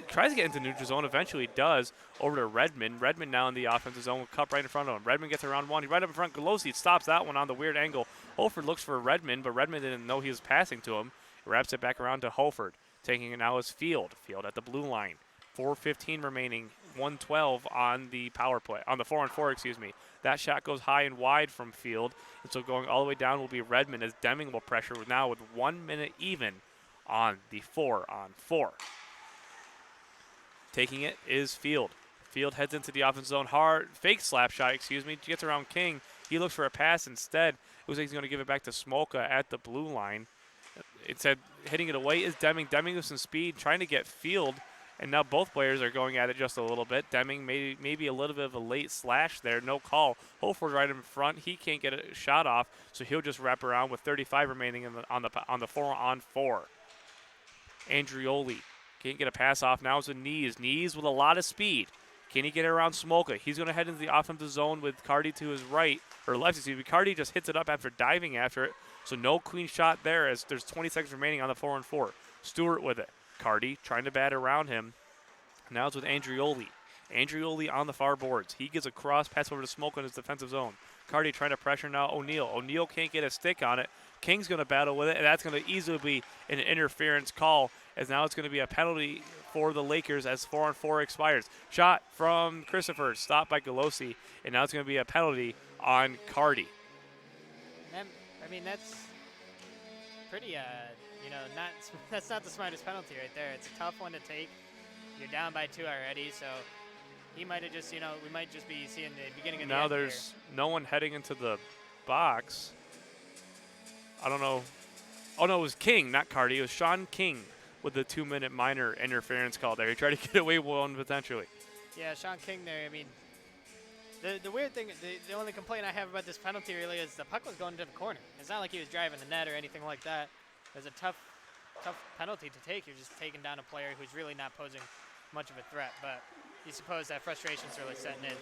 tries to get into neutral zone, eventually does, over to Redmond. Redmond now in the offensive zone with Cup right in front of him. Redmond gets around one. He's right up in front. Golosi stops that one on the weird angle. Holford looks for Redmond, but Redmond didn't know he was passing to him. Wraps it back around to Holford. Taking it now is Field. Field at the blue line. 4:15 remaining. 1:12 on the power play. On the 4-on-4, That shot goes high and wide from Field. And so going all the way down will be Redmond as Deming will pressure now with 1 minute even on the 4-on-4. Taking it is Field. Field heads into the offensive zone. Hard fake slap shot, gets around King. He looks for a pass instead. It looks like he's going to give it back to Smolka at the blue line. Instead, hitting it away is Deming. Deming with some speed, trying to get Field. And now both players are going at it just a little bit. Deming maybe a little bit of a late slash there. No call. Holford right in front. He can't get a shot off, so he'll just wrap around with 35 remaining on the 4-on-4. Andrioli can't get a pass off. Now it's with Knees. Knees with a lot of speed. Can he get around Smolka? He's going to head into the offensive zone with Cardi to his right, or left, excuse me. Cardi just hits it up after diving after it, so no clean shot there as there's 20 seconds remaining on the 4-on-4. Stewart with it. Cardi trying to bat around him. Now it's with Andrioli. Andrioli on the far boards. He gets a cross pass over to Smolka in his defensive zone. Cardi trying to pressure now O'Neal. O'Neal can't get a stick on it. King's going to battle with it, and that's going to easily be an interference call, as now it's going to be a penalty for the Lakers as 4-on-4 expires. Shot from Christopher, stopped by Galosi, and now it's going to be a penalty on Cardi. I mean, that's pretty, that's not the smartest penalty right there. It's a tough one to take. You're down by 2 already, so he might have just, we might just be seeing the beginning of the end. Now there's no one heading into the box. I don't know. Oh, no, it was King, not Cardi. It was Sean King with the 2-minute minor interference call there. He tried to get away with one potentially. Yeah, Sean King there. I mean, the weird thing, the only complaint I have about this penalty really is the puck was going to the corner. It's not like he was driving the net or anything like that. It was a tough penalty to take. You're just taking down a player who's really not posing much of a threat, but you suppose that frustration's really setting in.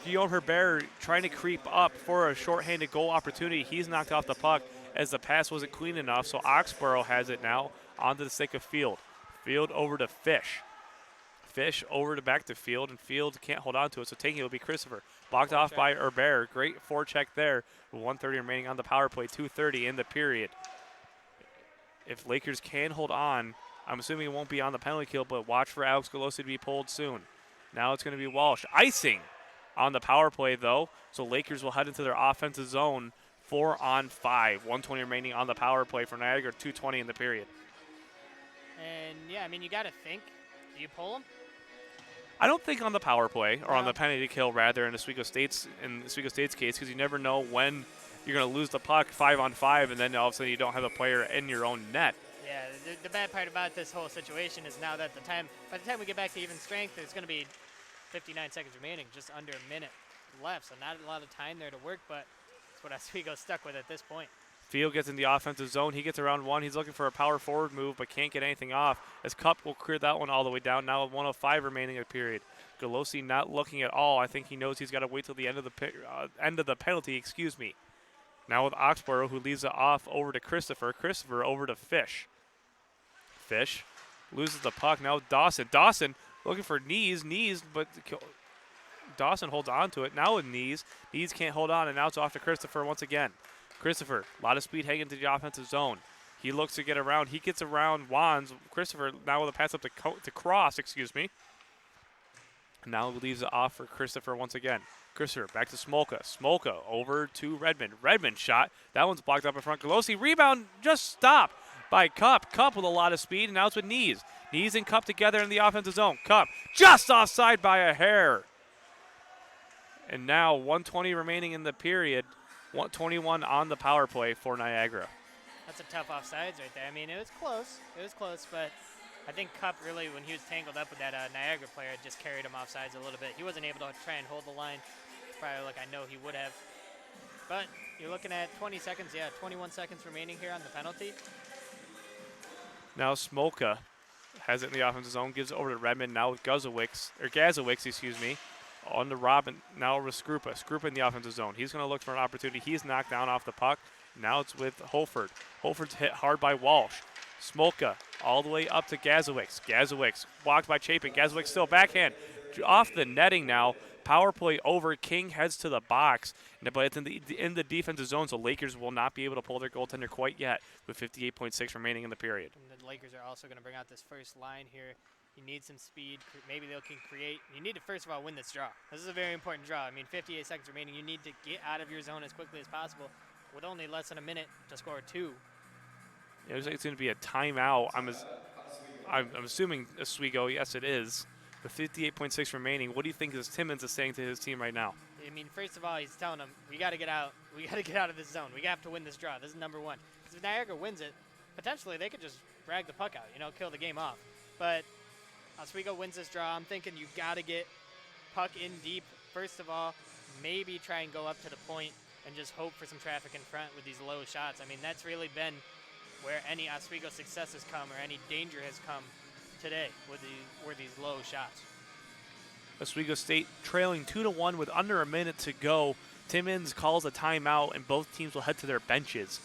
Guillaume Herbert trying to creep up for a shorthanded goal opportunity. He's knocked off the puck as the pass wasn't clean enough, so Oxborough has it now onto the stick of Field. Field over to Fish. Fish over to back to Field, and Field can't hold on to it, so taking it will be Christopher. Blocked off by Herbert. Great forecheck there. 1:30 remaining on the power play, 2:30 in the period. If Lakers can hold on, I'm assuming it won't be on the penalty kill, but watch for Alex Galosi to be pulled soon. Now it's going to be Walsh. Icing on the power play, though, so Lakers will head into their offensive zone 4-on-5. 1:20 remaining on the power play for Niagara, 2:20 in the period. And, yeah, I mean, you got to think. Do you pull him? I don't think on the power play, or on the penalty kill, rather, in Oswego State's case, because you never know when you're going to lose the puck 5-on-5, and then all of a sudden you don't have a player in your own net. Yeah, the bad part about this whole situation is now that by the time we get back to even strength, there's going to be 59 seconds remaining, just under a minute left, so not a lot of time there to work, but that's what Oswego's stuck with at this point. Field gets in the offensive zone. He gets around one. He's looking for a power forward move, but can't get anything off, as Cup will clear that one all the way down. Now with 1:05 remaining in the period. Galosi not looking at all. I think he knows he's got to wait till the end of the penalty, Now with Oxborough, who leaves it off over to Christopher. Christopher over to Fish. Fish loses the puck. Now Dawson. Dawson looking for Knees, but Dawson holds on to it. Now with Knees. Knees can't hold on, and now it's off to Christopher once again. Christopher, a lot of speed heading into the offensive zone. He looks to get around. He gets around Wands. Christopher now with a pass up to Cross, Now leaves it off for Christopher once again. Christopher back to Smolka. Smolka over to Redmond. Redmond shot. That one's blocked up in front. Galosi rebound just stopped by Cup. Cup with a lot of speed, and now it's with Knees. Knees and Cup together in the offensive zone. Cup just offside by a hair. And now 1:20 remaining in the period. 1:21 on the power play for Niagara. That's a tough offsides right there. I mean, it was close, but I think Cup really, when he was tangled up with that Niagara player, just carried him offsides a little bit. He wasn't able to try and hold the line, probably like I know he would have. But you're looking at 20 seconds, 21 seconds remaining here on the penalty. Now Smolka has it in the offensive zone, gives it over to Redmond, now with Gazowicz, on the Robin, now with Skrupa. Skrupa in the offensive zone. He's going to look for an opportunity. He's knocked down off the puck. Now it's with Holford. Holford's hit hard by Walsh. Smolka all the way up to Gazowicz. Gazowicz blocked by Chapin. Gazowicz still backhand. Off the netting now. Power play over. King heads to the box, but it's in the defensive zone, so Lakers will not be able to pull their goaltender quite yet with 58.6 remaining in the period. And the Lakers are also going to bring out this first line here. You need some speed. Maybe they can create. You need to, first of all, win this draw. This is a very important draw. I mean, 58 seconds remaining. You need to get out of your zone as quickly as possible with only less than a minute to score 2. It looks like it's going to be a timeout. I'm assuming Oswego. Yes, it is. With 58.6 remaining, what do you think Timmons is saying to his team right now? I mean, first of all, he's telling them, we got to get out. We got to get out of this zone. We have to win this draw. This is number 1. Because if Niagara wins it, potentially they could just drag the puck out, kill the game off. But Oswego wins this draw. I'm thinking you got to get puck in deep. First of all, maybe try and go up to the point and just hope for some traffic in front with these low shots. I mean, that's really been where any Oswego success has come or any danger has come today with these low shots. Oswego State trailing 2-1 with under a minute to go. Timmons calls a timeout, and both teams will head to their benches.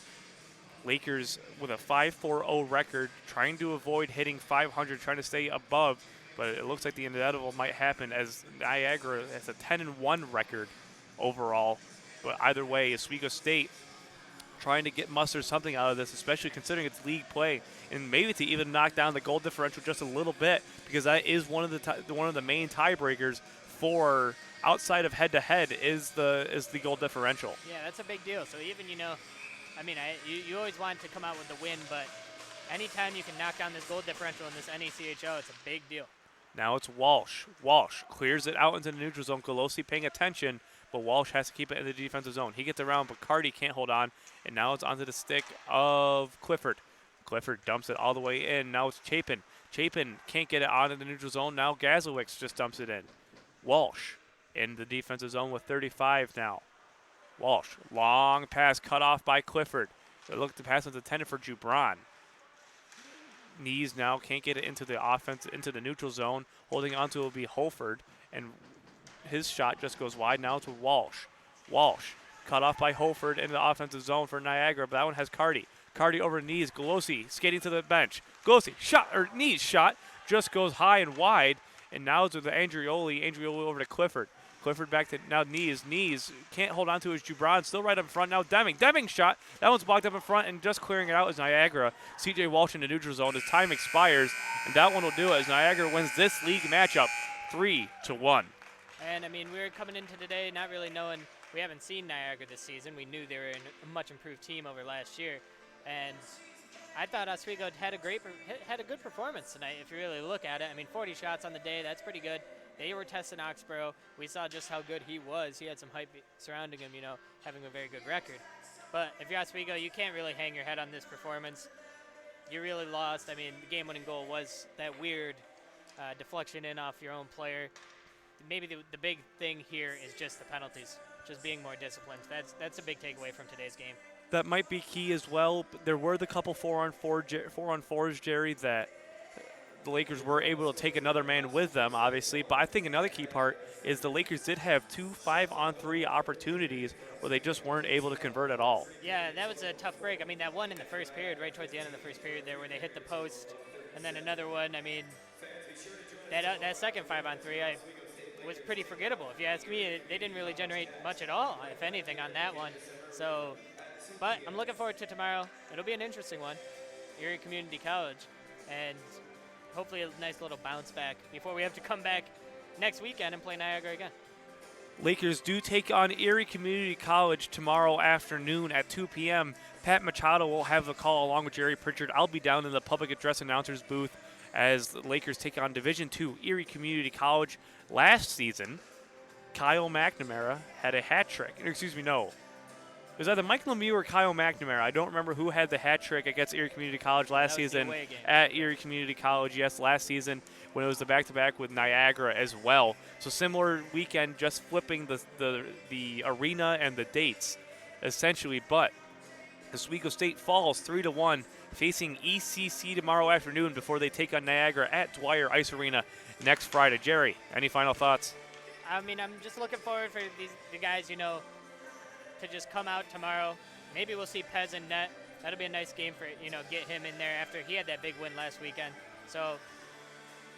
Lakers with a 5-4-0 record, trying to avoid hitting 500, trying to stay above, but it looks like the inevitable might happen as Niagara has a 10-1 record overall. But either way, Oswego State trying to muster something out of this, especially considering it's league play, and maybe to even knock down the goal differential just a little bit, because that is one of the main tiebreakers for outside of head-to-head is the goal differential. Yeah, that's a big deal. So even, I mean, you always want to come out with the win, but anytime you can knock down this goal differential in this NACHO, it's a big deal. Now it's Walsh. Walsh clears it out into the neutral zone. Golosi paying attention, but Walsh has to keep it in the defensive zone. He gets around, but Carty can't hold on, and now it's onto the stick of Clifford. Clifford dumps it all the way in. Now it's Chapin. Chapin can't get it out of the neutral zone. Now Gazowicz just dumps it in. Walsh in the defensive zone with 35 now. Walsh, long pass cut off by Clifford. They look to pass was intended for Jubran. Knees now can't get it into the offense, into the neutral zone. Holding on to it will be Holford, and his shot just goes wide. Now it's with Walsh. Walsh cut off by Holford into the offensive zone for Niagara, but that one has Carty. Carty over Knees. Golosi skating to the bench. Golosi shot, or Knees shot, just goes high and wide, and now it's with Andrioli. Andrioli over to Clifford. Clifford back to now Knees. Knees can't hold on to his Jubran. Still right up front now. Deming. Deming shot. That one's blocked up in front, and just clearing it out is Niagara. CJ Walsh in the neutral zone. His time expires, and that one will do it as Niagara wins this league matchup 3-1. And, I mean, we were coming into today not really knowing. We haven't seen Niagara this season. We knew they were a much improved team over last year. And I thought Oswego had a good performance tonight if you really look at it. I mean, 40 shots on the day. That's pretty good. They were testing Oxborough. We saw just how good he was. He had some hype surrounding him, having a very good record. But if you're Oswego, you can't really hang your head on this performance. You really lost. I mean, the game-winning goal was that weird deflection in off your own player. Maybe the big thing here is just the penalties, just being more disciplined. That's a big takeaway from today's game. That might be key as well. There were the couple 4-on-4s, Jerry, that the Lakers were able to take another man with them, obviously. But I think another key part is the Lakers did have 2 5-on-3 opportunities where they just weren't able to convert at all. Yeah, that was a tough break. I mean, that one in the first period, right towards the end of the first period there where they hit the post, and then another one, I mean, that second 5-on-3 was pretty forgettable. If you ask me, they didn't really generate much at all, if anything, on that one. So, but I'm looking forward to tomorrow. It'll be an interesting one. Erie Community College, and hopefully a nice little bounce back before we have to come back next weekend and play Niagara again. Lakers do take on Erie Community College tomorrow afternoon at 2 p.m. Pat Machado will have the call along with Jerry Pritchard. I'll be down in the public address announcers booth as the Lakers take on Division II Erie Community College. Last season, Kyle McNamara had a hat trick. Excuse me, no. It was either Mike Lemieux or Kyle McNamara. I don't remember who had the hat trick against Erie Community College last season at Erie Community College. Yes, last season when it was the back-to-back with Niagara as well. So similar weekend, just flipping the arena and the dates, essentially. But Oswego State falls 3-1, facing ECC tomorrow afternoon before they take on Niagara at Dwyer Ice Arena next Friday. Jerry, any final thoughts? I mean, I'm just looking forward for the guys, to just come out tomorrow. Maybe we'll see Pez in net. That'll be a nice game for, get him in there after he had that big win last weekend. So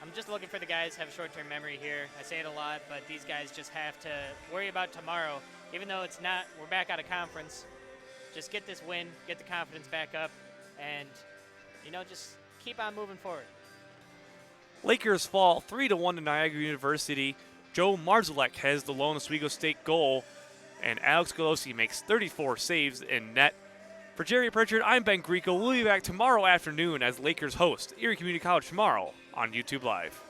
I'm just looking for the guys to have short-term memory here. I say it a lot, but these guys just have to worry about tomorrow. Even though we're back out of conference, just get this win, get the confidence back up, and, just keep on moving forward. Lakers fall 3-1 to Niagara University. Joe Marzalek has the lone Oswego State goal, and Alex Golosi makes 34 saves in net. For Jerry Pritchard, I'm Ben Grieco. We'll be back tomorrow afternoon as Lakers host Erie Community College tomorrow on YouTube Live.